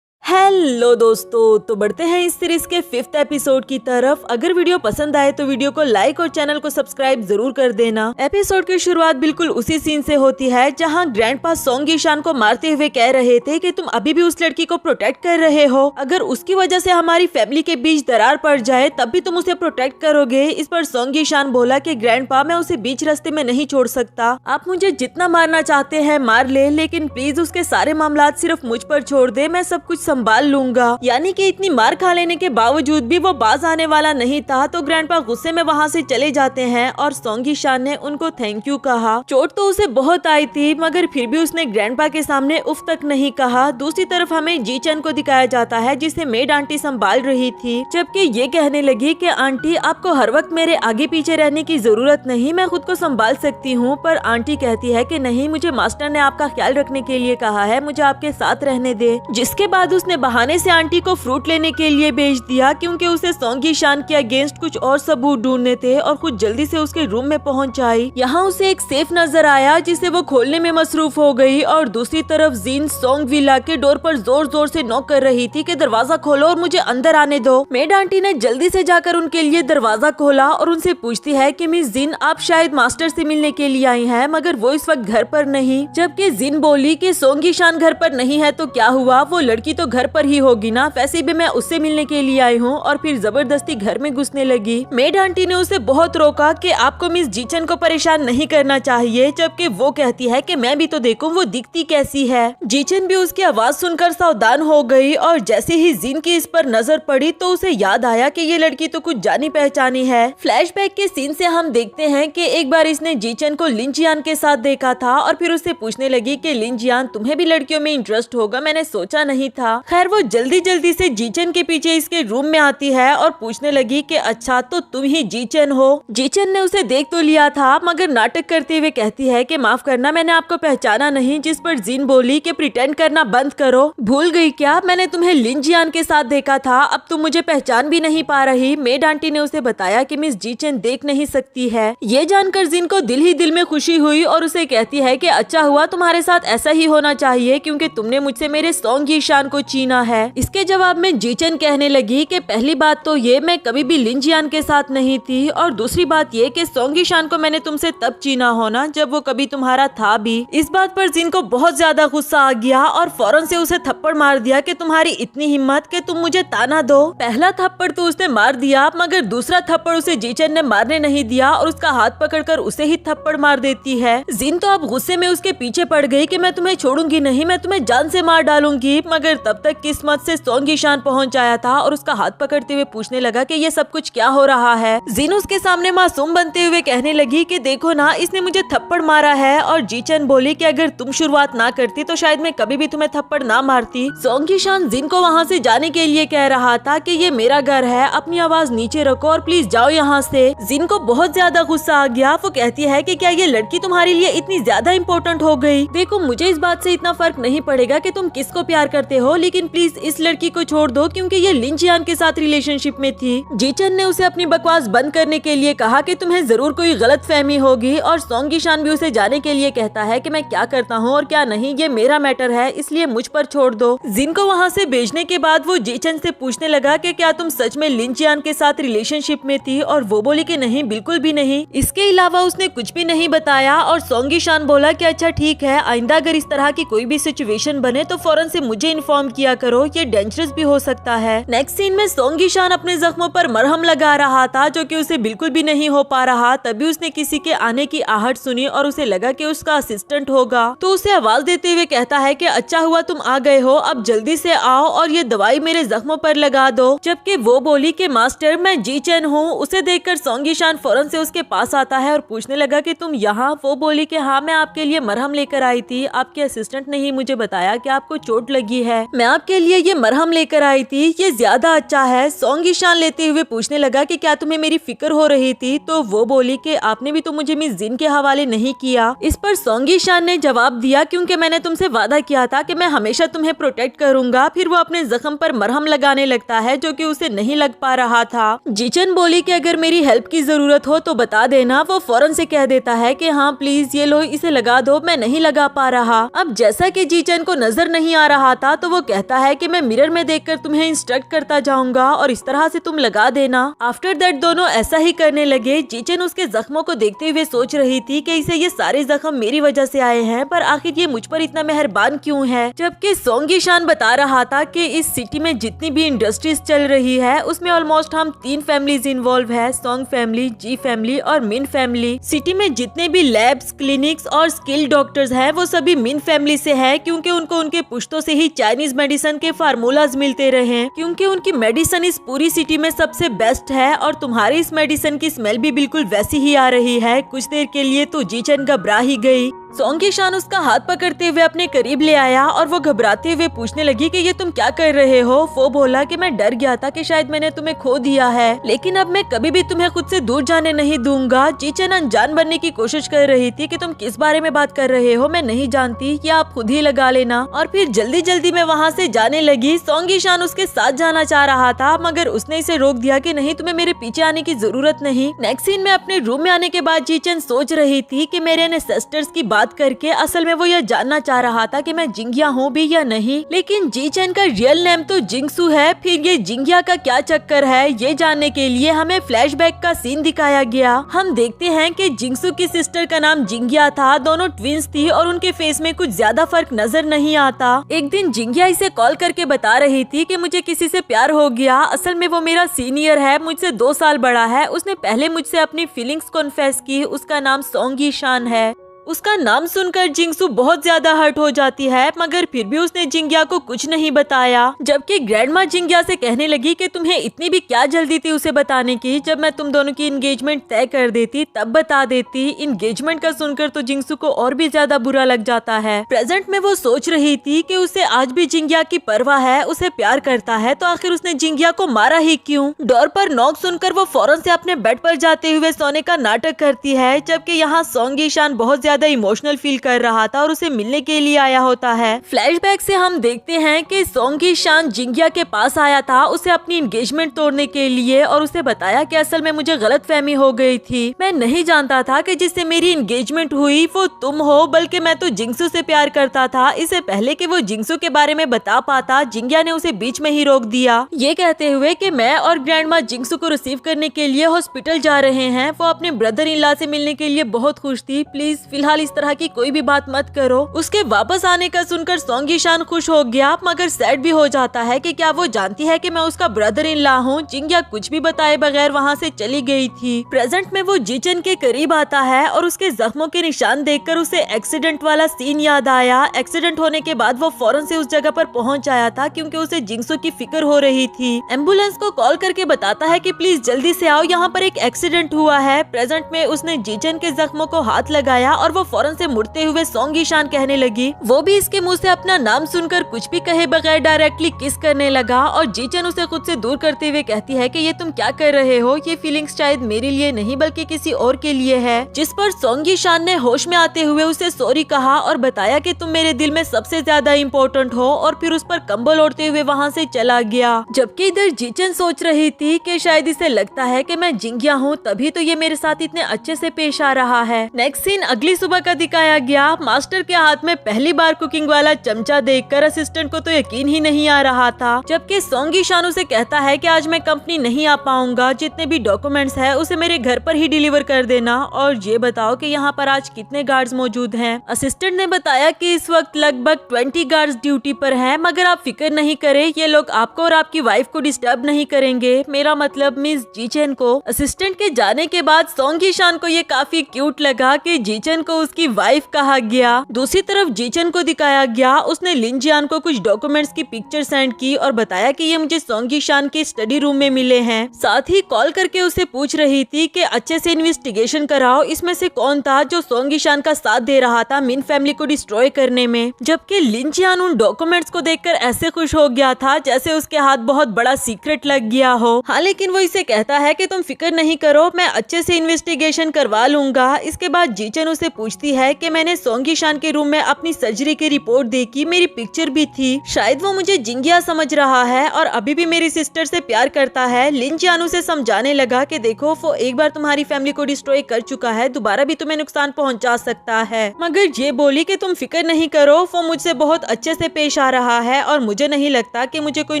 हेलो दोस्तों, तो बढ़ते हैं इस सीरीज के 5th एपिसोड की तरफ। अगर वीडियो पसंद आए तो वीडियो को लाइक और चैनल को सब्सक्राइब जरूर कर देना। एपिसोड की शुरुआत बिल्कुल उसी सीन से होती है जहां ग्रैंडपा सोंग यीशान को मारते हुए कह रहे थे कि तुम अभी भी उस लड़की को प्रोटेक्ट कर रहे हो, अगर उसकी वजह से हमारी फैमिली के बीच दरार पड़ जाए तब भी तुम उसे प्रोटेक्ट करोगे। इस पर सोंग यीशान बोला कि ग्रैंडपा, मैं उसे बीच रास्ते में नहीं छोड़ सकता, आप मुझे जितना मारना चाहते हैं मार ले, लेकिन प्लीज उसके सारे मामला सिर्फ मुझ पर छोड़ दे, मैं सब कुछ संभाल लूंगा। यानी कि इतनी मार खा लेने के बावजूद भी वो बाज आने वाला नहीं था, तो ग्रैंडपा गुस्से में वहाँ से चले जाते हैं और सोंग यीशान ने उनको थैंक यू कहा। चोट तो उसे बहुत आई थी मगर फिर भी उसने ग्रैंडपा के सामने उफ तक नहीं कहा। दूसरी तरफ हमें जीचन को दिखाया जाता है जिसे मेड आंटी संभाल रही थी, जबकि ये कहने लगी कि आंटी, आपको हर वक्त मेरे आगे पीछे रहने की जरूरत नहीं, मैं खुद को संभाल सकती हूँ। पर आंटी कहती है कि नहीं, मुझे मास्टर ने आपका ख्याल रखने के लिए कहा है, मुझे आपके साथ रहने दे। जिसके बाद उसने बहाने से आंटी को फ्रूट लेने के लिए भेज दिया क्योंकि उसे सोंग यीशान के अगेंस्ट कुछ और सबूत ढूंढने थे, और खुद जल्दी से उसके रूम में पहुंच आई। यहाँ उसे एक सेफ नजर आया जिसे वो खोलने में मसरूफ हो गई, और दूसरी तरफ जिन सोंग विला के डोर पर जोर जोर से नॉक कर रही थी कि दरवाजा खोलो और मुझे अंदर आने दो। मेड आंटी ने जल्दी से जाकर उनके लिए दरवाजा खोला और उनसे पूछती है कि मिस जिन, आप शायद मास्टर से मिलने के लिए आई हैं, मगर वो इस वक्त घर पर नहीं। जबकि जिन बोली कि सोंग यीशान घर पर नहीं है तो क्या हुआ, वो लड़की तो घर पर ही होगी ना, वैसे भी मैं उससे मिलने के लिए आई हूँ, और फिर जबरदस्ती घर में घुसने लगी। मेड आंटी ने उसे बहुत रोका कि आपको मिस जीचन को परेशान नहीं करना चाहिए, जबकि वो कहती है कि मैं भी तो देखूं वो दिखती कैसी है। जीचन भी उसकी आवाज सुनकर सावधान हो गई, और जैसे ही जिन की इस पर नजर पड़ी तो उसे याद आया कि ये लड़की तो कुछ जानी पहचानी है। फ्लैशबैक के सीन से हम देखते हैं कि एक बार इसने जीचन को लिन जियान के साथ देखा था, और फिर उससे पूछने लगी कि लिन जियान, तुम्हें भी लड़कियों में इंटरेस्ट होगा, मैंने सोचा नहीं था। खैर वो जल्दी से जीचन के पीछे इसके रूम में आती है और पूछने लगी कि अच्छा, तो तुम ही जीचन हो। जीचन ने उसे देख तो लिया था मगर नाटक करते हुए कहती है कि माफ करना, मैंने आपको पहचाना नहीं। जिस पर जिन बोली कि प्रिटेंड करना बंद करो, भूल गई क्या, मैंने तुम्हें लिन जियान के साथ देखा था, अब तुम मुझे पहचान भी नहीं पा रही। मेड आंटी ने उसे बताया कि मिस जीचन देख नहीं सकती है। ये जानकर जिन को दिल ही दिल में खुशी हुई और उसे कहती है कि अच्छा हुआ, तुम्हारे साथ ऐसा ही होना चाहिए क्योंकि तुमने मुझसे मेरे सोंग यीशान को छीना है। इसके जवाब में जीचन कहने लगी कि पहली बात तो ये, मैं कभी भी लिन जियान के साथ नहीं थी, और दूसरी बात ये कि सोंग यीशान को मैंने तुमसे तब छीना होना जब वो कभी तुम्हारा था भी। इस बात पर जिन को बहुत ज्यादा गुस्सा आ गया और फौरन से उसे थप्पड़ मार दिया कि तुम्हारी इतनी हिम्मत कि तुम मुझे ताना दो। पहला थप्पड़ तो उसने मार दिया मगर दूसरा थप्पड़ उसे जीचन ने मारने नहीं दिया और उसका हाथ पकड़कर उसे ही थप्पड़ मार देती है। जिन तो अब गुस्से में उसके पीछे पड़ गई कि मैं तुम्हें छोड़ूंगी नहीं, मैं तुम्हें जान से मार डालूंगी। मगर तब तक किस्मत से सोंग यीशान पहुंच आया था और उसका हाथ पकड़ते हुए पूछने लगा कि ये सब कुछ क्या हो रहा है। जिन उसके सामने मासूम बनते हुए कहने लगी कि देखो ना, इसने मुझे थप्पड़ मारा है। और जीचन बोली कि अगर तुम शुरुआत ना करती तो शायद मैं कभी भी तुम्हें थप्पड़ ना मारती। सोंग यीशान जिन को वहाँ से जाने के लिए कह रहा था कि ये मेरा घर है, अपनी आवाज नीचे रखो और प्लीज जाओ यहाँ से। जिन को बहुत ज्यादा गुस्सा आ गया। वो कहती है कि क्या ये लड़की तुम्हारे लिए इतनी ज्यादा इम्पोर्टेंट हो गई? देखो, मुझे इस बात से इतना फर्क नहीं पड़ेगा कि तुम किसको प्यार करते हो, लेकिन प्लीज इस लड़की को छोड़ दो क्योंकि ये लिन जियान के साथ रिलेशनशिप में थी। जीचन ने उसे अपनी बकवास बंद करने के लिए कहा कि तुम्हें जरूर कोई गलत फहमी होगी, और सोंग यीशान भी उसे जाने के लिए कहता है कि मैं क्या करता हूँ और क्या नहीं ये मेरा मैटर है, इसलिए मुझ पर छोड़ दो। जिन को वहाँ से भेजने के बाद वो जीचन से पूछने लगा कि क्या तुम सच में लिन जियान के साथ रिलेशनशिप में थी, और वो बोली कि नहीं, बिल्कुल भी नहीं। इसके अलावा उसने कुछ भी नहीं बताया। और सोंग यीशान बोला कि अच्छा ठीक है, आइंदा अगर इस तरह की कोई भी सिचुएशन बने तो फौरन से मुझे इन्फॉर्म किया करो, ये डेंजरस भी हो सकता है। नेक्स्ट सीन में सोंग यीशान अपने जख्मों पर मरहम लगा रहा था जो कि उसे बिल्कुल भी नहीं हो पा रहा। तभी उसने किसी के आने की आहट सुनी और उसे लगा कि उसका असिस्टेंट होगा, तो उसे आवाज देते हुए कहता है कि अच्छा हुआ तुम आ गए हो, अब जल्दी से आओ और ये दवाई मेरे जख्मों पर लगा दो। जबकि वो बोली कि मास्टर, मैं जीचन हूँ। उसे देखकर सोंग यीशान फौरन से उसके पास आता है और पूछने लगा कि तुम यहाँ? वो बोली कि हाँ, मैं आपके लिए मरहम लेकर आई थी, आपके असिस्टेंट ने ही मुझे बताया कि आपको चोट लगी है। मैं आपके लिए ये मरहम लेकर आई थी, ये ज्यादा अच्छा है। सोंग ईशान लेते हुए पूछने लगा कि क्या तुम्हें मेरी फिक्र हो रही थी? तो वो बोली कि आपने भी तो मुझे मिस जिन के हवाले नहीं किया। इस पर सोंग ईशान ने जवाब दिया, क्योंकि मैंने तुमसे वादा किया था कि मैं हमेशा तुम्हें प्रोटेक्ट करूंगा। फिर वो अपने जख्म पर मरहम लगाने लगता है जो कि उसे नहीं लग पा रहा था। जीचन बोली कि अगर मेरी हेल्प की जरूरत हो तो बता देना। वो फौरन से कह देता है कि हाँ प्लीज ये लो, इसे लगा दो, मैं नहीं लगा पा रहा। अब जैसा कि जीचन को नजर नहीं आ रहा था तो वो कहता है कि मैं मिरर में देखकर तुम्हें इंस्ट्रक्ट करता जाऊंगा और इस तरह से तुम लगा देना। आफ्टर दैट दोनों ऐसा ही करने लगे। जीचन उसके जख्मों को देखते हुए सोच रही थी कि इसे ये सारे जख्म मेरी वजह से आए हैं, पर आखिर ये मुझ पर इतना मेहरबान क्यों है। जबकि सोंग ईशान बता रहा था कि इस सिटी में जितनी भी इंडस्ट्रीज चल रही है उसमें ऑलमोस्ट हम 3 फैमिलीज इन्वॉल्व है, सोंग फैमिली, जी फैमिली और मिन फैमिली। सिटी में जितने भी लैब्स, क्लिनिक्स और स्किल डॉक्टर्स हैं वो सभी मिन फैमिली से है, क्योंकि उनको उनके पुश्तों से ही चाइनीज मेडिसिन के फार्मूलाज मिलते रहे, क्योंकि उनकी मेडिसिन इस पूरी सिटी में सबसे बेस्ट है। और तुम्हारी इस मेडिसिन की स्मेल भी बिल्कुल वैसी ही आ रही है। कुछ देर के लिए तो जीचन घबरा ही गई। सोंग ईशान उसका हाथ पकड़ते हुए अपने करीब ले आया और वो घबराते हुए पूछने लगी कि ये तुम क्या कर रहे हो। वो बोला कि मैं डर गया था कि शायद मैंने तुम्हें खो दिया है, लेकिन अब मैं कभी भी तुम्हें खुद से दूर जाने नहीं दूंगा। जीचन अनजान बनने की कोशिश कर रही थी कि तुम किस बारे में बात कर रहे हो, मैं नहीं जानती, ये आप खुद ही लगा लेना। और फिर जल्दी जल्दी में वहाँ से जाने लगी। सोंग ईशान उसके साथ जाना चाह रहा था मगर उसने इसे रोक दिया कि नहीं, तुम्हें मेरे पीछे आने की जरूरत नहीं। नेक्स्ट सीन में अपने रूम में आने के बाद जीचन सोच रही थी कि मेरे एंसेस्टर्स की बात करके असल में वो यह जानना चाह रहा था कि मैं जिंगिया हूँ भी या नहीं। लेकिन जीचन का रियल नेम तो जिंगसू है, फिर ये जिंगिया का क्या चक्कर है, ये जानने के लिए हमें फ्लैशबैक का सीन दिखाया गया। हम देखते हैं कि जिंगसू की सिस्टर का नाम जिंगिया था, दोनों ट्विंस थी और उनके फेस में कुछ ज्यादा फर्क नजर नहीं आता। एक दिन जिंगिया इसे कॉल करके बता रही थी कि मुझे किसी से प्यार हो गया। असल में वो मेरा सीनियर है, मुझसे 2 साल बड़ा है। उसने पहले मुझसे अपनी फीलिंग्स कॉन्फेस की। उसका नाम सोंग ईशान है। उसका नाम सुनकर जिंगसू बहुत ज्यादा हर्ट हो जाती है, मगर फिर भी उसने जिंगिया को कुछ नहीं बताया। जबकि ग्रैंडमा जिंगिया से कहने लगी कि तुम्हें इतनी भी क्या जल्दी थी उसे बताने की, जब मैं तुम दोनों की एंगेजमेंट तय कर देती तब बता देती। एंगेजमेंट का सुनकर तो जिंगसू को और भी ज्यादा बुरा लग जाता है। प्रेजेंट में वो सोच रही थी कि उसे आज भी जिंगिया की परवाह है, उसे प्यार करता है, तो आखिर उसने जिंगिया को मारा ही क्यों। डोर पर नॉक सुनकर वो फौरन से अपने बेड पर जाते हुए सोने का नाटक करती है। जबकि यहाँ सोंग ईशान बहुत ज्यादा इमोशनल फील कर रहा था और उसे मिलने के लिए आया होता है। फ्लैशबैक से हम देखते हैं कि सोंग ईशान जिंगिया के पास आया था उसे अपनी एंगेजमेंट तोड़ने के लिए और उसे बताया कि असल में मुझे गलतफहमी हो गई थी। मैं नहीं जानता था कि जिससे मेरी एंगेजमेंट हुई वो तुम हो, बल्कि मैं तो जिंगसू से प्यार करता था। इससे पहले कि वो जिंगसू के बारे में बता पाता, जिंगिया ने उसे बीच में ही रोक दिया, ये कहते हुए कि मैं और ग्रैंडमा जिंगसू को रिसीव करने के लिए हॉस्पिटल जा रहे हैं। वो अपने ब्रदर इन लॉ से मिलने के लिए बहुत खुश थी। प्लीज फिलहाल इस तरह की कोई भी बात मत करो। उसके वापस आने का सुनकर सोंग ईशान खुश हो गया, मगर सैड भी हो जाता है कि क्या वो जानती है कि मैं उसका ब्रदर इन लॉ हूँ। जिंगिया कुछ भी बताए बगैर वहाँ से चली गई थी। प्रेजेंट में वो जीचन के करीब आता है और उसके जख्मों के निशान देखकर उसे एक्सीडेंट वाला सीन याद आया। एक्सीडेंट होने के बाद वो फौरन से उस जगह पर पहुँच आया था क्योंकि उसे जिंगसू की फिक्र हो रही थी। एम्बुलेंस को कॉल करके बताता है कि प्लीज जल्दी से आओ, यहाँ पर एक एक्सीडेंट हुआ है। प्रेजेंट में उसने जीचन के जख्मों को हाथ लगाया और वो फौरन से मुड़ते हुए सोंग ईशान कहने लगी। वो भी इसके मुंह से अपना नाम सुनकर कुछ भी कहे बगैर डायरेक्टली किस करने लगा और जीचन उसे खुद से दूर करते हुए कहती है कि ये तुम क्या कर रहे हो, ये फीलिंग्स शायद मेरे लिए नहीं बल्कि किसी और के लिए है। जिस पर सोंग ईशान ने होश में आते हुए उसे सॉरी कहा और बताया कि तुम मेरे दिल में सबसे ज्यादा इम्पोर्टेंट हो, और फिर उस पर कंबल ओढ़ते हुए वहाँ से चला गया। जबकि इधर जीचन सोच रही थी कि शायद इसे लगता है कि मैं जिंगिया हूँ, तभी तो ये मेरे साथ इतने अच्छे से पेश आ रहा है। नेक्स्ट सीन अगली सुबह का दिखाया गया। मास्टर के हाथ में पहली बार कुकिंग वाला चमचा देखकर असिस्टेंट को तो यकीन ही नहीं आ रहा था। जबकि सोंग ईशान उसे कहता है कि आज मैं कंपनी नहीं आ पाऊंगा, जितने भी डॉक्यूमेंट्स है उसे मेरे घर पर ही डिलीवर कर देना, और ये बताओ कि यहाँ पर आज कितने गार्ड्स मौजूद हैं। असिस्टेंट ने बताया कि इस वक्त लगभग 20 गार्ड्स ड्यूटी पर हैं, मगर आप फिक्र नहीं करें, ये लोग आपको और आपकी वाइफ को डिस्टर्ब नहीं करेंगे, मेरा मतलब मिस जीचन को। असिस्टेंट के जाने के बाद सोंग ईशान को ये काफी क्यूट लगा कि जीचन को उसकी वाइफ कहा गया। दूसरी तरफ जीचन को दिखाया गया, उसने लिन जियान को कुछ डॉक्यूमेंट्स की पिक्चर सेंड की और बताया कि ये मुझे सोंगी शान के स्टडी रूम में मिले हैं। साथ ही कॉल करके उसे पूछ रही थी कि अच्छे से इन्वेस्टिगेशन कराओ, इसमें से कौन था जो सोंगी शान का साथ दे रहा था मिन फैमिली को डिस्ट्रॉय करने में। जबकि लिन जियान उन डॉक्यूमेंट्स को देखकर ऐसे खुश हो गया था जैसे उसके हाथ बहुत बड़ा सीक्रेट लग गया हो। हाँ, लेकिन वो इसे कहता है कि तुम फिक्र नहीं करो, मैं अच्छे से इन्वेस्टिगेशन करवा लूंगा। इसके बाद जीचन उसे पूछती है कि मैंने सोंगी शान के रूम में अपनी सर्जरी की रिपोर्ट देखी, मेरी पिक्चर भी थी। शायद वो मुझे जिंगिया समझ रहा है और अभी भी मेरी सिस्टर से प्यार करता है। लिन जियान उसे समझाने लगा कि देखो, वो एक बार तुम्हारी फैमिली को डिस्ट्रॉय कर चुका है, दोबारा भी तुम्हें नुकसान पहुंचा सकता है। मगर ये बोली कि तुम फिक्र नहीं करो, वो मुझसे बहुत अच्छे से पेश आ रहा है और मुझे नहीं लगता कि मुझे कोई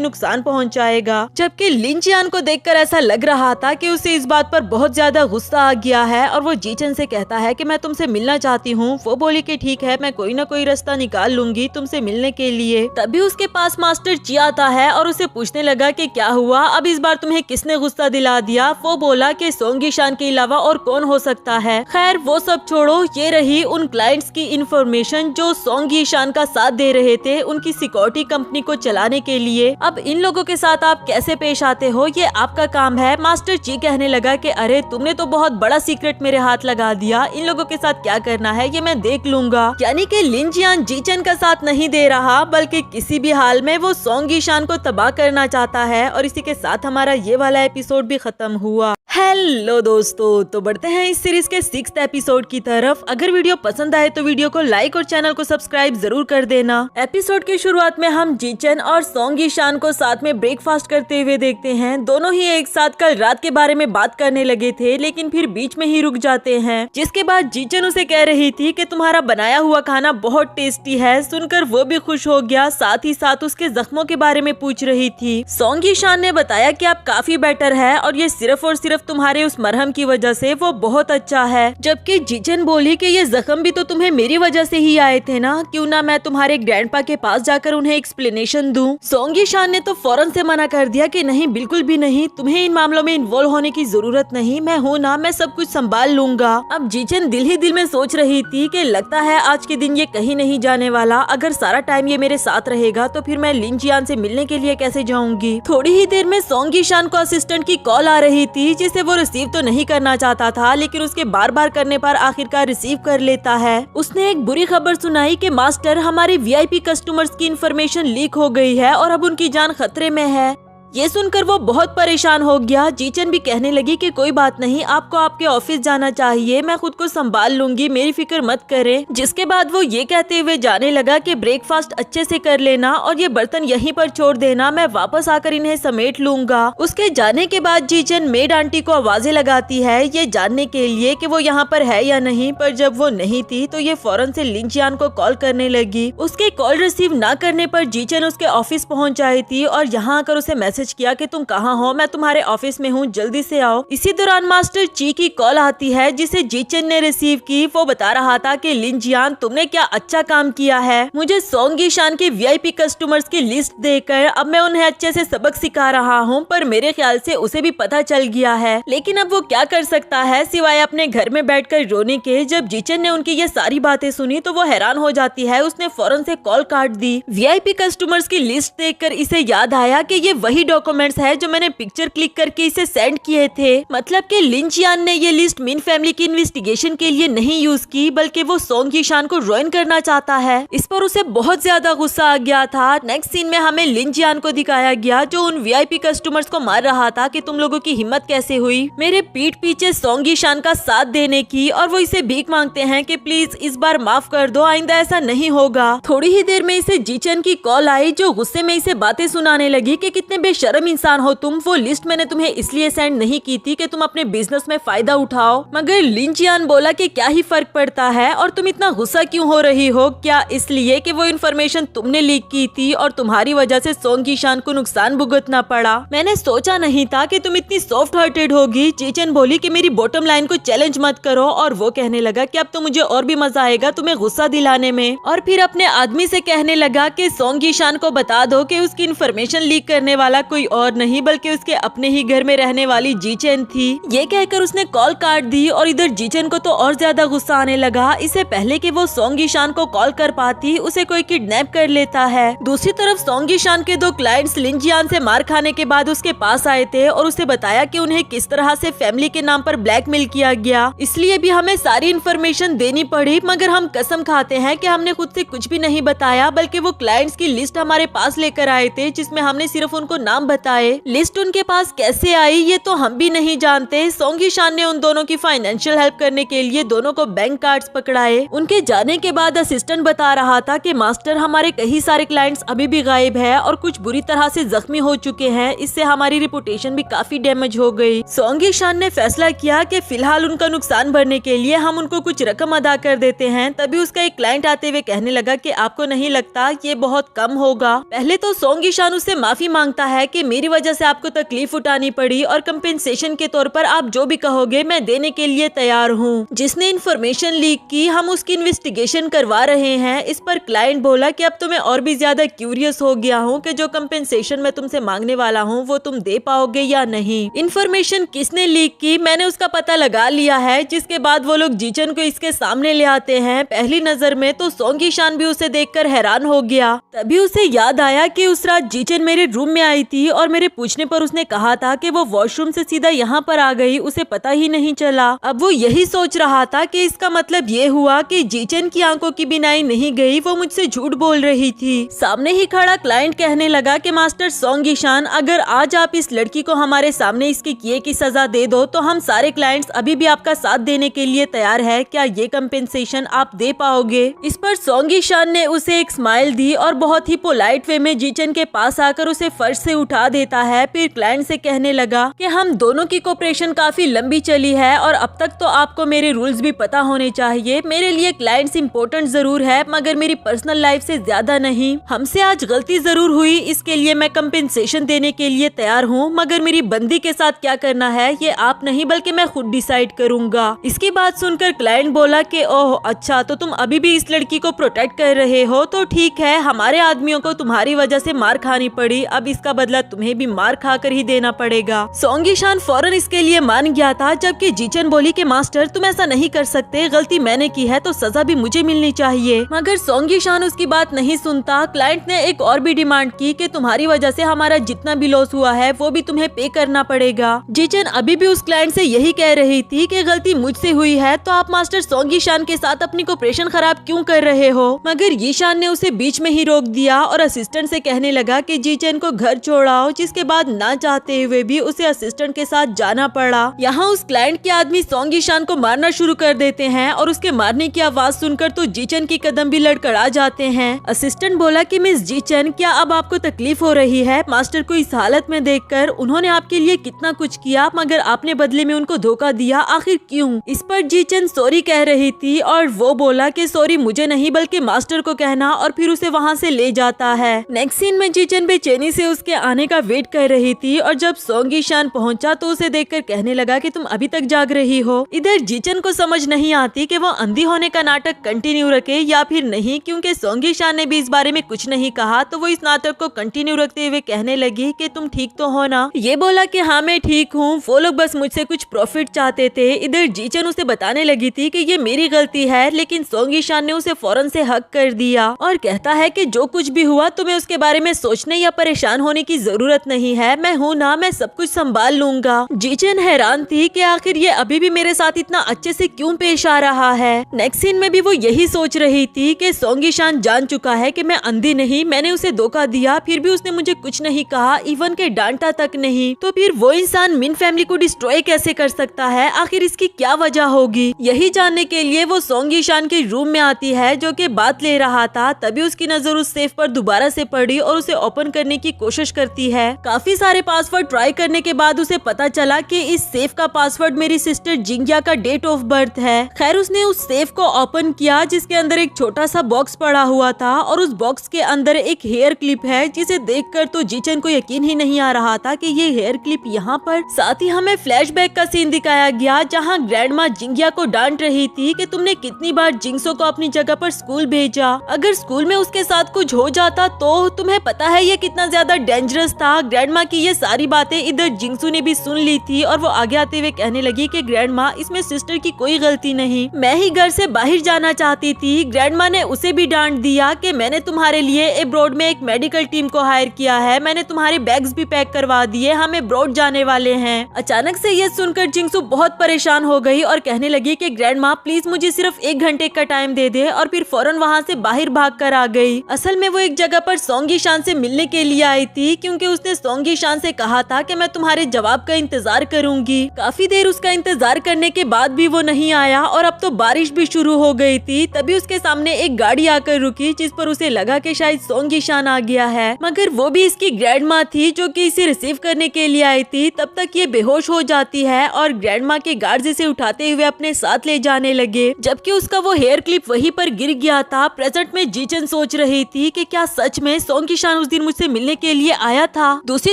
नुकसान पहुंचाएगा। जबकि लिन जियान को देखकर ऐसा लग रहा था कि उसे इस बात पर बहुत ज्यादा गुस्सा आ गया है और वो जीचन से कहता है कि मैं तुमसे मिलना चाहती हूँ। वो बोली कि ठीक है, मैं कोई ना कोई रास्ता निकाल लूंगी तुमसे मिलने के लिए। तभी उसके पास मास्टर ची आता है और उसे पूछने लगा कि क्या हुआ, अब इस बार तुम्हें किसने गुस्सा दिला दिया। वो बोला कि सोंगी शान के अलावा और कौन हो सकता है। खैर वो सब छोड़ो, ये रही उन क्लाइंट्स की इंफॉर्मेशन जो सोंगी शान का साथ दे रहे थे उनकी सिक्योरिटी कंपनी को चलाने के लिए। अब इन लोगों के साथ आप कैसे पेश आते हो, ये आपका काम है। मास्टर ची कहने लगा कि अरे तुमने तो बहुत बड़ा सीक्रेट मेरे हाथ लगा दिया, इन लोगों के साथ क्या करना है ये मैं देख लूंगा। यानी कि लिन जियान जीचन का साथ नहीं दे रहा, बल्कि किसी भी हाल में वो सोंगी शान को तबाह करना चाहता है। और इसी के साथ हमारा ये वाला एपिसोड भी खत्म हुआ। हेलो दोस्तों, तो बढ़ते हैं इस सीरीज के 6th एपिसोड की तरफ। अगर वीडियो पसंद आए तो वीडियो को लाइक और चैनल को सब्सक्राइब जरूर कर देना। एपिसोड की शुरुआत में हम जीचन और सोंगी शान को साथ में ब्रेकफास्ट करते हुए देखते हैं। दोनों ही एक साथ कल रात के बारे में बात करने लगे थे, लेकिन फिर बीच में ही रुक जाते हैं। जिसके बाद जीचन उसे कह रही थी कि तुम्हारा बनाया हुआ खाना बहुत टेस्टी है। सुनकर वो भी खुश हो गया, साथ ही साथ उसके जख्मों के बारे में पूछ रही थी। सोंगी शान ने बताया कि आप काफी बेटर है और ये सिर्फ और सिर्फ तुम्हारे उस मरहम की वजह से, वो बहुत अच्छा है। जबकि जीचन बोली कि ये जख्म भी तो तुम्हें मेरी वजह से ही आए थे ना, क्यों ना मैं तुम्हारे ग्रैंडपा के पास जाकर उन्हें एक्सप्लेनेशन दूं। सोंगी शान ने तो फौरन से मना कर दिया कि नहीं, बिल्कुल भी नहीं, तुम्हें इन मामलों में इन्वॉल्व होने की जरूरत नहीं, मैं हूँ ना, मैं सब कुछ संभाल लूंगा। अब जीचन दिल ही दिल में सोच रही थी कि लगता है आज के दिन ये कहीं नहीं जाने वाला। अगर सारा टाइम ये मेरे साथ रहेगा तो फिर मैं लिन जियान से मिलने के लिए कैसे जाऊंगी। थोड़ी ही देर में सोंगी शान को असिस्टेंट की कॉल आ रही थी, जिसे वो रिसीव तो नहीं करना चाहता था, लेकिन उसके बार बार करने पर आखिरकार रिसीव कर लेता है। उसने एक बुरी खबर सुनाई कि मास्टर, हमारे वीआईपी कस्टमर्स की इंफॉर्मेशन लीक हो गई है और अब उनकी जान खतरे में है। ये सुनकर वो बहुत परेशान हो गया। जीचन भी कहने लगी कि कोई बात नहीं, आपको आपके ऑफिस जाना चाहिए, मैं खुद को संभाल लूंगी, मेरी फिक्र मत करें। जिसके बाद वो ये कहते हुए जाने लगा कि ब्रेकफास्ट अच्छे से कर लेना और ये बर्तन यहीं पर छोड़ देना, मैं वापस आकर इन्हें समेट लूंगा। उसके जाने के बाद जीचन मेड आंटी को आवाजें लगाती है ये जानने के लिए कि वो यहाँ पर है या नहीं, पर जब वो नहीं थी तो ये फौरन से लिन जियान को कॉल करने लगी। उसके कॉल रिसीव न करने पर जीचन उसके ऑफिस पहुँच आई थी और यहाँ आकर उसे मैसेज किया कि तुम कहाँ हो, मैं तुम्हारे ऑफिस में हूँ, जल्दी से आओ। इसी दौरान मास्टर ची की कॉल आती है जिसे जीचन ने रिसीव की। वो बता रहा था कि लिन जियान, तुमने क्या अच्छा काम किया है, मुझे सोंगी शान के वीआईपी कस्टमर्स की लिस्ट देकर अब मैं उन्हें अच्छे से सबक सिखा रहा हूँ, पर मेरे ख्याल से उसे भी पता चल गया है, लेकिन अब वो क्या कर सकता है सिवाय अपने घर में बैठकर रोने के। जब जीचन ने उनकी ये सारी बातें सुनी तो वो हैरान हो जाती है। उसने फौरन से कॉल काट दी। वीआईपी कस्टमर्स की लिस्ट देखकर इसे याद आया कि ये वही डॉक्यूमेंट्स है जो मैंने पिक्चर क्लिक करके इसे सेंड किए थे। मतलब कि लिन जियान ने ये लिस्ट मिन फैमिली की इन्वेस्टिगेशन के लिए नहीं यूज की, बल्कि वो सोंगी शान को रुइन करना चाहता है। इस पर उसे बहुत ज्यादा गुस्सा आ गया था। नेक्स्ट सीन में हमें लिन जियान को दिखाया गया जो उन वीआईपी कस्टमर्स को मार रहा था कि तुम लोगों की हिम्मत कैसे हुई मेरे पीठ पीछे सोंगी शान का साथ देने की, और वो इसे भीख मांगते हैं कि प्लीज इस बार माफ कर दो, आइंदा ऐसा नहीं होगा। थोड़ी ही देर में इसे जीचन की कॉल आई जो गुस्से में इसे बातें सुनाने लगी कि कितने बेशर्म इंसान हो तुम, वो लिस्ट मैंने तुम्हें इसलिए सेंड नहीं की थी कि तुम अपने बिजनेस में फायदा उठाओ। मगर लिन जियान बोला कि क्या ही फर्क पड़ता है और तुम इतना गुस्सा क्यों हो रही हो, क्या इसलिए कि वो इन्फॉर्मेशन तुमने लीक की थी और तुम्हारी वजह से सोंगी शान को नुकसान भुगतना पड़ा। मैंने सोचा नहीं था कि तुम इतनी सॉफ्ट हार्टेड होगी। जीचन बोली कि मेरी बॉटम लाइन को चैलेंज मत करो, और वो कहने लगा कि अब तो मुझे और भी मजा आएगा तुम्हें गुस्सा दिलाने में। और फिर अपने आदमी से कहने लगा कि सोंगी शान को बता दो कि उसकी इन्फॉर्मेशन लीक करने वाला कोई और नहीं बल्कि उसके अपने ही घर में रहने वाली जीचेन थी। ये कहकर उसने कॉल काट दी और इधर जीचेन को तो और ज्यादा गुस्सा आने लगा। इससे पहले कि वो सोंग यीशान को कॉल कर पाती उसे कोई किडनैप कर लेता है। दूसरी तरफ सोंग यीशान के दो क्लाइंट्स लिन जियान से मार खाने के बाद उसके पास आए थे और उसे बताया कि उन्हें किस तरह से फैमिली के नाम पर ब्लैकमेल किया गया, इसलिए भी हमें सारी इन्फॉर्मेशन देनी पड़ी, मगर हम कसम खाते हैं कि हमने खुद से कुछ भी नहीं बताया, बल्कि वो क्लाइंट्स की लिस्ट हमारे पास लेकर आए थे जिसमें हमने सिर्फ उनको नाम बताए। लिस्ट उनके पास कैसे आई ये तो हम भी नहीं जानते। सोंग यीशान ने उन दोनों की फाइनेंशियल हेल्प करने के लिए दोनों को बैंक कार्ड्स पकड़ाए। उनके जाने के बाद असिस्टेंट बता रहा था कि मास्टर हमारे कई सारे क्लाइंट्स अभी भी गायब है और कुछ बुरी तरह से जख्मी हो चुके हैं, इससे हमारी रिपुटेशन भी काफी डैमेज हो गई। सोंग यीशान ने फैसला किया कि फिलहाल उनका नुकसान भरने के लिए हम उनको कुछ रकम अदा कर देते हैं। तभी उसका एक क्लाइंट आते हुए कहने लगा कि आपको नहीं लगता ये बहुत कम होगा? पहले तो सोंग यीशान उससे माफी मांगता है कि मेरी वजह से आपको तकलीफ उठानी पड़ी और कंपेंसेशन के तौर पर आप जो भी कहोगे मैं देने के लिए तैयार हूँ। जिसने इन्फॉर्मेशन लीक की हम उसकी इन्वेस्टिगेशन करवा रहे हैं। इस पर क्लाइंट बोला कि अब तो मैं और भी ज्यादा क्यूरियस हो गया हूँ कि जो कंपेंसेशन मैं तुमसे मांगने वाला हूँ वो तुम दे पाओगे या नहीं। इन्फॉर्मेशन किसने लीक की मैंने उसका पता लगा लिया है। जिसके बाद वो लोग जीचन को इसके सामने ले आते हैं। पहली नजर में तो सोंग यीशान भी उसे देखकर हैरान हो गया। तभी उसे याद आया कि उस रात जीचन मेरे रूम में आई थी और मेरे पूछने पर उसने कहा था कि वो वॉशरूम से सीधा यहाँ पर आ गई, उसे पता ही नहीं चला। अब वो यही सोच रहा था कि इसका मतलब ये हुआ कि जीचन की आंखों की बिनाई नहीं गई, वो मुझसे झूठ बोल रही थी। सामने ही खड़ा क्लाइंट कहने लगा कि मास्टर सोंग यीशान, अगर आज आप इस लड़की को हमारे सामने इसके किए की सजा दे दो तो हम सारे क्लाइंट्स अभी भी आपका साथ देने के लिए तैयार है। क्या ये कंपेंसेशन आप दे पाओगे? इस पर सोंग यीशान ने उसे एक स्माइल दी और बहुत ही पोलाइट वे में जीचन के पास आकर उसे फर्श से उठा देता है। फिर क्लाइंट से कहने लगा कि हम दोनों की कोऑपरेशन काफी लंबी चली है और अब तक तो आपको मेरे रूल्स भी पता होने चाहिए। मेरे लिए क्लाइंट्स इम्पोर्टेंट जरूर है मगर मेरी पर्सनल लाइफ से ज्यादा नहीं। हमसे आज गलती जरूर हुई, इसके लिए मैं कंपेंसेशन देने के लिए तैयार हूँ, मगर मेरी बंदी के साथ क्या करना है ये आप नहीं बल्कि मैं खुद डिसाइड करूँगा। इसकी बात सुनकर क्लाइंट बोला कि ओह अच्छा, तो तुम अभी भी इस लड़की को प्रोटेक्ट कर रहे हो, तो ठीक है, हमारे आदमियों को तुम्हारी वजह से मार खानी पड़ी, अब इसका बदला तुम्हें भी मार खाकर ही देना पड़ेगा। सोंग यीशान फौरन इसके लिए मान गया था, जबकि जीचन बोली कि मास्टर तुम ऐसा नहीं कर सकते, गलती मैंने की है तो सजा भी मुझे मिलनी चाहिए। मगर सोंग यीशान उसकी बात नहीं सुनता। क्लाइंट ने एक और भी डिमांड की कि तुम्हारी वजह से हमारा जितना भी लॉस हुआ है वो भी तुम्हें पे करना पड़ेगा। जीचन अभी भी उस क्लाइंट से यही कह रही थी कि गलती मुझसे हुई है तो आप मास्टर सोंग यीशान के साथ अपनी कोऑपरेशन खराब क्यों कर रहे हो? मगर यीशान ने उसे बीच में ही रोक दिया और असिस्टेंट से कहने लगा कि जीचन को घर छोड़ाओ, जिसके बाद ना चाहते हुए भी उसे असिस्टेंट के साथ जाना पड़ा। यहाँ उस क्लाइंट के आदमी सोंग यीशान को मारना शुरू कर देते हैं और उसके मारने की आवाज सुनकर तो जीचन की कदम भी लड़खड़ा जाते हैं। असिस्टेंट बोला कि मिस जीचन, क्या अब आपको तकलीफ हो रही है? मास्टर को इस हालत में देखकर उन्होंने आपके लिए कितना कुछ किया मगर आपने बदले में उनको धोखा दिया, आखिर क्यों? इस पर जीचन सॉरी कह रही थी और वो बोला कि सॉरी मुझे नहीं बल्कि मास्टर को कहना, और फिर उसे वहाँ से ले जाता है। नेक्स्ट सीन में जीचन बेचैनी से उसके आने का वेट कर रही थी और जब सोंग यीशान पहुंचा तो उसे देखकर कहने लगा कि तुम अभी तक जाग रही हो। इधर जीचन को समझ नहीं आती कि वो अंधी होने का नाटक कंटिन्यू रखे या फिर नहीं, क्योंकि सोंग यीशान ने भी इस बारे में कुछ नहीं कहा, तो वो इस नाटक को कंटिन्यू रखते हुए कहने लगी कि तुम ठीक तो हो ना? ये बोला कि हाँ मैं ठीक हूँ, वो लोग बस मुझसे कुछ प्रॉफिट चाहते थे। इधर जीचन उसे बताने लगी थी कि ये मेरी गलती है, लेकिन सोंग यीशान ने उसे फौरन से हक कर दिया और कहता है कि जो कुछ भी हुआ तुम्हें उसके बारे में सोचने या परेशान होने की जरूरत नहीं है, मैं हूँ ना, मैं सब कुछ संभाल लूंगा। जीचन हैरान थी कि आखिर ये अभी भी मेरे साथ इतना अच्छे से क्यों पेश आ रहा है। नेक्स्ट सीन में भी वो यही सोच रही थी कि सोंग यीशान जान चुका है कि मैं अंधी नहीं, मैंने उसे धोखा दिया, फिर भी उसने मुझे कुछ नहीं कहा, इवन के डांटा तक नहीं, तो फिर वो इंसान मिन फैमिली को डिस्ट्रॉय कैसे कर सकता है? आखिर इसकी क्या वजह होगी? यही जानने के लिए वो सोंग यीशान के रूम में आती है जो कि बात ले रहा था। तभी उसकी नजर उस सेफ पर दोबारा से पड़ी और उसे ओपन करने की कोशिश करती है। काफी सारे पासवर्ड ट्राई करने के बाद उसे पता चला कि इस सेफ का पासवर्ड मेरी सिस्टर जिंगिया का डेट ऑफ बर्थ है। खैर उसने उस सेफ को ओपन किया जिसके अंदर एक छोटा सा बॉक्स पड़ा हुआ था और उस बॉक्स के अंदर एक हेयर क्लिप है, जिसे देखकर तो जीचन को यकीन ही नहीं आ रहा था कि ये हेयर क्लिप यहाँ पर। साथ ही हमें फ्लैशबैक का सीन दिखाया गया जहाँ ग्रैंडमा जिंगिया को डांट रही थी कि तुमने कितनी बार जिंगसो को अपनी जगह पर स्कूल भेजा, अगर स्कूल में उसके साथ कुछ हो जाता तो तुम्हें पता है ये कितना ज्यादा डेंजरस डेंजरस था। ग्रैंडमा की ये सारी बातें इधर जिंगसू ने भी सुन ली थी और वो आगे आते हुए कहने लगी कि ग्रैंडमा, इसमें सिस्टर की कोई गलती नहीं, मैं ही घर से बाहर जाना चाहती थी। ग्रैंडमा ने उसे भी डांट दिया कि मैंने तुम्हारे लिए अब्रॉड में एक मेडिकल टीम को हायर किया है, मैंने तुम्हारे बैग्स भी पैक करवा दिए, हम अब्रॉड जाने वाले हैं। अचानक से ये सुनकर जिंगसू बहुत परेशान हो गई और कहने लगी कि ग्रैंडमा प्लीज मुझे सिर्फ 1 घंटे का टाइम दे दे, और फिर फौरन वहाँ से बाहर भाग कर आ गई। असल में वो एक जगह पर सोंगी शान से मिलने के लिए आई थी, क्योंकि उसने सोंगी शान से कहा था कि मैं तुम्हारे जवाब का इंतजार करूंगी। काफी देर उसका इंतजार करने के बाद भी वो नहीं आया और अब तो बारिश भी शुरू हो गई थी। तभी उसके सामने एक गाड़ी आकर रुकी, जिस पर उसे लगा कि शायद सोंगी शान आ गया है, मगर वो भी इसकी ग्रैंडमा थी जो कि इसे रिसीव करने के लिए आई थी। तब तक ये बेहोश हो जाती है और ग्रैंडमा के गार्ड्स इसे उठाते हुए अपने साथ ले जाने लगे, जबकि उसका वो हेयर क्लिप वहीं पर गिर गया था। प्रेजेंट में जीचन सोच रही थी कि क्या सच में सोंगी शान उस दिन मुझसे मिलने के लिए आया था। दूसरी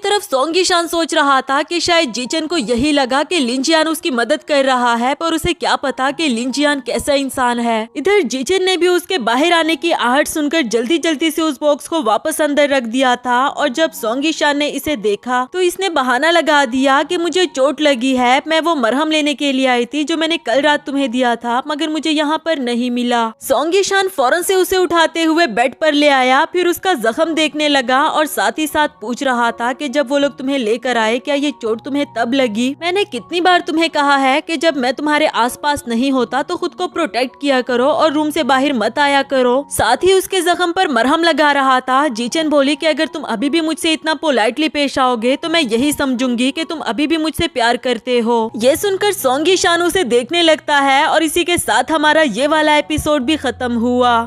तरफ सोंगी शान सोच रहा था कि शायद जीचन को यही लगा कि लिन जियान उसकी मदद कर रहा है, पर उसे क्या पता कि लिन जियान कैसा इंसान है। इधर जीचन ने भी उसके बाहर आने की आहट सुनकर जल्दी जल्दी से उस बॉक्स को वापस अंदर रख दिया था, और जब सोंगी शान ने इसे देखा तो इसने बहाना लगा दिया कि मुझे चोट लगी है, मैं वो मरहम लेने के लिए आई थी जो मैंने कल रात तुम्हें दिया था, मगर मुझे यहाँ पर नहीं मिला। सोंगी शान फौरन से उसे उठाते हुए बेड पर ले आया, फिर उसका जख्म देखने लगा और साथ ही साथ पूछ रहा था कि जब वो लोग तुम्हें लेकर आए क्या ये चोट तुम्हें तब लगी? मैंने कितनी बार तुम्हें कहा है कि जब मैं तुम्हारे आसपास नहीं होता तो खुद को प्रोटेक्ट किया करो और रूम से बाहर मत आया करो। साथ ही उसके जख्म पर मरहम लगा रहा था। जीचन बोली कि अगर तुम अभी भी मुझसे इतना पोलाइटली पेश आओगे तो मैं यही समझूंगी कि तुम अभी भी मुझसे प्यार करते हो। ये सुनकर सोंगी शान उसे देखने लगता है और इसी के साथ हमारा ये वाला एपिसोड भी खत्म हुआ।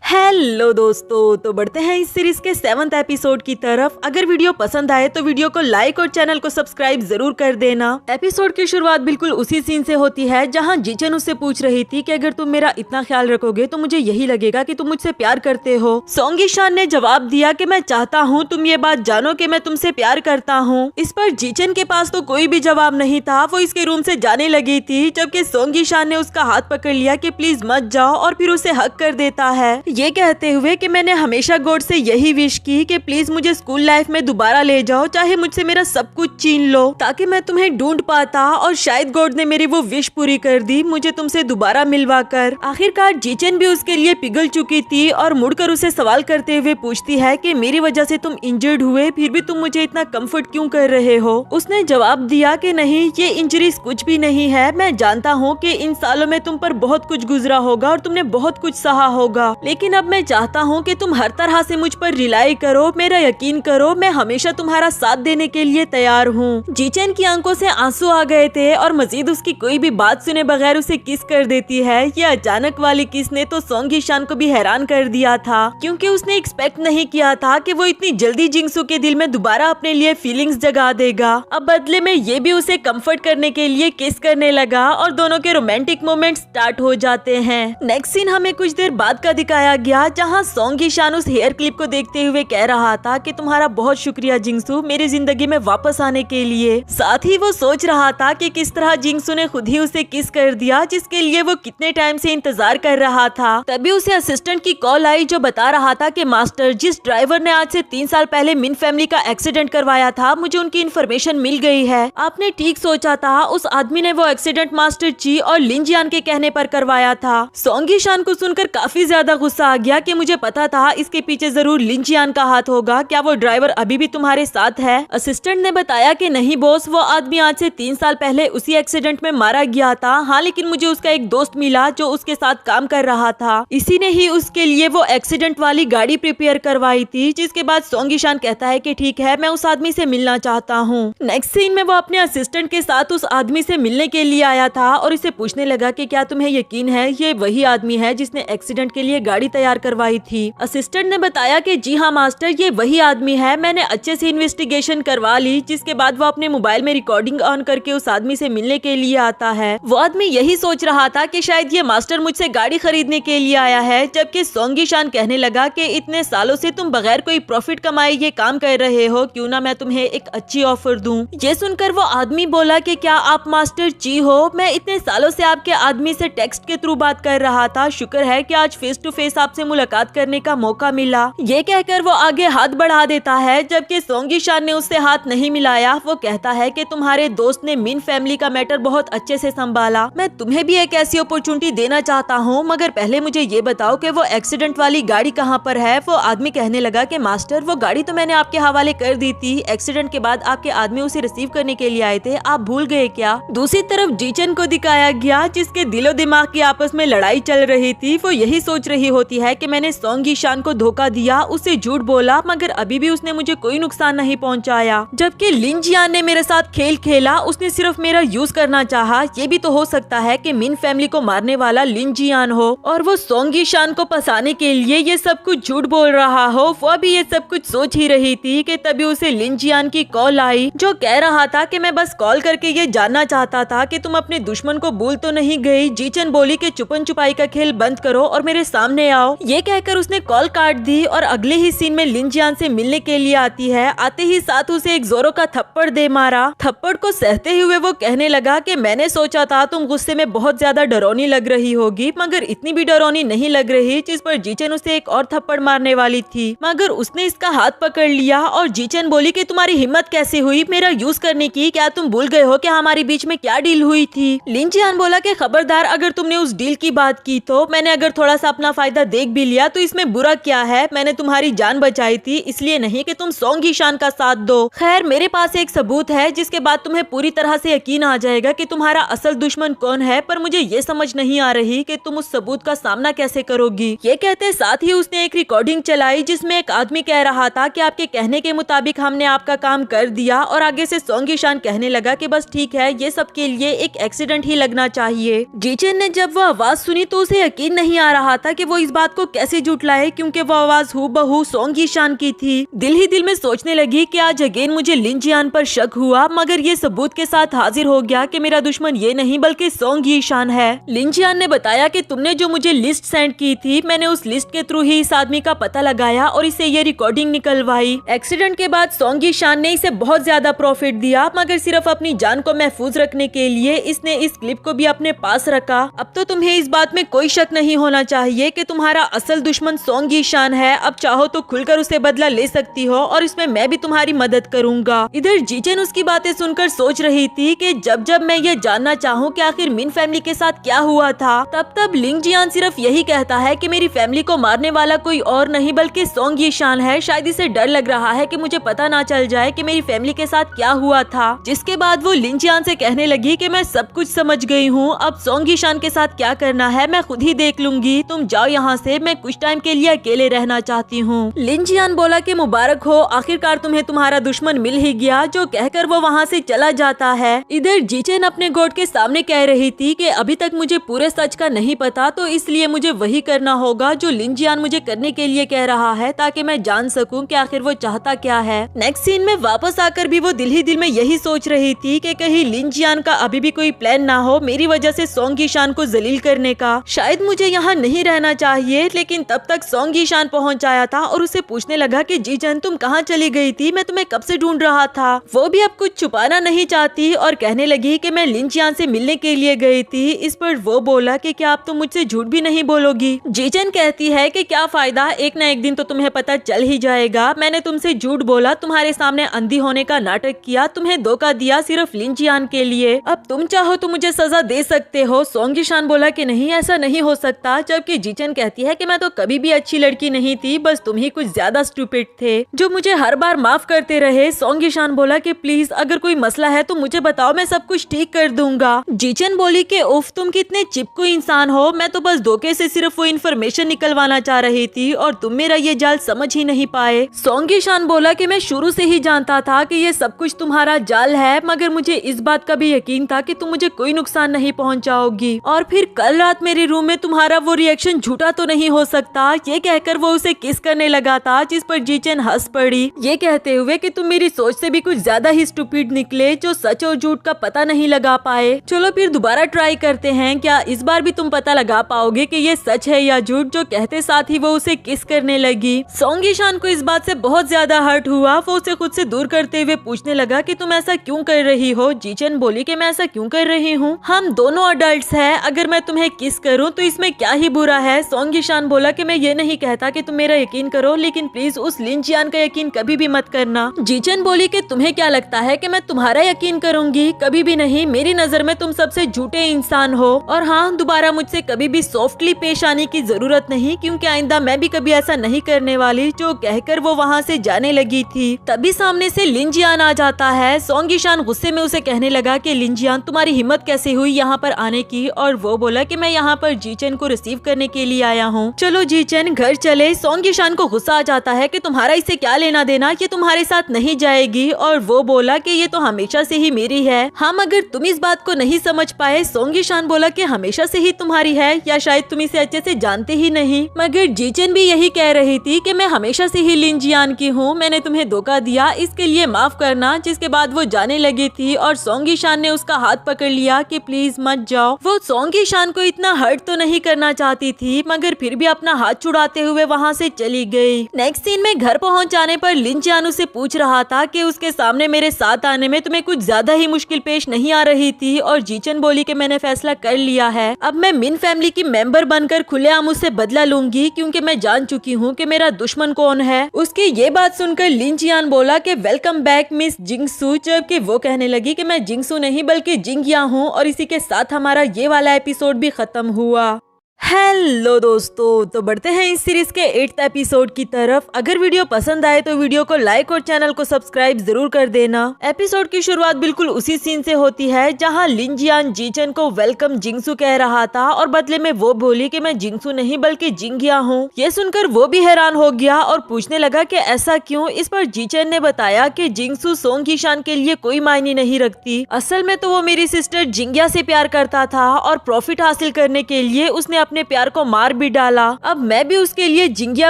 हेलो दोस्तों, तो बढ़ते हैं इस सीरीज के 7th एपिसोड की तरफ। अगर वीडियो पसंद आए तो वीडियो को लाइक और चैनल को सब्सक्राइब जरूर कर देना। एपिसोड की शुरुआत बिल्कुल उसी सीन से होती है जहां जीचन उससे पूछ रही थी कि अगर तुम मेरा इतना ख्याल रखोगे तो मुझे यही लगेगा कि तुम मुझसे प्यार करते हो। सोंगी शान ने जवाब दिया कि मैं चाहता हूँ तुम ये बात जानो कि मैं तुमसे प्यार करता हूँ। इस पर जीचन के पास तो कोई भी जवाब नहीं था। वो इसके रूम से जाने लगी थी, जबकि सोंगी शान ने उसका हाथ पकड़ लिया कि प्लीज मत जाओ, और फिर उसे हक कर देता है, ये कहते हुए कि मैंने हमेशा गॉड से यही विश की कि प्लीज मुझे स्कूल लाइफ में दोबारा ले जाओ, चाहे मुझसे मेरा सब कुछ छीन लो, ताकि मैं तुम्हें ढूंढ पाता। और शायद गॉड ने मेरी वो विश पूरी कर दी, मुझे तुमसे दोबारा मिलवा कर। आखिरकार जीचन भी उसके लिए पिघल चुकी थी और मुड़कर उसे सवाल करते हुए पूछती है कि मेरी वजह से तुम इंजर्ड हुए, फिर भी तुम मुझे इतना कम्फर्ट क्यों कर रहे हो? उसने जवाब दिया कि नहीं, ये इंजरीज कुछ भी नहीं है। मैं जानता हूँ कि इन सालों में तुम पर बहुत कुछ गुजरा होगा और तुमने बहुत कुछ सहा होगा, लेकिन अब मैं चाहता हूँ कि तुम हर तरह से मुझ पर रिलाई करो, मेरा यकीन करो, मैं हमेशा तुम्हारा साथ देने के लिए तैयार हूँ। जीचन की आंखों से आंसू आ गए थे और मजीद उसकी कोई भी बात सुने बगैर उसे किस कर देती है। ये अचानक वाली किस ने तो सोंगी शान को भी हैरान कर दिया था, क्योंकि उसने एक्सपेक्ट नहीं किया था कि वो इतनी जल्दी जिंगसू के दिल में दोबारा अपने लिए फीलिंग्स जगा देगा। अब बदले में ये भी उसे कंफर्ट करने के लिए किस करने लगा और दोनों के रोमांटिक मोमेंट स्टार्ट हो जाते हैं। नेक्स्ट सीन हमें कुछ देर बाद का दिखाया गया, जहाँ सोंगी शान उस हेयर क्लिप को देखते हुए कह रहा था कि तुम्हारा बहुत शुक्रिया जिंगसू, मेरी जिंदगी में वापस आने के लिए। साथ ही वो सोच रहा था कि किस तरह जिंगसू ने खुद ही उसे किस कर दिया, जिसके लिए वो कितने टाइम से इंतजार कर रहा था। तभी उसे असिस्टेंट की कॉल आई जो बता रहा था कि मास्टर, जिस ड्राइवर ने आज से 3 साल पहले मिन फैमिली का एक्सीडेंट करवाया था, मुझे उनकी इन्फॉर्मेशन मिल गई है। आपने ठीक सोचा था, उस आदमी ने वो एक्सीडेंट मास्टर ची और लिन जियान के कहने पर करवाया था। सोंगी शान को सुनकर काफी ज्यादा गुस्सा आ गया कि मुझे पता था इसके पीछे जरूर लिन जियान का हाथ होगा, क्या वो ड्राइवर अभी भी तुम्हारे साथ है? असिस्टेंट ने बताया कि नहीं बॉस, वो आदमी आज से 3 साल पहले उसी एक्सीडेंट में मारा गया था। हाँ, लेकिन मुझे उसका एक दोस्त मिला जो उसके साथ काम कर रहा था, इसी ने ही उसके लिए वो एक्सीडेंट वाली गाड़ी प्रिपेयर करवाई थी। जिसके बाद सोंगी शान कहता है कि ठीक है, मैं उस आदमी से मिलना चाहता हूँ। नेक्स्ट सीन में वो अपने असिस्टेंट के साथ उस आदमी से मिलने के लिए आया था और इसे पूछने लगा कि क्या तुम्हें यकीन है ये वही आदमी है जिसने एक्सीडेंट के लिए गाड़ी तैयार करवाई थी? असिस्टेंट ने बताया कि जी हाँ मास्टर, ये वही आदमी है, मैंने अच्छे से इन्वेस्टिगेशन करवा ली। जिसके बाद वो अपने मोबाइल में रिकॉर्डिंग ऑन करके उस आदमी से मिलने के लिए आता है। वो आदमी यही सोच रहा था कि शायद ये मास्टर मुझसे गाड़ी खरीदने के लिए आया है, जबकि सोंगी शान कहने लगा कि इतने सालों से तुम बगैर कोई प्रॉफिट कमाए ये काम कर रहे हो, क्यों ना मैं तुम्हें एक अच्छी ऑफर दूं। ये सुनकर वो आदमी बोला कि क्या आप मास्टर ची हो? मैं इतने सालों से आपके आदमी से टेक्स्ट के थ्रू बात कर रहा था, शुक्र है कि आज फेस टू फेस साहब से मुलाकात करने का मौका मिला। ये कहकर वो आगे हाथ बढ़ा देता है, जबकि सोंगी शान ने उससे हाथ नहीं मिलाया। वो कहता है कि तुम्हारे दोस्त ने मिन फैमिली का मैटर बहुत अच्छे से संभाला, मैं तुम्हें भी एक ऐसी अपॉर्चुनिटी देना चाहता हूँ, मगर पहले मुझे ये बताओ कि वो एक्सीडेंट वाली गाड़ी कहाँ पर है। वो आदमी कहने लगा कि मास्टर, वो गाड़ी तो मैंने आपके हवाले कर दी थी, एक्सीडेंट के बाद आपके आदमी उसे रिसीव करने के लिए आए थे, आप भूल गए क्या। दूसरी तरफ जीचन को दिखाया गया, जिसके दिलो दिमाग की आपस में लड़ाई चल रही थी। वो यही सोच रही होती है कि मैंने सोंगी शान को धोखा दिया, उसे झूठ बोला, मगर अभी भी उसने मुझे कोई नुकसान नहीं पहुंचाया। जबकि लिन जियान ने मेरे साथ खेल खेला, उसने सिर्फ मेरा यूज करना चाहा। ये भी तो हो सकता है कि मिन फैमिली को मारने वाला लिन जियान हो और वो सोंगी शान को फंसाने के लिए ये सब कुछ झूठ बोल रहा हो। वो भी ये सब कुछ सोच ही रही थी कि तभी उसे लिन जियान की कॉल आई, जो कह रहा था कि मैं बस कॉल करके ये जानना चाहता था कि तुम अपने दुश्मन को भूल तो नहीं गई। जीचन बोली कि छुपन छुपाई का खेल बंद करो और मेरे सामने आओ। ये कहकर उसने कॉल काट दी और अगले ही सीन में लिन जियान से मिलने के लिए आती है। आते ही साथ उसे एक जोरों का थप्पड़ दे मारा। थप्पड़ को सहते हुए वो कहने लगा कि मैंने सोचा था तुम गुस्से में बहुत ज्यादा डरौनी लग रही होगी, मगर इतनी भी डरौनी नहीं लग रही। जिस पर जीचन उसे एक और थप्पड़ मारने वाली थी, मगर उसने इसका हाथ पकड़ लिया और जीचन बोली कि तुम्हारी हिम्मत कैसे हुई मेरा यूज करने की, क्या तुम भूल गए हो कि हमारे बीच में क्या डील हुई थी। लिन जियान बोला कि खबरदार, अगर तुमने उस डील की बात की तो मैंने अगर थोड़ा सा अपना फायदा देख भी लिया तो इसमें बुरा क्या है। मैंने तुम्हारी जान बचाई थी, इसलिए नहीं कि तुम सोंगी शान का साथ दो। खैर, मेरे पास एक सबूत है जिसके बाद तुम्हें पूरी तरह से यकीन आ जाएगा कि तुम्हारा असल दुश्मन कौन है, पर मुझे ये समझ नहीं आ रही कि तुम उस सबूत का सामना कैसे करोगी। ये कहते साथ ही उसने एक रिकॉर्डिंग चलाई जिसमें एक आदमी कह रहा था कि आपके कहने के मुताबिक हमने आपका काम कर दिया, और आगे से सोंगी शान कहने लगा कि बस ठीक है, ये सब के लिए एक एक्सीडेंट ही लगना चाहिए। जीचन ने जब वो आवाज सुनी तो उसे यकीन नहीं आ रहा था कि वो इस बात को कैसे झुटलाए, क्योंकि वो आवाज हूबहू सोंगी शान की थी। दिल ही दिल में सोचने लगी कि आज अगेन मुझे लिन जियान पर शक हुआ, मगर ये सबूत के साथ हाजिर हो गया कि मेरा दुश्मन ये नहीं बल्कि सोंगी शान है। लिन जियान ने बताया कि तुमने जो मुझे लिस्ट सेंड की थी, मैंने उस लिस्ट के थ्रू ही इस आदमी का पता लगाया और इसे ये रिकॉर्डिंग निकलवाई। एक्सीडेंट के बाद सोंगी शान ने इसे बहुत ज्यादा प्रॉफिट दिया, मगर सिर्फ अपनी जान को महफूज रखने के लिए इसने इस क्लिप को भी अपने पास रखा। अब तो तुम्हें इस बात में कोई शक नहीं होना चाहिए कि तुम्हारा असल दुश्मन सोंगी शान है। अब चाहो तो खुलकर उसे बदला ले सकती हो और इसमें मैं भी तुम्हारी मदद करूंगा। इधर जीचन उसकी बातें सुनकर सोच रही थी कि जब जब मैं ये जानना चाहूँ कि आखिर मिन फैमिली के साथ क्या हुआ था, तब तब लिन जियान सिर्फ यही कहता है कि मेरी फैमिली को मारने वाला कोई और नहीं बल्कि सोंगी शान है। शायद इसे डर लग रहा है कि मुझे पता ना चल जाए कि मेरी फैमिली के साथ क्या हुआ था। जिसके बाद वो लिन जियान से कहने लगी कि मैं सब कुछ समझ गई हूँ, अब सोंगी शान के साथ क्या करना है मैं खुद ही देख लूंगी, तुम जाओ यहाँ से, मैं कुछ टाइम के लिए अकेले रहना चाहती हूँ। लिन जियान बोला कि मुबारक हो, आखिरकार तुम्हें तुम्हारा दुश्मन मिल ही गया, जो कहकर वो वहाँ से चला जाता है। इधर जीचन अपने गोट के सामने कह रही थी कि अभी तक मुझे पूरे सच का नहीं पता, तो इसलिए मुझे वही करना होगा जो लिन जियान मुझे करने के लिए कह रहा है, ताकि मैं जान सकूं कि आखिर वो चाहता क्या है। नेक्स्ट सीन में वापस आकर भी वो दिल ही दिल में यही सोच रही थी कि कहीं लिन जियान का अभी भी कोई प्लान ना हो मेरी वजह से सोंगी शान को जलील करने का। शायद मुझे यहाँ नहीं रहना चाहिए, लेकिन तब तक सोंगी शान पहुँच आया था और उसे पूछने लगा कि जीचन तुम कहाँ चली गई थी, मैं तुम्हें कब से ढूंढ रहा था। वो भी अब कुछ छुपाना नहीं चाहती और कहने लगी कि मैं लिन जियान से मिलने के लिए गई थी। इस पर वो बोला कि क्या आप तुम मुझसे झूठ भी नहीं बोलोगी। जीचन कहती है कि क्या फायदा, एक न एक दिन तो तुम्हें पता चल ही जाएगा। मैंने तुमसे झूठ बोला, तुम्हारे सामने अंधी होने का नाटक किया, तुम्हें धोखा दिया सिर्फ लिन जियान के लिए। अब तुम चाहो तो मुझे सजा दे सकते हो। सोंगी शान बोला कि नहीं, ऐसा नहीं हो सकता, जबकि जीचन कहती है कि मैं तो कभी भी अच्छी लड़की नहीं थी, बस तुम ही कुछ ज्यादा स्टूपिड थे जो मुझे हर बार माफ करते रहे। सोंगी शान बोला कि प्लीज अगर कोई मसला है तो मुझे बताओ, मैं सब कुछ ठीक कर दूंगा। जीचन बोली कि उफ तुम कितने चिपकू इंसान हो, मैं तो बस धोखे से सिर्फ वो इन्फॉर्मेशन निकलवाना चाह रही थी और तुम मेरा ये जाल समझ ही नहीं पाए। सोंगी शान बोला कि मैं शुरू से ही जानता था कि ये सब कुछ तुम्हारा जाल है, मगर मुझे इस बात का भी यकीन था कि तुम मुझे कोई नुकसान नहीं पहुंचाओगी। और फिर कल रात मेरे रूम में तुम्हारा वो रिएक्शन झूठा तो नहीं हो सकता। ये कहकर वो उसे किस करने लगा था, जिस पर जीचन हंस पड़ी, ये कहते हुए कि तुम मेरी सोच से भी कुछ ज्यादा ही स्टूपिड निकले, जो सच और झूठ का पता नहीं लगा पाए। चलो फिर दोबारा ट्राई करते हैं, क्या इस बार भी तुम पता लगा पाओगे कि ये सच है या झूठ। जो कहते साथ ही वो उसे किस करने लगी। सोंगी शान को इस बात से बहुत ज्यादा हर्ट हुआ। वो उसे खुद से दूर करते हुए पूछने लगा कि तुम ऐसा क्यों कर रही हो। जीचन बोली कि मैं ऐसा क्यों कर रही हूँ, हम दोनों अडल्ट्स हैं, अगर मैं तुम्हें किस करूँ तो इसमें क्या ही बुरा है। सोंग ईशान बोला कि मैं ये नहीं कहता कि तुम मेरा यकीन करो, लेकिन प्लीज उस लिन जियान का यकीन कभी भी मत करना। जीचन बोली कि तुम्हें क्या लगता है कि मैं तुम्हारा यकीन करूंगी? कभी भी नहीं। मेरी नजर में तुम सबसे झूठे इंसान हो। और हाँ, दोबारा मुझसे कभी भी सॉफ्टली पेश आने की जरूरत नहीं, क्योंकि आइंदा मैं भी कभी ऐसा नहीं करने वाली। जो कहकर वो वहाँ से जाने लगी थी, तभी सामने से लिन जियान आ जाता है। सोंग ईशान गुस्से में उसे कहने लगा कि लिन जियान, तुम्हारी हिम्मत कैसे हुई यहाँ पर आने की? और वो बोला कि मैं यहाँ पर जीचन को रिसीव करने के लिए आया हूँ। चलो जीचन, घर चले। सोंग ईशान को गुस्सा आ जाता है कि तुम्हारा इससे क्या लेना देना, ये तुम्हारे साथ नहीं जाएगी। और वो बोला कि ये तो हमेशा से ही मेरी है। हाँ, मगर तुम इस बात को नहीं समझ पाए। सोंग ईशान बोला कि हमेशा से ही तुम्हारी है, या शायद तुम इसे अच्छे से जानते ही नहीं। मगर जीचन भी यही कह रही थी कि मैं हमेशा से ही लिन जियान की हूँ, मैंने तुम्हें धोखा दिया, इसके लिए माफ करना। जिसके बाद वो जाने लगी थी और सोंग ईशान ने उसका हाथ पकड़ लिया कि प्लीज मत जाओ। वो सोंग ईशान को इतना हर्ट तो नहीं करना चाहती थी, मगर फिर भी अपना हाथ छुड़ाते हुए वहाँ से चली गई। नेक्स्ट सीन में घर पहुँच जाने पर लिन जियान उससे पूछ रहा था कि उसके सामने मेरे साथ आने में तुम्हें कुछ ज्यादा ही मुश्किल पेश नहीं आ रही थी? और जीचन बोली कि मैंने फैसला कर लिया है, अब मैं मिन फैमिली की मेंबर बनकर खुलेआम उससे बदला लूंगी, क्योंकि मैं जान चुकी हूँ कि मेरा दुश्मन कौन है। उसकी ये बात सुनकर लिन जियान बोला कि वेलकम बैक मिस जिंगसू, जबकि वो कहने लगी कि मैं जिंगसू नहीं बल्कि जिंगया हूँ। और इसी के साथ हमारा ये वाला एपिसोड भी खत्म हुआ। हेलो दोस्तों, तो बढ़ते हैं इस सीरीज के 8th एपिसोड की तरफ। अगर वीडियो पसंद आए तो वीडियो को लाइक और चैनल को सब्सक्राइब जरूर कर देना। एपिसोड की शुरुआत बिल्कुल उसी सीन से होती है जहां लिन जियान जीचन को वेलकम जिंगसू कह रहा था, और बदले में वो बोली कि मैं जिंगसू नहीं बल्कि जिंगया हूँ। ये सुनकर वो भी हैरान हो गया और पूछने लगा कि ऐसा क्यों। इस पर जीचन ने बताया कि जिंगसू सोंग ईशान के लिए कोई मायने नहीं रखती, असल में तो वो मेरी सिस्टर जिंगया से प्यार करता था और प्रॉफिट हासिल करने के लिए उसने अपने प्यार को मार भी डाला। अब मैं भी उसके लिए जिंगया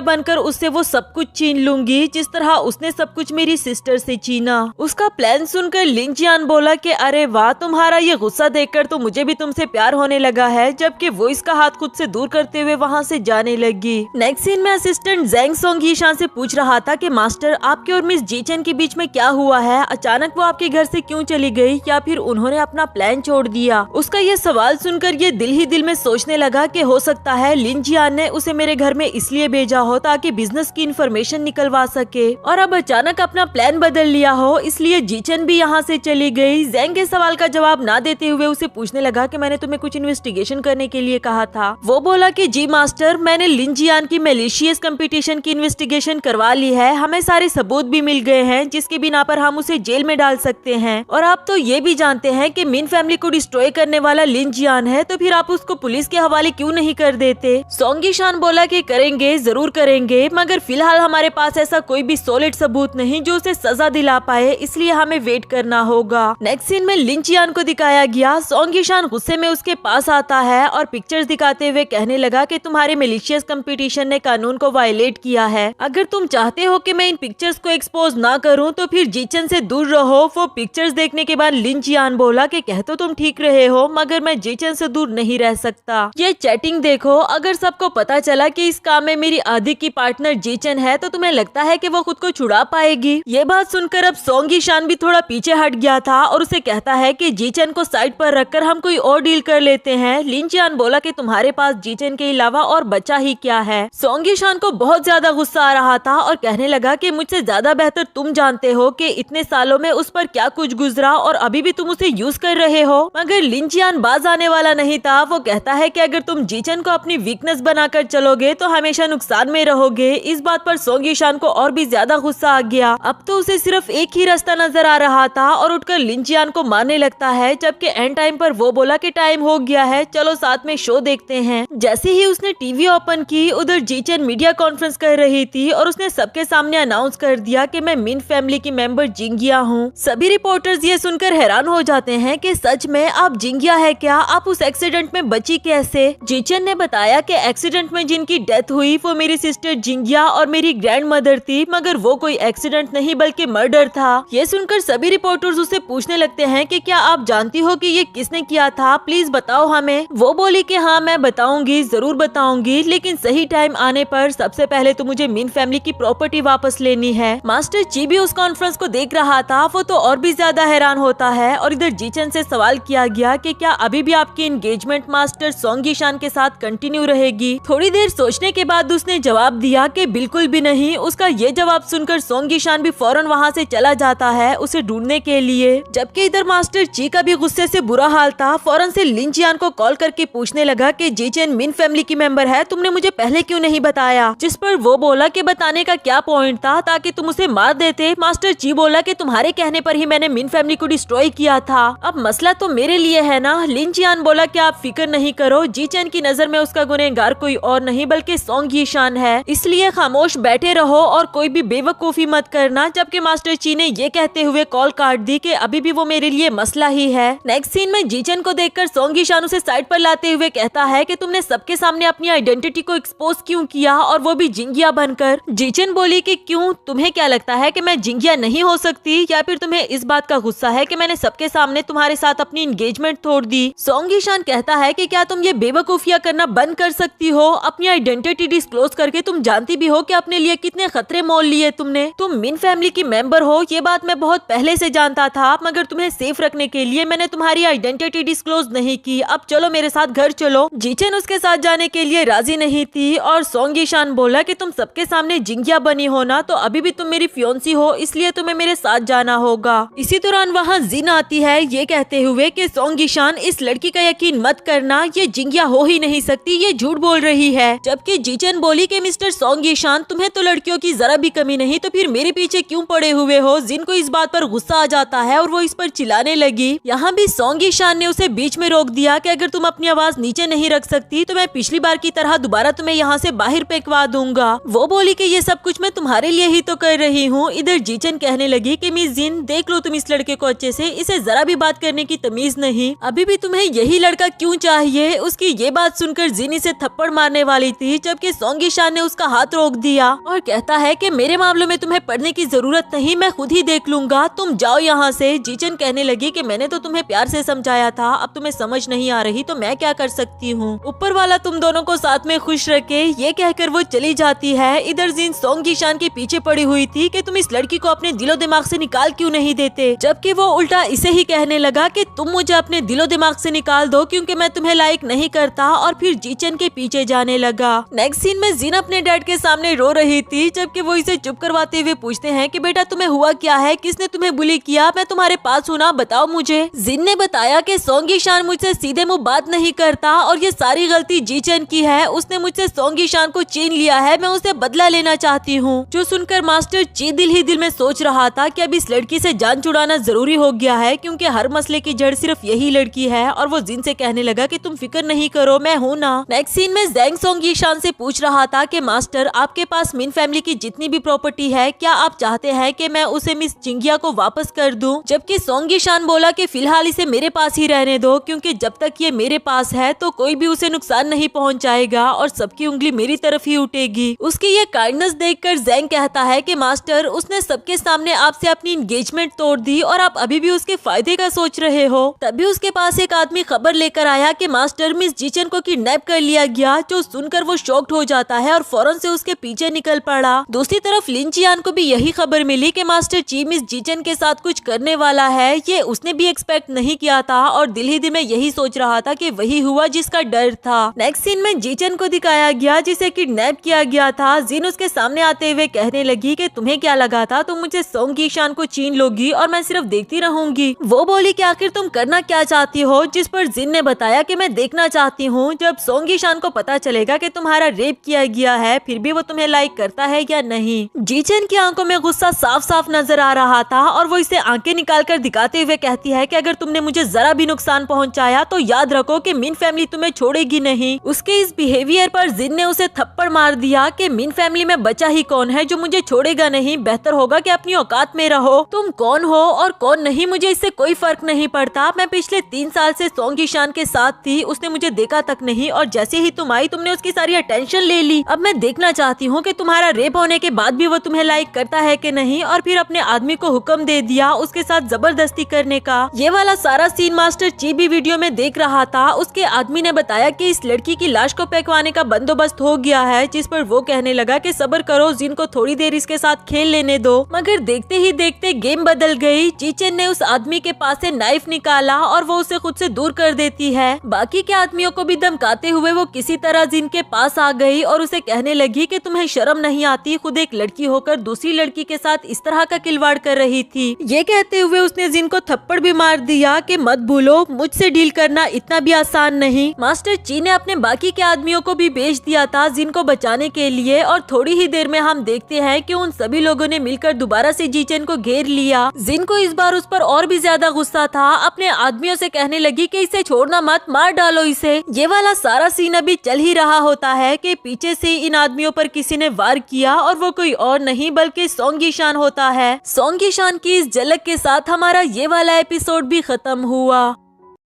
बनकर उससे वो सब कुछ छीन लूंगी, जिस तरह उसने सब कुछ मेरी सिस्टर से छीना। उसका प्लान सुनकर लिन जियान बोला कि अरे वाह, तुम्हारा ये गुस्सा देखकर तो मुझे भी तुमसे प्यार होने लगा है। जबकि वो इसका हाथ खुद से दूर करते हुए वहाँ से जाने लगी। नेक्स्ट सीन में असिस्टेंट ज़ैंग सोंग ईशान से पूछ रहा था कि मास्टर, आपके और मिस जीचन के बीच में क्या हुआ है? अचानक वो आपके घर से क्यों चली गई, या फिर उन्होंने अपना प्लान छोड़ दिया? उसका ये सवाल सुनकर ये दिल ही दिल में सोचने लगा कि हो सकता है लिन जियान ने उसे मेरे घर में इसलिए भेजा हो ताकि बिजनेस की इन्फॉर्मेशन निकलवा सके, और अब अचानक अपना प्लान बदल लिया हो, इसलिए जीचन भी यहाँ से चली गई। ज़ैंग के सवाल का जवाब ना देते हुए उसे पूछने लगा कि मैंने तुम्हें कुछ इन्वेस्टिगेशन करने के लिए कहा था। वो बोला कि जी मास्टर, मैंने लिन जियान की मैलिशियस कंपटीशन की इन्वेस्टिगेशन करवा ली है, हमें सारे सबूत भी मिल गए हैं जिसके बिना पर हम उसे जेल में डाल सकते हैं। और आप तो ये भी जानते हैं कि मिन फैमिली को डिस्ट्रॉय करने वाला लिन जियान है, तो फिर आप उसको पुलिस के हवाले क्यों नहीं कर देते? सोंग ईशान बोला कि करेंगे, जरूर करेंगे, मगर फिलहाल हमारे पास ऐसा कोई भी सॉलिड सबूत नहीं जो उसे सजा दिला पाए, इसलिए हमें वेट करना होगा। नेक्स्ट सीन में लिन जियान को दिखाया गया। सोंग ईशान गुस्से में उसके पास आता है और पिक्चर्स दिखाते हुए कहने लगा कि तुम्हारे मैलिशियस कंपटीशन ने कानून को वायलेट किया है। अगर तुम चाहते हो कि मैं इन पिक्चर्स को एक्सपोज ना करूं तो फिर जीचन से दूर रहो। वो पिक्चर्स देखने के बाद लिन जियान बोला कि कह तो तुम ठीक रहे हो, मगर मैं जीचन से दूर नहीं रह सकता। ये चैटिंग देखो, अगर सबको पता चला कि इस काम में मेरी आदि की पार्टनर जीचन है तो तुम्हें लगता है कि वो खुद को छुड़ा पाएगी? ये बात सुनकर अब सोंग ईशान भी थोड़ा पीछे हट गया था और उसे कहता है कि जीचन को साइड पर रखकर हम कोई और डील कर लेते हैं। लिन जियान बोला कि तुम्हारे पास जीचन के अलावा और बचा ही क्या है? सोंग ईशान को बहुत ज्यादा गुस्सा आ रहा था और कहने लगा कि मुझसे ज्यादा बेहतर तुम जानते हो कि इतने सालों में उस पर क्या कुछ गुजरा और अभी भी तुम उसे यूज कर रहे हो। मगर लिन जियान बाज आने वाला नहीं था। वो कहता है कि अगर तुम जीचन को अपनी वीकनेस बनाकर चलोगे तो हमेशा नुकसान में रहोगे। इस बात पर सोंग ईशान को और भी ज्यादा गुस्सा आ गया। अब तो उसे सिर्फ एक ही रास्ता नजर आ रहा था और उठकर लिन जियान को मारने लगता है, जबकि एंड टाइम पर वो बोला कि टाइम हो गया है, चलो साथ में शो देखते हैं। जैसे ही उसने टीवी ओपन की, उधर जीचन मीडिया कॉन्फ्रेंस कर रही थी और उसने सबके सामने अनाउंस कर दिया कि मैं मिन फैमिली की मेंबर जिंगिया हूँ। सभी रिपोर्टर्स ये सुनकर हैरान हो जाते हैं कि सच में आप जिंगिया है क्या? आप उस एक्सीडेंट में बची कैसे? जीचन ने बताया कि एक्सीडेंट में जिनकी डेथ हुई वो मेरी सिस्टर जिंगिया और मेरी ग्रैंड मदर थी, मगर वो कोई एक्सीडेंट नहीं बल्कि मर्डर था। ये सुनकर सभी रिपोर्टर्स उसे पूछने लगते हैं कि क्या आप जानती हो कि ये किसने किया था, प्लीज बताओ हमें। वो बोली कि हाँ मैं बताऊंगी, जरूर बताऊंगी, लेकिन सही टाइम आने पर सबसे पहले तो मुझे मिन फैमिली की प्रॉपर्टी वापस लेनी है। मास्टर ची भी उस कॉन्फ्रेंस को देख रहा था। वो तो और भी ज्यादा हैरान होता है और इधर जीचन से सवाल किया गया कि क्या अभी भी आपकी एंगेजमेंट मास्टर सोंग ईशान के साथ कंटिन्यू रहेगी। थोड़ी देर सोचने के बाद उसने जवाब दिया कि बिल्कुल भी नहीं। उसका ये जवाब सुनकर सोंग यीशान भी फौरन वहाँ से चला जाता है उसे ढूंढने के लिए। जबकि इधर मास्टर ची का भी गुस्से से बुरा हाल था। फौरन से लिन जियान को कॉल करके पूछने लगा कि जी चेन मिन फैमिली की मेंबर है, तुमने मुझे पहले क्यों नहीं बताया। जिस पर वो बोला कि बताने का क्या पॉइंट था, ताकि तुम उसे मार देते। मास्टर ची बोला कि तुम्हारे कहने पर ही मैंने मिन फैमिली को डिस्ट्रॉय किया था, अब मसला तो मेरे लिए है ना। लिन जियान बोला कि आप फिक्र नहीं करो, जी चेन की नजर में उसका गुनहगार कोई और नहीं बल्कि सोंग यीशान है, इसलिए खामोश बैठे रहो और कोई भी बेवकूफी मत करना। जबकि मास्टर ची ने ये कहते हुए कॉल काट दी कि अभी भी वो मेरे लिए मसला ही है। नेक्स्ट सीन में जी चेन को देखकर सोंग यीशान उसे साइड पर लाते हुए कहता है कि तुमने सबके सामने अपनी आइडेंटिटी को एक्सपोज क्यों किया, और वो भी जिंगिया बनकर। जी चेन बोली कि क्यों, तुम्हें क्या लगता है कि मैं जिंगिया नहीं हो सकती, या फिर तुम्हें इस बात का गुस्सा है कि मैंने सबके सामने तुम्हारे साथ अपनी एंगेजमेंट तोड़ दी। सोंग यीशान कहता है कि क्या तुम ये बेवकूफियां करना बंद कर सकती हो, अपनी आइडेंटिटी डिस्क्लोज करके तुम जानती भी हो कि अपने लिए कितने खतरे मोल लिए तुमने। तुम मिन फैमिली की मेंबर हो, ये बात मैं बहुत पहले से जानता था, मगर तुम्हें सेफ रखने के लिए मैंने तुम्हारी आइडेंटिटी डिस्क्लोज नहीं की। अब चलो मेरे साथ घर चलो। जी चेन उसके साथ जाने के लिए राजी नहीं थी और सोंग यीशान बोला कि तुम सबके सामने जिंगिया बनी हो ना, तो अभी भी तुम मेरी फियोंसी हो, इसलिए तुम्हें मेरे साथ जाना होगा। इसी दौरान वहाँ जिन आती है ये कहते हुए कि सोंग यीशान, इस लड़की का यकीन मत करना, ये जिंगिया हो ही नहीं सकती, ये झूठ बोल रही है। जबकि जी चेन बोली कि मिस्टर सोंग यीशान, तुम्हें तो लड़कियों की जरा भी कमी नहीं, तो फिर मेरे पीछे क्यों पड़े हुए हो। जिन को इस बात पर गुस्सा आ जाता है और वो इस पर चिल्लाने लगी। यहाँ भी सोंग यीशान ने उसे बीच में रोक दिया कि अगर तुम अपनी आवाज नीचे नहीं रख सकती तो मैं पिछली बार की तरह दोबारा तुम्हें यहाँ से बाहर फेंकवा दूंगा। वो बोली कि ये सब कुछ मैं तुम्हारे लिए ही तो कर रही हूँ। इधर जी चेन कहने लगी कि मिस जिन, देख लो तुम इस लड़के को अच्छे से, इसे जरा भी बात करने की तमीज नहीं, अभी भी तुम्हें यही लड़का क्यों चाहिए। उसकी ये बात सुनकर जिन इसे थप्पड़ मारने वाली थी, जबकि सोंग यीशान ने उसका हाथ रोक दिया और कहता है कि मेरे मामलों में तुम्हें पढ़ने की जरूरत नहीं, मैं खुद ही देख लूंगा, तुम जाओ यहाँ से। जी चेन कहने लगी कि मैंने तो तुम्हें प्यार से समझाया था, अब तुम्हें समझ नहीं आ रही तो मैं क्या कर सकती हूँ। ऊपर वाला तुम दोनों को साथ में खुश रखे, ये कहकर वो चली जाती है। इधर जिन सोंग यीशान के पीछे पड़ी हुई थी कि तुम इस लड़की को अपने दिलो दिमाग से निकाल क्यों नहीं देते, जबकि वो उल्टा इसे ही कहने लगा कि तुम मुझे अपने दिलो दिमाग से निकाल दो क्योंकि मैं तुम्हें लाइक नहीं करता, और फिर जी चेन के पीछे जाने लगा। नेक्स्ट सीन में जिन अपने डैड के सामने रो रही थी, जबकि वो इसे चुप करवाते हुए पूछते हैं कि बेटा तुम्हें हुआ क्या है, किसने तुम्हें बुली किया, मैं तुम्हारे पास हूँ ना, बताओ मुझे। जिन ने बताया कि सोंग यीशान मुझसे सीधे मुंह बात नहीं करता और ये सारी गलती जी चेन की है, उसने मुझसे सोंग यीशान को छीन लिया है, मैं उसे बदला लेना चाहती हूँ। जो सुनकर मास्टर ची दिल ही दिल में सोच रहा था कि अब इस लड़की से जान छुड़ाना जरूरी हो गया है, क्योंकि हर मसले की जड़ सिर्फ यही लड़की है। और वो जिन से कहने लगा कि तुम फिक्र नहीं करो, मैं हूँ ना। नेक्स्ट सीन में ज़ैंग सोंग यीशान से पूछ रहा था कि मास्टर, आपके पास मिन फैमिली की जितनी भी प्रॉपर्टी है, क्या आप चाहते हैं कि मैं उसे मिस जिंगिया को वापस कर दूं? जबकि सोंग यीशान बोला कि फिलहाल इसे मेरे पास ही रहने दो, क्योंकि जब तक ये मेरे पास है तो कोई भी उसे नुकसान नहीं पहुंचाएगा और सबकी उंगली मेरी तरफ ही उठेगी। उसकी ये काइंडनेस देखकर ज़ैंग कहता है कि मास्टर, उसने सबके सामने आपसे अपनी एंगेजमेंट तोड़ दी और आप अभी भी उसके फायदे का सोच रहे हो। तभी उसके पास एक आदमी खबर लेकर आया कि मास्टर, मिस जी चेन को किडनैप कर लिया गया। जो सुनकर वो शॉक्ड हो जाता है और फौरन से उसके पीछे निकल पड़ा। दूसरी तरफ लिन जियान को भी यही खबर मिली कि मास्टर ची मिस जी चेन के साथ कुछ करने वाला है। ये उसने भी एक्सपेक्ट नहीं किया था और दिल ही दिल में यही सोच रहा था कि वही हुआ जिसका डर था। नेक्स्ट सीन में जी चेन को दिखाया गया जिसे किडनैप किया गया था। जिन उसके सामने आते हुए कहने लगी कि तुम्हें क्या लगा था तुम मुझे सोंग यीशान को छीन लोगी और मैं सिर्फ देखती रहूंगी। वो बोली कि आखिर तुम करना क्या चाहती हो, जिस पर जिन ने बताया कि मैं देखना चाहती हूँ जब सोंग यीशान को पता चलेगा कि तुम्हारा रेप किया गया है, फिर भी वो तुम्हें लाइक करता है या नहीं। जी चेन की आंखों में गुस्सा साफ साफ नजर आ रहा था और वो इसे आंखें निकाल कर दिखाते हुए कहती है कि अगर तुमने मुझे जरा भी नुकसान पहुंचाया तो याद रखो कि मिन फैमिली तुम्हें छोड़ेगी नहीं। उसके इस बिहेवियर पर जिन ने उसे थप्पड़ मार दिया कि मिन फैमिली में बचा ही कौन है जो मुझे छोड़ेगा नहीं, बेहतर होगा कि अपनी औकात में रहो। तुम कौन हो और कौन नहीं मुझे इससे कोई फर्क नहीं पड़ता। मैं पिछले 3 साल से सोंग यीशान के साथ थी, उसने मुझे देखा तक नहीं और जैसे ही तुम आई तुमने उसकी सारी अटेंशन ले ली। अब मैं देखना चाहती हूँ कि तुम्हारा रेप होने के बाद भी वो तुम्हें लाइक करता है कि नहीं। और फिर अपने आदमी को हुक्म दे दिया उसके साथ जबरदस्ती करने का। ये वाला सारा सीन मास्टर ची भी वीडियो में देख रहा था। उसके आदमी ने बताया कि इस लड़की की लाश को फेंकवाने का बंदोबस्त हो गया है, जिस पर वो कहने लगा कि सब्र करो, जिन को थोड़ी देर इसके साथ खेल लेने दो। मगर देखते ही देखते गेम बदल गई। जी चेन ने उस आदमी के पास से नाइफ निकाला और वो उसे खुद से दूर कर देती है। बाकी के आदमियों को भी धमकाते हुए वो किसी तरह जिन के पास आ गई और उसे कहने लगी कि तुम्हें शर्म नहीं आती, खुद एक लड़की होकर दूसरी लड़की के साथ इस तरह का खिलवाड़ कर रही थी। ये कहते हुए उसने जिन को थप्पड़ भी मार दिया कि मत भूलो मुझसे डील करना इतना भी आसान नहीं। मास्टर ची ने अपने बाकी के आदमियों को भी भेज दिया था जिन को बचाने के लिए, और थोड़ी ही देर में हम देखते हैं कि उन सभी लोगों ने मिलकर दोबारा से जीचेन को घेर लिया। जिन को इस बार उस पर और भी ज्यादा गुस्सा था, अपने आदमियों से कहने लगी कि इसे छोड़ना मत, मार डालो इसे। ये वाला सारा सीन अभी चल ही रहा होता है कि पीछे से इन आदमियों पर किसी ने वार किया और वो कोई और नहीं बल्कि सोंग यीशान होता है। सोंग यीशान की इस झलक के साथ हमारा ये वाला एपिसोड भी खत्म हुआ।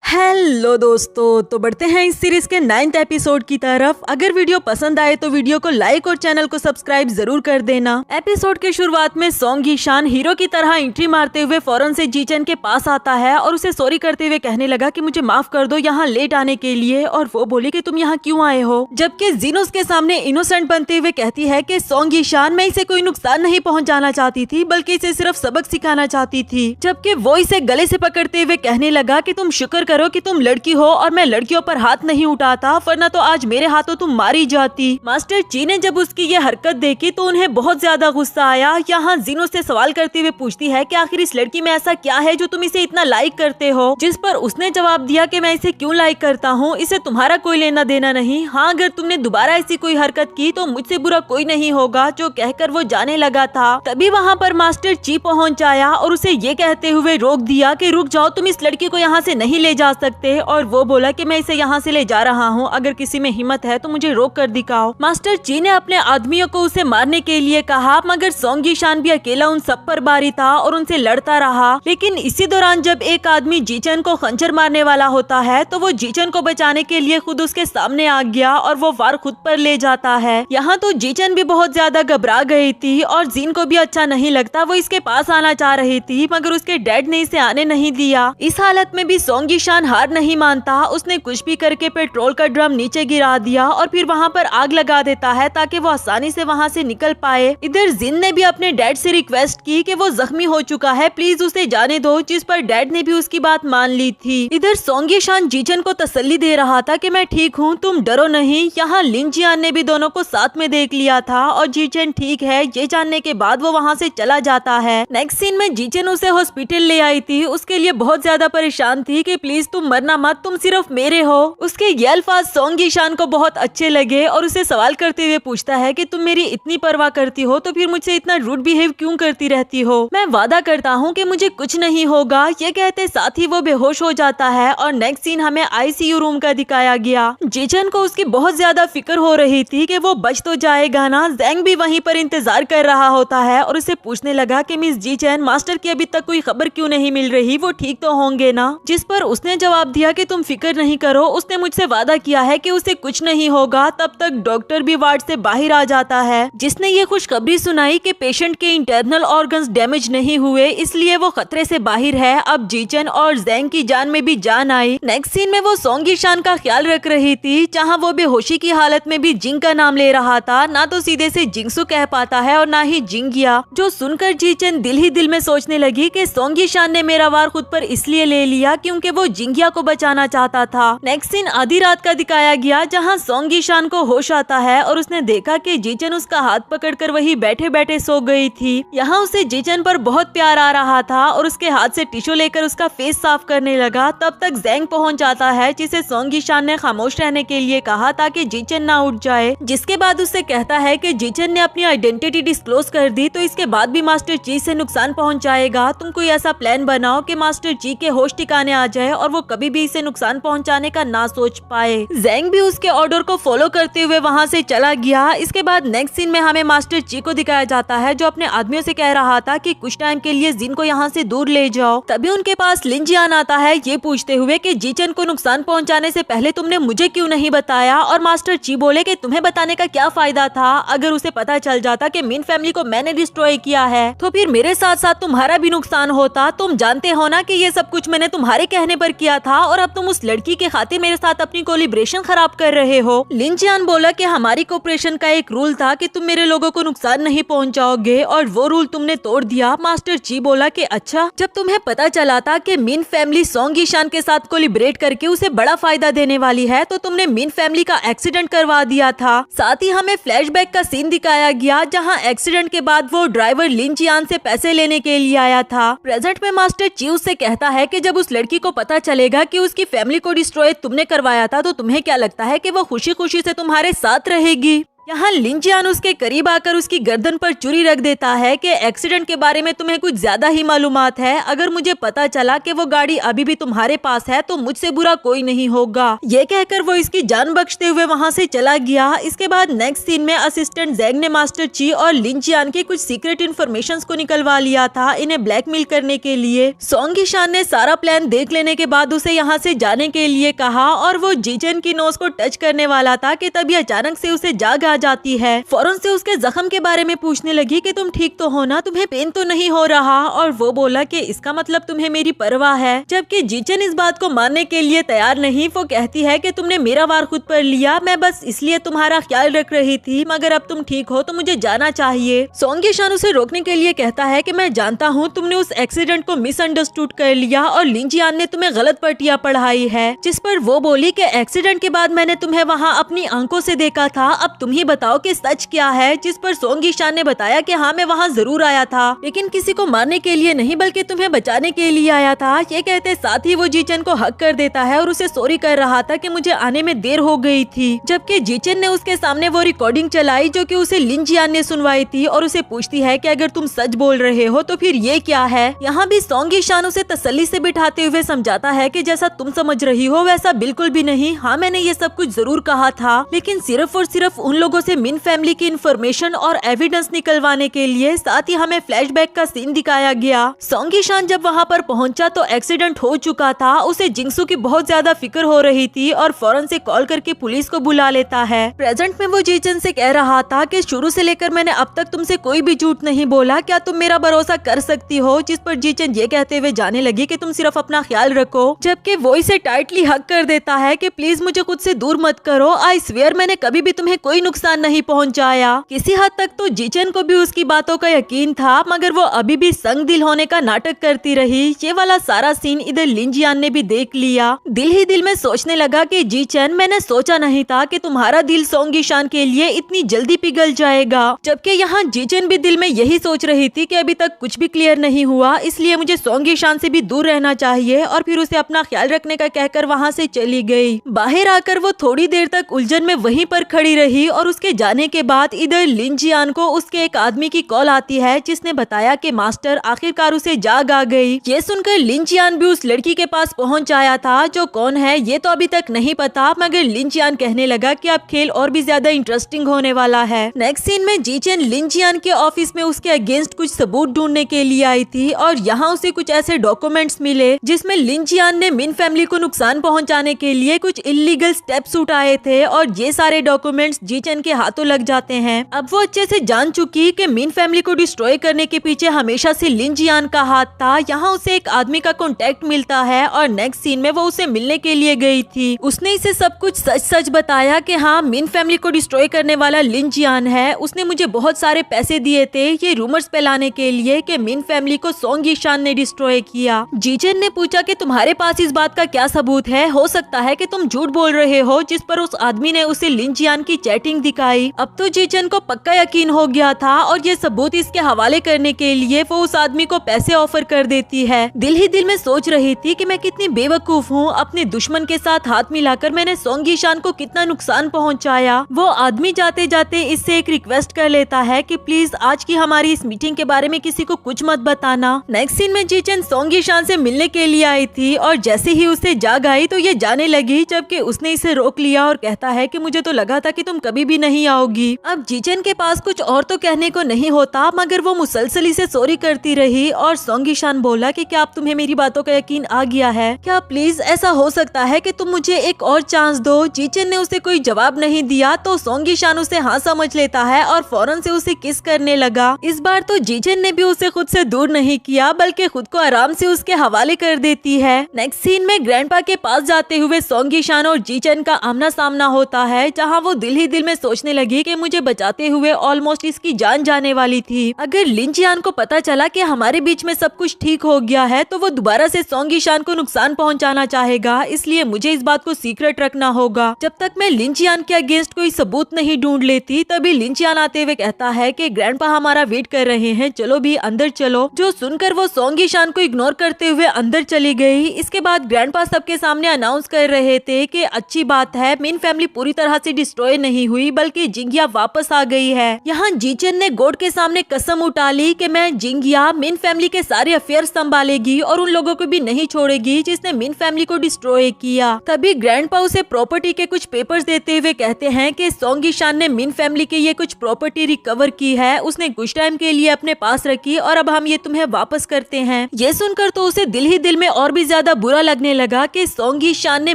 हेलो दोस्तों, तो बढ़ते हैं इस सीरीज के 9th एपिसोड की तरफ। अगर वीडियो पसंद आए तो वीडियो को लाइक और चैनल को सब्सक्राइब जरूर कर देना। एपिसोड के शुरुआत में सोंग यीशान हीरो की तरह एंट्री मारते हुए फौरन से जीचेन के पास आता है और उसे सॉरी करते हुए कहने लगा कि मुझे माफ कर दो यहाँ लेट आने के लिए, और वो बोली कि तुम यहाँ क्यों आए हो। जबकि जिन उसके सामने इनोसेंट बनते हुए कहती है कि सोंग यीशान, मैं इसे कोई नुकसान नहीं पहुँचाना चाहती थी बल्कि इसे सिर्फ सबक सिखाना चाहती थी। जबकि वो इसे गले से पकड़ते हुए कहने लगा कि तुम शुक्र करो कि तुम लड़की हो और मैं लड़कियों पर हाथ नहीं उठाता, वरना तो आज मेरे हाथों तुम मारी जाती। मास्टर ची ने जब उसकी ये हरकत देखी तो उन्हें बहुत ज्यादा गुस्सा आया। यहाँ जिन उससे सवाल करते हुए पूछती है कि आखिर इस लड़की में ऐसा क्या है जो तुम इसे इतना लाइक करते हो, जिस पर उसने जवाब दिया कि मैं इसे क्यों लाइक करता हूँ, इसे तुम्हारा कोई लेना देना नहीं। हाँ, अगर तुमने दोबारा ऐसी कोई हरकत की तो मुझसे बुरा कोई नहीं होगा। जो कहकर वो जाने लगा था, तभी वहाँ पर मास्टर ची पहुँच आया और उसे ये कहते हुए रोक दिया कि रुक जाओ, तुम इस लड़की को यहाँ से नहीं ले जा सकते। और वो बोला कि मैं इसे यहाँ से ले जा रहा हूँ, अगर किसी में हिम्मत है तो मुझे रोक कर दिखाओ। मास्टर ची ने अपने आदमियों को उसे मारने के लिए कहा, मगर सोंग यीशान भी अकेला उन सब पर भारी था और उनसे लड़ता रहा। लेकिन इसी दौरान जब एक आदमी जीचन को खंजर मारने वाला होता है तो वो जीचन को बचाने के लिए खुद उसके सामने आ गया और वो वार खुद पर ले जाता है। यहाँ तो जीचन भी बहुत ज्यादा घबरा गई थी और जिन को भी अच्छा नहीं लगता। वो इसके पास आना चाह रही थी मगर उसके डैड ने इसे आने नहीं दिया। इस हालत में भी सोंग यीशान हार नहीं मानता। उसने कुछ भी करके पेट्रोल का ड्रम नीचे गिरा दिया और फिर वहाँ पर आग लगा देता है ताकि वो आसानी से वहाँ से निकल पाए। इधर जिन ने भी अपने डैड से रिक्वेस्ट की कि वो जख्मी हो चुका है, प्लीज उसे जाने दो, जिस पर डैड ने भी उसकी बात मान ली थी। इधर सोंग यीशान जीचन को तसल्ली दे रहा था कि मैं ठीक हूँ, तुम डरो नहीं। यहाँ लिन जियान ने भी दोनों को साथ में देख लिया था और जीचन ठीक है ये जानने के बाद वो वहाँ से चला जाता है। नेक्स्ट सीन में जीचन उसे हॉस्पिटल ले आई थी, उसके लिए बहुत ज्यादा परेशान थी कि प्लीज तुम मरना मत, तुम सिर्फ मेरे हो। उसके ये अल्फाज सोंग यीशान को बहुत अच्छे लगे और उसे सवाल करते हुए पूछता है कि तुम मेरी इतनी परवाह करती हो तो फिर मुझसे इतना रूड बिहेव क्यों करती रहती हो। मैं वादा करता हूँ कि मुझे कुछ नहीं होगा। ये कहते साथ ही वो बेहोश हो जाता है और नेक्स्ट सीन हमें आईसीयू रूम का दिखाया गया। जीचन को उसकी बहुत ज्यादा फिक्र हो रही थी कि वो बच तो जाएगा ना। जैंग भी वहीं पर इंतजार कर रहा होता है और उसे पूछने लगा कि मिस जीचन, मास्टर की अभी तक कोई खबर क्यों नहीं मिल रही, वो ठीक तो होंगे ना। जिस पर उसने जवाब दिया कि तुम फिक्र नहीं करो, उसने मुझसे वादा किया है कि उसे कुछ नहीं होगा। तब तक डॉक्टर भी वार्ड से बाहर आ जाता है, जिसने ये खुशखबरी सुनाई कि पेशेंट के इंटरनल ऑर्गन्स डैमेज नहीं हुए, इसलिए वो खतरे से बाहर है। अब जीचन और जैंग की जान में भी जान आई। नेक्स्ट सीन में वो सोंग यीशान का ख्याल रख रही थी, जहाँ वो बेहोशी की हालत में भी जिंग का नाम ले रहा था। ना तो सीधे से जिंगसू कह पाता है और ना ही जिंगिया, जो सुनकर जीचन दिल ही दिल में सोचने लगी कि सोंग यीशान ने मेरा वार खुद पर इसलिए ले लिया क्योंकि वो जिंगिया को बचाना चाहता था। नेक्स्ट सीन आधी रात का दिखाया गया, जहां सोंग यीशान को होश आता है और उसने देखा कि जीचन उसका हाथ पकड़कर वही बैठे बैठे सो गई थी। यहाँ उसे जीचन पर बहुत प्यार आ रहा था और उसके हाथ से टिश्यू लेकर उसका फेस साफ करने लगा। तब तक जैंग पहुंच जाता है, जिसे सोंग यीशान ने खामोश रहने के लिए कहा ताकि जीचन ना उठ जाए। जिसके बाद उससे कहता है कि जीचन ने अपनी आइडेंटिटी डिस्क्लोज कर दी तो इसके बाद भी मास्टर ची से नुकसान पहुंचाएगा। तुम कोई ऐसा प्लान बनाओ कि मास्टर ची के होश ठिकाने आ जाए और वो कभी भी इसे नुकसान पहुंचाने का ना सोच पाए। जैंग भी उसके ऑर्डर को फॉलो करते हुए वहां से चला गया। इसके बाद नेक्स्ट सीन में हमें मास्टर ची को दिखाया जाता है, जो अपने आदमियों से कह रहा था कि कुछ टाइम के लिए जिन को यहाँ से दूर ले जाओ। तभी उनके पास लिन जियान आता है, ये पूछते हुए कि जीचन को नुकसान पहुंचाने से पहले तुमने मुझे क्यों नहीं बताया। और मास्टर ची बोले कि तुम्हें बताने का क्या फायदा था, अगर उसे पता चल जाता कि मिन फैमिली को मैंने डिस्ट्रॉय किया है तो फिर मेरे साथ साथ तुम्हारा भी नुकसान होता। तुम जानते हो ना कि ये सब कुछ मैंने तुम्हारे कहने पर किया था और अब तुम उस लड़की के खातिर मेरे साथ अपनी कोलिब्रेशन खराब कर रहे हो। लिन जियान बोला कि हमारी कोऑपरेशन का एक रूल था कि तुम मेरे लोगों को नुकसान नहीं पहुंचाओगे और वो रूल तुमने तोड़ दिया। मास्टर ची बोला कि अच्छा, जब तुम्हें पता चला था कि मिन फैमिली सोंग यीशान के साथ कोलिब्रेट करके उसे बड़ा फायदा देने वाली है तो तुमने मिन फैमिली का एक्सीडेंट करवा दिया था। साथ ही हमें फ्लैशबैक का सीन दिखाया गया जहां एक्सीडेंट के बाद वो ड्राइवर लिन जियान से पैसे लेने के लिए आया था। प्रेजेंट में मास्टर ची उससे कहता है कि जब उस लड़की को पता चलेगा कि उसकी फैमिली को डिस्ट्रॉय तुमने करवाया था तो तुम्हें क्या लगता है कि वो खुशी खुशी से तुम्हारे साथ रहेगी। यहाँ लिन जियान उसके करीब आकर उसकी गर्दन पर चुरी रख देता है कि एक्सीडेंट के बारे में तुम्हें कुछ ज्यादा ही मालूमात है। अगर मुझे पता चला कि वो गाड़ी अभी भी तुम्हारे पास है तो मुझसे बुरा कोई नहीं होगा। ये कहकर वो इसकी जान बख्शते हुए वहाँ से चला गया। इसके बाद नेक्स्ट सीन में असिस्टेंट जैंग ने मास्टर ची और लिन जियान के कुछ सीक्रेट इन्फॉर्मेशन को निकलवा लिया था इन्हें ब्लैकमेल करने के लिए। सोंग यीशान ने सारा प्लान देख लेने के बाद उसे यहाँ से जाने के लिए कहा और वो जीचेन की नोज को टच करने वाला था कि तभी अचानक से उसे जाग जाती है। फौरन से उसके जख्म के बारे में पूछने लगी कि तुम ठीक तो हो ना, तुम्हें पेन तो नहीं हो रहा। और वो बोला कि इसका मतलब तुम्हें मेरी परवाह है। जबकि जीचन इस बात को मानने के लिए तैयार नहीं। वो कहती है कि तुमने मेरा वार खुद पर लिया, मैं बस इसलिए तुम्हारा ख्याल रख रही थी, मगर अब तुम ठीक हो तो मुझे जाना चाहिए। सोंग यीशान उसे रोकने के लिए कहता है कि मैं जानता हूँ तुमने उस एक्सीडेंट को मिसअंडरस्टूड कर लिया और लिन जियान ने तुम्हें गलत पट्टियाँ पढ़ाई है। जिस पर वो बोली कि एक्सीडेंट के बाद मैंने तुम्हें वहाँ अपनी आंखों से देखा था, अब तुम ही बताओ कि सच क्या है। जिस पर सोंग यीशान ने बताया कि हाँ, मैं वहाँ जरूर आया था, लेकिन किसी को मारने के लिए नहीं बल्कि तुम्हें बचाने के लिए आया था। ये कहते साथ ही वो जीचन को हक कर देता है और उसे सॉरी कर रहा था कि मुझे आने में देर हो गई थी। जबकि जीचन ने उसके सामने वो रिकॉर्डिंग चलाई जो कि उसे लिन जियान ने सुनवाई थी और उसे पूछती है कि अगर तुम सच बोल रहे हो तो फिर ये क्या है। यहाँ भी सोंग यीशान उसे तसल्ली से बिठाते हुए समझाता है कि जैसा तुम समझ रही हो वैसा बिल्कुल भी नहीं। हाँ, मैंने ये सब कुछ जरूर कहा था, लेकिन सिर्फ और सिर्फ उन लोगों से मिन फैमिली की इन्फॉर्मेशन और एविडेंस निकलवाने के लिए। साथ ही हमें फ्लैशबैक का सीन दिखाया गया। सोंग यीशान जब वहाँ पर पहुंचा तो एक्सीडेंट हो चुका था। उसे जिंगसू की बहुत ज्यादा फिक्र हो रही थी और फौरन से कॉल करके पुलिस को बुला लेता है। प्रेजेंट में वो जीचन से कह रहा था कि शुरू से लेकर मैंने अब तक तुमसे कोई भी झूठ नहीं बोला, क्या तुम मेरा भरोसा कर सकती हो। जिस पर जीचन ये कहते हुए जाने लगी कि तुम सिर्फ अपना ख्याल रखो। जबकि वो इसे टाइटली हक कर देता है कि प्लीज मुझे खुद से दूर मत करो, आई स्वेयर मैंने कभी भी तुम्हें कोई नुकसान नहीं पहुँचाया। किसी हद तक तो जीचन को भी उसकी बातों का यकीन था, मगर वो अभी भी संग दिल होने का नाटक करती रही। ये वाला सारा सीन इधर लिन जियान ने भी देख लिया। दिल ही दिल में सोचने लगा कि जीचन, मैंने सोचा नहीं था कि तुम्हारा दिल सोंग यीशान के लिए इतनी जल्दी पिघल जाएगा। जबकि यहाँ जीचन भी दिल में यही सोच रही थी कि अभी तक कुछ भी क्लियर नहीं हुआ, इसलिए मुझे सोंग यीशान से भी दूर रहना चाहिए। और फिर उसे अपना ख्याल रखने का कहकर वहाँ से चली गई। बाहर आकर वो थोड़ी देर तक उलझन में वहीं पर खड़ी रही और उसके जाने के बाद इधर लिन जियान को उसके एक आदमी की कॉल आती है जिसने बताया कि मास्टर आखिरकार उसे जाग आ गई। ये सुनकर लिन जियान भी उस लड़की के पास पहुंच आया था। जो कौन है ये तो अभी तक नहीं पता, मगर लिन जियान कहने लगा कि अब खेल और भी ज्यादा इंटरेस्टिंग होने वाला है। नेक्स्ट सीन में जीचन लिन जियान के ऑफिस में उसके अगेंस्ट कुछ सबूत ढूंढने के लिए आई थी और यहाँ उसे कुछ ऐसे डॉक्यूमेंट्स मिले जिसमें लिन जियान ने मिन फैमिली को नुकसान पहुँचाने के लिए कुछ इलीगल स्टेप्स उठाए थे और ये सारे डॉक्यूमेंट्स जीचन के हाथों लग जाते हैं। अब वो अच्छे से जान चुकी कि मिन फैमिली को डिस्ट्रॉय करने के पीछे हमेशा से लिन जियान का हाथ था। यहाँ उसे एक आदमी का कांटेक्ट मिलता है और नेक्स्ट सीन में वो उसे मिलने के लिए गई थी। उसने इसे सब कुछ सच सच बताया कि हाँ, मिन फैमिली को डिस्ट्रॉय करने वाला लिन जियान है। उसने मुझे बहुत सारे पैसे दिए थे ये रूमर्स फैलाने के लिए कि मिन फैमिली को सोंग यीशान ने डिस्ट्रॉय किया। जीचन ने पूछा कि तुम्हारे पास इस बात का क्या सबूत है, हो सकता है कि तुम झूठ बोल रहे हो। जिस पर उस आदमी ने उसे लिन जियान की चैटिंग दिखाई। अब तो जीचन को पक्का यकीन हो गया था और ये सबूत इसके हवाले करने के लिए वो उस आदमी को पैसे ऑफर कर देती है। दिल ही दिल में सोच रही थी कि मैं कितनी बेवकूफ हूँ, अपने दुश्मन के साथ हाथ मिलाकर मैंने सोंग यीशान को कितना नुकसान पहुँचाया। वो आदमी जाते जाते इससे एक रिक्वेस्ट कर लेता है कि प्लीज आज की हमारी इस मीटिंग के बारे में किसी को कुछ मत बताना। नेक्स्ट सीन में जीचन सोंग यीशान से मिलने के लिए आई थी और जैसे ही उसे जाग आई तो ये जाने लगी, जबकि उसने इसे रोक लिया और कहता है कि मुझे तो लगा था कि तुम कभी भी भी नहीं आओगी। अब जीचन के पास कुछ और तो कहने को नहीं होता, मगर वो मुसलसल से सॉरी करती रही और सोंग यीशान बोला कि क्या अब तुम्हें मेरी बातों का यकीन आ गया है? क्या प्लीज ऐसा हो सकता है कि तुम मुझे एक और चांस दो? जीचन ने उसे कोई जवाब नहीं दिया तो सोंग यीशान उसे हाँ समझ लेता है और फौरन से उसे किस करने लगा। इस बार तो जीचन ने भी उसे खुद से दूर नहीं किया, बल्कि खुद को आराम से उसके हवाले कर देती है। नेक्स्ट सीन में ग्रैंडपा के पास जाते हुए सोंग यीशान और जीचन का आमना सामना होता है, जहाँ वो दिल ही दिल में सोचने लगी कि मुझे बचाते हुए ऑलमोस्ट इसकी जान जाने वाली थी। अगर लिन जियान को पता चला कि हमारे बीच में सब कुछ ठीक हो गया है तो वो दोबारा से सोंग यीशान को नुकसान पहुंचाना चाहेगा, इसलिए मुझे इस बात को सीक्रेट रखना होगा। जब तक मैं लिन जियान के अगेंस्ट कोई सबूत नहीं ढूंढ लेती, तभी लिन जियान आते हुए कहता है कि ग्रैंडपा हमारा वेट कर रहे हैं, चलो भी अंदर चलो। जो सुनकर वो सोंग यीशान को इग्नोर करते हुए अंदर चली गई। इसके बाद ग्रैंडपा सबके सामने अनाउंस कर रहे थे कि अच्छी बात है, मिन फैमिली पूरी तरह से डिस्ट्रॉय नहीं हुई, बल्कि जिंगिया वापस आ गई है। यहाँ जीचन ने गॉड के सामने कसम उठा ली कि मैं जिंगिया मिन फैमिली के सारे अफेयर संभालेगी और उन लोगों को भी नहीं छोड़ेगी जिसने मिन फैमिली को डिस्ट्रॉय किया। तभी ग्रैंडपा उसे प्रॉपर्टी के कुछ पेपर्स देते हुए कहते हैं कि सोंग यीशान ने मिन फैमिली के ये कुछ प्रॉपर्टी रिकवर की है, उसने कुछ टाइम के लिए अपने पास रखी और अब हम ये तुम्हें वापस करते हैं। ये सुनकर तो उसे दिल ही दिल में और भी ज्यादा बुरा लगने लगा कि सोंग यीशान ने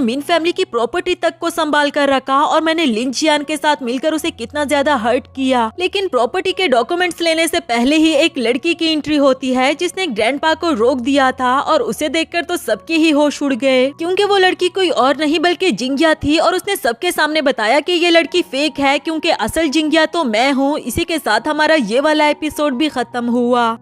मिन फैमिली की प्रॉपर्टी तक को संभाल कर रखा और मैंने लिन जियान के साथ मिलकर उसे कितना ज्यादा हर्ट किया। लेकिन प्रॉपर्टी के डॉक्यूमेंट्स लेने से पहले ही एक लड़की की एंट्री होती है जिसने ग्रैंडपा को रोक दिया था और उसे देखकर तो सबके ही होश उड़ गए, क्योंकि वो लड़की कोई और नहीं बल्कि जिंगिया थी और उसने सबके सामने बताया कि ये लड़की फेक है, क्योंकि असल जिंगिया तो मैं हूँ। इसी के साथ हमारा ये वाला एपिसोड भी खत्म हुआ।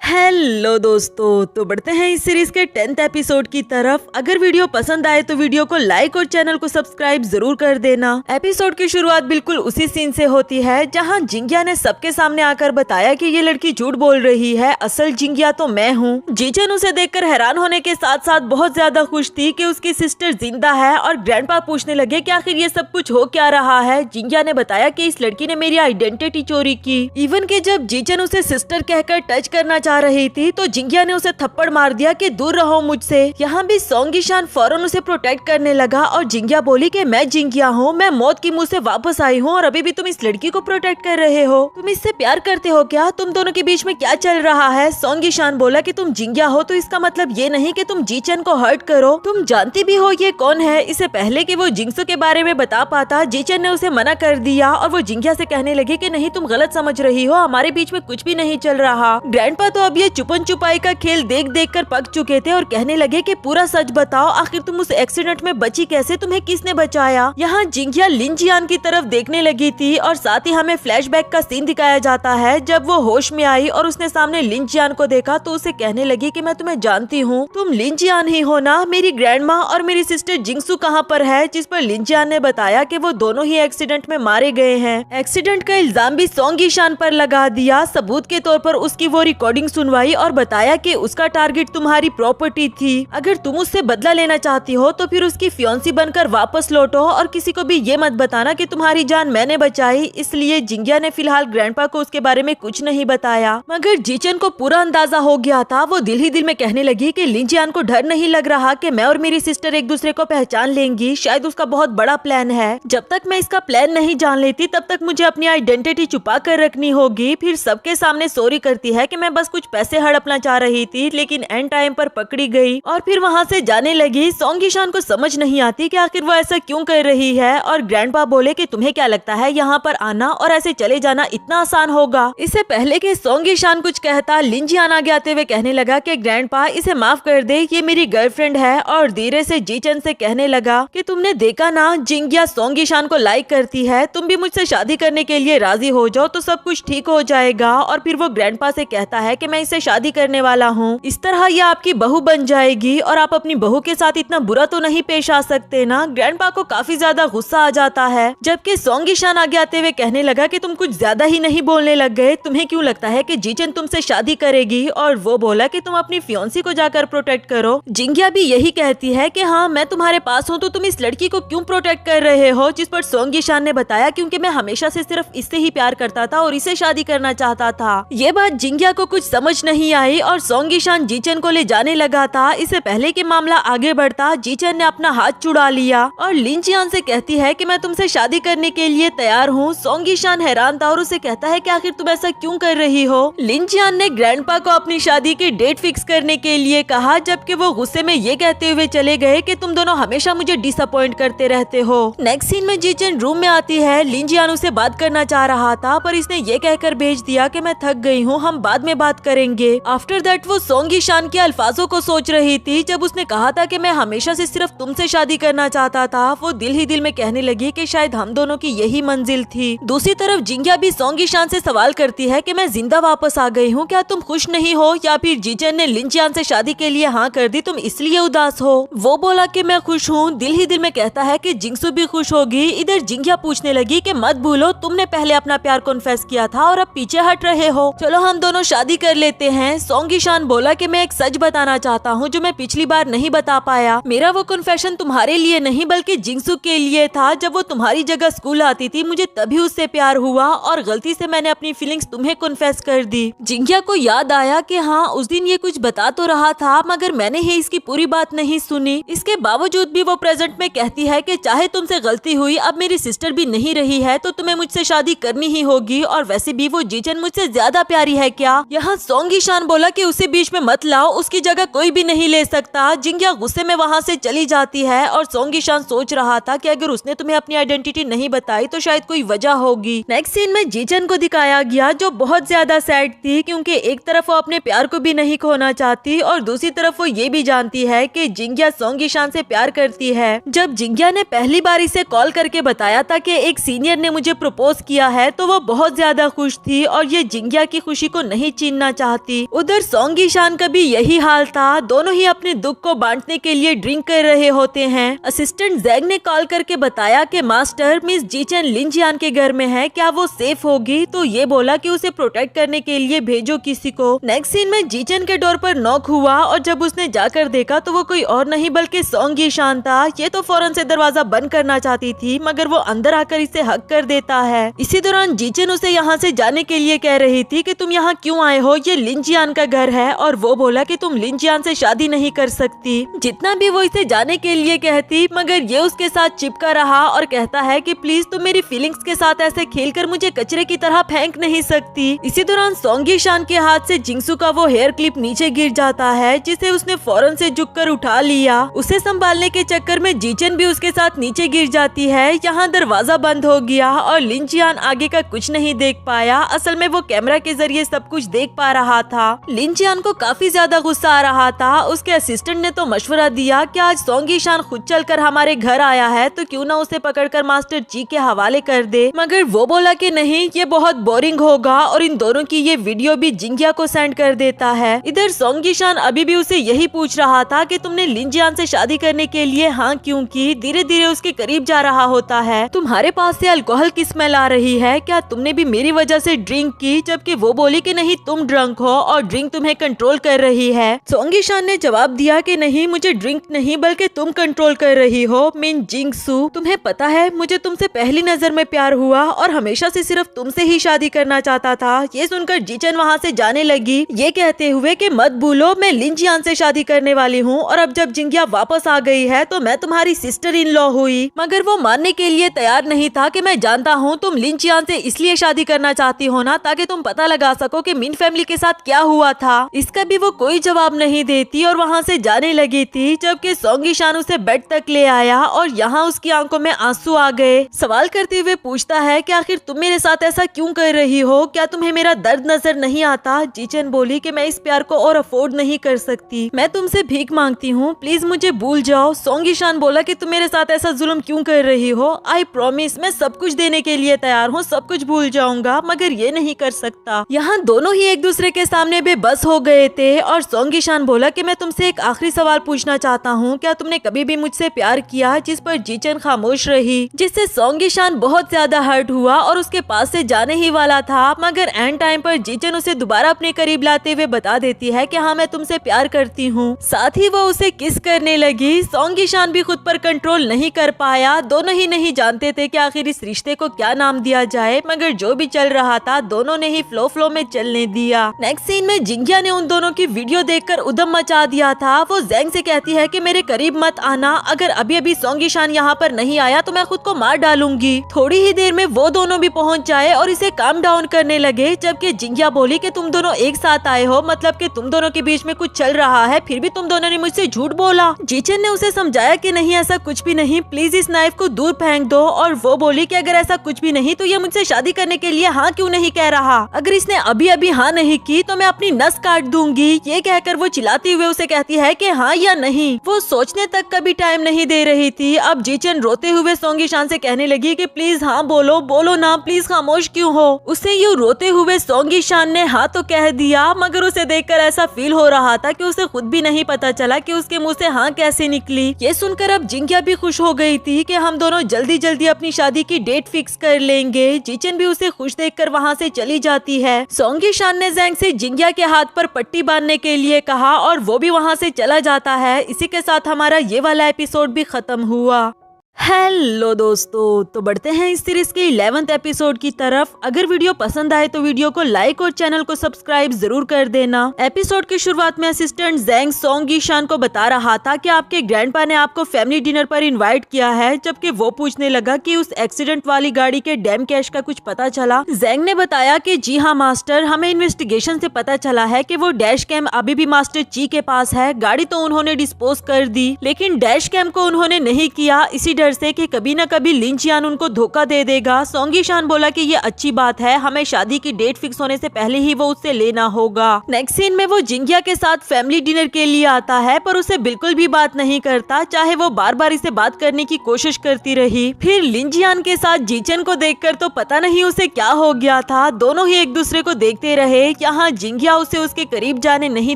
हेलो दोस्तों, तो बढ़ते हैं इस सीरीज के 10th एपिसोड की तरफ। अगर वीडियो पसंद आए तो वीडियो को लाइक और चैनल को सब्सक्राइब जरूर कर देना। एपिसोड की शुरुआत बिल्कुल उसी सीन से होती है जहां जिंगिया ने सबके सामने आकर बताया कि ये लड़की झूठ बोल रही है, असल जिंगिया तो मैं हूँ। जीचन उसे देखकर हैरान होने के साथ साथ बहुत ज्यादा खुश थी कि उसकी सिस्टर जिंदा है और ग्रैंडपा पूछने लगे कि आखिर ये सब कुछ हो क्या रहा है। जिंगिया ने बताया कि इस लड़की ने मेरी आइडेंटिटी चोरी की। इवन कि जब जीचन उसे सिस्टर कहकर टच करना चाह रही थी तो जिंगिया ने उसे थप्पड़ मार दिया कि दूर रहो मुझसे। यहाँ भी सोंग यीशान फौरन उसे प्रोटेक्ट करने लगा और जिंगिया बोली कि मैं जिंगिया हूँ, मैं मौत की मुंह से वापस आई हूँ और अभी भी तुम इस लड़की को प्रोटेक्ट कर रहे हो। तुम इससे प्यार करते हो क्या? तुम दोनों के बीच में क्या चल रहा है? सोंग यीशान बोला कि तुम जिंगिया हो तो इसका मतलब ये नहीं कि तुम जीचन को हर्ट करो। तुम जानती भी हो ये कौन है। इससे पहले कि वो जिंगसू के बारे में बता पाता, जीचन ने उसे मना कर दिया और वो जिंगिया से कहने लगी कि नहीं, तुम गलत समझ रही हो, हमारे बीच में कुछ भी नहीं चल रहा। ग्रैंडपा तो अब ये छुपन छुपाई का खेल देख देख कर पक चुके थे और कहने लगे कि पूरा सच बताओ, आखिर तुम उस एक्सीडेंट में बची कैसे? तुम्हें किसने बचाया? यहाँ जिंगिया लिन जियान की तरफ देखने लगी थी और साथ ही हमें फ्लैशबैक का सीन दिखाया जाता है जब वो होश में आई और उसने सामने लिन जियान को देखा तो उसे कहने लगी कि मैं तुम्हें जानती हूँ, तुम लिन जियान ही हो ना? मेरी ग्रैंडमा और मेरी सिस्टर जिंगसू कहाँ पर है? जिस पर लिन जियान ने बताया कि वो दोनों ही एक्सीडेंट में मारे गए हैं। एक्सीडेंट का इल्जाम भी सोंग यीशान पर लगा दिया। सबूत के तौर पर उसकी वो रिकॉर्डिंग सुनवाई और बताया कि उसका टारगेट तुम्हारी प्रॉपर्टी थी। अगर तुम उससे बदला लेना चाहती हो तो फिर उसकी फियांसी बनकर वापस लौटो और किसी को भी ये मत बताना कि तुम्हारी जान मैंने बचाई। इसलिए जिंगिया ने फिलहाल ग्रैंडपा को उसके बारे में कुछ नहीं बताया, मगर जीचन को पूरा अंदाजा हो गया था। वो दिल ही दिल में कहने लगी कि लिन जियान को डर नहीं लग रहा कि मैं और मेरी सिस्टर एक दूसरे को पहचान लेंगी। शायद उसका बहुत बड़ा प्लान है। जब तक मैं इसका प्लान नहीं जान लेती तब तक मुझे अपनी आइडेंटिटी छुपा कर रखनी होगी। फिर सबके सामने सॉरी करती है कि मैं बस कुछ पैसे हड़पना चाह रही थी, लेकिन एंड टाइम पर पकड़ी गई और फिर वहाँ से जाने लगी। सोंग यीशान को समझ नहीं आती कि आखिर वो ऐसा क्यों कर रही है और ग्रैंडपा बोले कि तुम्हें क्या लगता है यहाँ पर आना और ऐसे चले जाना इतना आसान होगा? इससे पहले कि सोंग यीशान कुछ कहता, लिन जियान आगे आते हुए कहने लगा कि ग्रैंडपा इसे माफ कर दे, ये मेरी गर्लफ्रेंड है। और धीरे से जीचन से कहने लगा कि तुमने देखा ना, जिंगिया सोंग यीशान को लाइक करती है, तुम भी मुझसे शादी करने के लिए राजी हो जाओ तो सब कुछ ठीक हो जाएगा। और फिर वो ग्रैंडपा से कहता है कि मैं इसे शादी करने वाला हूँ, इस तरह यह आपकी बहू बन जाएगी और आप अपनी बहू के साथ इतना बुरा तो नहीं पेश आ सकते ना। ग्रैंडपा को काफी ज्यादा गुस्सा आ जाता है, जबकि सोंग यीशान आगे आते हुए कहने लगा कि तुम कुछ ज्यादा ही नहीं बोलने लग गए? तुम्हें क्यों लगता है कि जीचन तुमसे शादी करेगी? और वो बोला कि तुम अपनी फियांसी को जाकर प्रोटेक्ट करो। जिंगिया भी यही कहती है कि हाँ, मैं तुम्हारे पास हूँ तो तुम इस लड़की को क्यों प्रोटेक्ट कर रहे हो? जिस पर सोंग यीशान ने बताया क्योंकि मैं हमेशा से सिर्फ इससे ही प्यार करता था और इसे शादी करना चाहता था। ये बात जिंगिया को कुछ समझ नहीं आई और सोंग ईशान जीचन को ले जाने लगा था। इससे पहले कि मामला आगे बढ़ता, जीचन ने अपना हाथ छुड़ा लिया और लिन जियान से कहती है कि मैं तुमसे शादी करने के लिए तैयार हूँ। सोंग ईशान हैरान था और उसे कहता है कि आखिर तुम ऐसा क्यों कर रही हो। लिन जियान ने ग्रैंडपा को अपनी शादी की डेट फिक्स करने के लिए कहा, जबकि वो गुस्से में ये कहते हुए चले गए कि तुम दोनों हमेशा मुझे डिसअपॉइंट करते रहते हो। नेक्स्ट सीन में जीचन रूम में आती है। लिन जियान उसे बात करना चाह रहा था पर इसने ये कहकर भेज दिया कि मैं थक गई हूँ, हम बाद में बात करेंगे। आफ्टर दैट वो सोंग ईशान के अल्फाजों को सोच रही थी जब उसने कहा था कि मैं हमेशा से सिर्फ तुमसे शादी करना चाहता था। वो दिल ही दिल में कहने लगी कि शायद हम दोनों की यही मंजिल थी। दूसरी तरफ जिंगिया भी सोंग ईशान से सवाल करती है कि मैं जिंदा वापस आ गई हूँ, क्या तुम खुश नहीं हो? या फिर जीचन ने लिन जियान से शादी के लिए हाँ कर दी, तुम इसलिए उदास हो? वो बोला कि मैं खुश हूँ। दिल ही दिल में कहता है कि जिंगसू भी खुश होगी। इधर जिंगिया पूछने लगी कि मत भूलो तुमने पहले अपना प्यार कॉन्फेस किया था और अब पीछे हट रहे हो, चलो हम दोनों शादी कर लेते हैं। सोंग ईशान बोला कि मैं एक सच बताना चाहता हूँ जो मैं पिछली बार नहीं बता पाया। मेरा वो कन्फेशन तुम्हारे लिए नहीं बल्कि जिंगसू के लिए था। जब वो तुम्हारी जगह स्कूल आती थी मुझे तभी उससे प्यार हुआ और गलती से मैंने अपनी फीलिंग्स तुम्हें कन्फेस कर दी। जिंगिया को याद आया कि हाँ उस दिन ये कुछ बता तो रहा था मगर मैंने ही इसकी पूरी बात नहीं सुनी। इसके बावजूद भी वो प्रेजेंट में कहती है कि चाहे तुमसे गलती हुई, अब मेरी सिस्टर भी नहीं रही है तो तुम्हें मुझसे शादी करनी ही होगी। और वैसे भी वो जीचन मुझसे ज्यादा प्यारी है क्या? यहाँ सोंग ईशान बोला कि उसे बीच में मत लाओ, उसकी जगह कोई भी नहीं ले सकता। जिंगिया गुस्से में वहाँ से चली जाती है और सोंग ईशान सोच रहा था कि अगर उसने तुम्हें अपनी आइडेंटिटी नहीं बताई तो शायद कोई वजह होगी। नेक्स्ट सीन में जीचन को दिखाया गया जो बहुत ज्यादा सैड थी, क्योंकि एक तरफ वो अपने प्यार को भी नहीं खोना चाहती और दूसरी तरफ वो ये भी जानती है कि जिंगिया सोंग ईशान से प्यार करती है। जब जिंगिया ने पहली बार इसे कॉल करके बताया था कि एक सीनियर ने मुझे प्रपोज किया है तो वो बहुत ज्यादा खुश थी और ये जिंगिया की खुशी को नहीं छीनना चाहती। उधर सोंग ईशान का भी यही हाल था। दोनों ही अपने दुख को बांटने के लिए ड्रिंक कर रहे होते हैं। असिस्टेंट जैग ने कॉल करके बताया कि मास्टर मिस जीचन लिन जियान के घर में है, क्या वो सेफ होगी? तो ये बोला कि उसे प्रोटेक्ट करने के लिए भेजो किसी को। नेक्स्ट सीन में जीचन के डोर पर नॉक हुआ और जब उसने जाकर देखा तो वो कोई और नहीं बल्कि सोंग ईशान था। ये तो फौरन से दरवाजा बंद करना चाहती थी मगर वो अंदर आकर इसे हक कर देता है। इसी दौरान जीचन उसे यहाँ से जाने के लिए कह रही थी कि तुम यहाँ क्यों आए हो, ये लिन जियान का घर है। और वो बोला कि तुम लिन जियान से शादी नहीं कर सकती। जितना भी वो इसे जाने के लिए कहती मगर ये उसके साथ चिपका रहा और कहता है कि प्लीज तुम मेरी फीलिंग्स के साथ ऐसे खेलकर मुझे कचरे की तरह फेंक नहीं सकती। इसी दौरान सोंग ईशान के हाथ से जिंगसू का वो हेयर क्लिप नीचे गिर जाता है जिसे उसने फौरन से झुककर उठा लिया। उसे संभालने के चक्कर में जीचन भी उसके साथ नीचे गिर जाती है। यहाँ दरवाजा बंद हो गया और लिन जियान आगे का कुछ नहीं देख पाया। असल में वो कैमरा के जरिए सब कुछ देख पा रहा था। लिन जियान को काफी ज्यादा गुस्सा आ रहा था। उसके असिस्टेंट ने तो मशवरा दिया कि आज सोंग ईशान खुद चलकर हमारे घर आया है तो क्यों ना उसे पकड़कर मास्टर जी के हवाले कर दे, मगर वो बोला कि नहीं ये बहुत बोरिंग होगा और इन दोनों की ये वीडियो भी जिंगिया को सेंड कर देता है। इधर सोंग ईशान अभी भी उसे यही पूछ रहा था कि तुमने लिन जियान से शादी करने के लिए हाँ क्यों की। धीरे धीरे उसके करीब जा रहा होता है। तुम्हारे पास से अल्कोहल की स्मेल आ रही है, क्या तुमने भी मेरी वजह से ड्रिंक की? जबकि वो बोली कि नहीं तुम ड्रंक हो और ड्रिंक तुम्हें कंट्रोल कर रही है। सोंग ईशान ने जवाब दिया कि नहीं मुझे ड्रिंक नहीं बल्कि तुम कंट्रोल कर रही हो। मीन जिंगसू, तुम्हें पता है मुझे तुमसे पहली नजर में प्यार हुआ और हमेशा से सिर्फ तुमसे ही शादी करना चाहता था। ये सुनकर जीचन वहाँ से जाने लगी ये कहते हुए कि मत भूलो मैं लिन जियान से शादी करने वाली हूँ और अब जब जिंगिया वापस आ गई है तो मैं तुम्हारी सिस्टर इन लॉ हुई। मगर वो मानने के लिए तैयार नहीं था कि मैं जानता हूँ तुम लिन जियान से इसलिए शादी करना चाहती हो ना ताकि तुम पता लगा सको कि मिन फैमिली के साथ क्या हुआ था। इसका भी वो कोई जवाब नहीं देती और वहाँ से जाने लगी थी। जबकि सोंग ईशान उसे बेड तक ले आया और यहाँ उसकी आंखों में आंसू आ गए। सवाल करते हुए पूछता है कि आखिर तुम मेरे साथ ऐसा क्यों कर रही हो, क्या तुम्हें मेरा दर्द नजर नहीं आता? जीचन बोली कि मैं इस प्यार को और अफोर्ड नहीं कर सकती, मैं तुमसे भीख मांगती हूँ, प्लीज मुझे भूल जाओ। सोंग ईशान बोला कि तुम मेरे साथ ऐसा जुल्म क्यों कर रही हो? आई प्रॉमिस मैं सब कुछ देने के लिए तैयार हूँ, सब कुछ भूल जाऊंगा मगर ये नहीं कर सकता। यहाँ दोनों ही एक दूसरे के सामने बेबस हो गए थे और सोंग ईशान बोला कि मैं तुमसे एक आखिरी सवाल पूछना चाहता हूँ, क्या तुमने कभी भी मुझसे प्यार किया? जिस पर जीचन खामोश रही, जिससे सोंग ईशान बहुत ज्यादा हर्ट हुआ और उसके पास से जाने ही वाला था। मगर एंड टाइम पर जीचन उसे दोबारा अपने करीब लाते हुए बता देती है कि हाँ मैं तुमसे प्यार करती हूँ। साथ ही वो उसे किस करने लगी। सोंग ईशान भी खुद पर कंट्रोल नहीं कर पाया। दोनों ही नहीं जानते थे कि आखिर इस रिश्ते को क्या नाम दिया जाए, मगर जो भी चल रहा था दोनों ने ही फ्लो में चलने दिया। दिया। नेक्स्ट सीन में जिंगिया ने उन दोनों की वीडियो देखकर उधम मचा दिया था। वो ज़ेंग से कहती है कि मेरे करीब मत आना, अगर अभी अभी सोंगी शान यहाँ पर नहीं आया तो मैं खुद को मार डालूंगी। थोड़ी ही देर में वो दोनों भी पहुँच जाए और इसे काम डाउन करने लगे, जबकि जिंगिया बोली कि तुम दोनों एक साथ आए हो, मतलब कि तुम दोनों के बीच में कुछ चल रहा है, फिर भी तुम दोनों ने मुझसे झूठ बोला। जीचन ने उसे समझाया कि नहीं ऐसा कुछ भी नहीं, प्लीज इस नाइफ को दूर फेंक दो। और वो बोली कि अगर ऐसा कुछ भी नहीं तो ये मुझसे शादी करने के लिए हाँ क्यों नहीं कह रहा, अगर इसने अभी अभी हाँ नहीं की तो मैं अपनी नस काट दूंगी। ये कहकर वो चिल्लाते हुए उसे कहती है कि हाँ या नहीं। वो सोचने तक का भी टाइम नहीं दे रही थी। अब जीचन रोते हुए सोंगी शान से कहने लगी कि प्लीज हाँ बोलो, बोलो ना, प्लीज खामोश क्यों हो। उसे यूँ रोते हुए सोंगी शान ने हाँ तो कह दिया, मगर उसे देखकर ऐसा फील हो रहा था कि उसे खुद भी नहीं पता चला कि उसके मुंह से हाँ कैसे निकली। ये सुनकर अब जिंगिया भी खुश हो गई थी कि हम दोनों जल्दी जल्दी अपनी शादी की डेट फिक्स कर लेंगे। जीचन भी उसे खुश देखकर वहाँ से चली जाती है। सोंगी शान ने ज़ेंग से जिंगिया के हाथ पर पट्टी बांधने के लिए कहा और वो भी वहाँ से चला जाता है। इसी के साथ हमारा ये वाला एपिसोड भी खत्म हुआ। हेलो दोस्तों, तो बढ़ते हैं इस सीरीज के 11th एपिसोड की तरफ। अगर वीडियो पसंद आए तो वीडियो को लाइक और चैनल को सब्सक्राइब जरूर कर देना। एपिसोड की शुरुआत में असिस्टेंट ज़ेंग सोंगी शान को बता रहा था कि आपके ग्रैंडपा ने आपको फैमिली डिनर पर इनवाइट किया है, जबकि वो पूछने लगा कि उस एक्सीडेंट वाली गाड़ी के डैम कैश का कुछ पता चला। ज़ेंग ने बताया कि जी हाँ मास्टर, हमें इन्वेस्टिगेशन से पता चला है कि वो डैश कैम अभी भी मास्टर ची के पास है। गाड़ी तो उन्होंने डिस्पोज कर दी, लेकिन डैश कैम को उन्होंने नहीं किया, इसी डर से कि कभी न कभी लिन जियान उनको धोखा दे देगा। सोंगी शान बोला कि ये अच्छी बात है, हमें शादी की डेट फिक्स होने से पहले ही वो उससे लेना होगा। नेक्स्ट सीन में वो जिंगिया के साथ फैमिली डिनर के लिए आता है, पर उसे बिल्कुल भी बात नहीं करता, चाहे वो बार बार इसे बात करने की कोशिश करती रही। फिर लिन जियान के साथ जीचन को देखकर तो पता नहीं उसे क्या हो गया था, दोनों ही एक दूसरे को देखते रहे। यहाँ जिंगिया उसे उसके करीब जाने नहीं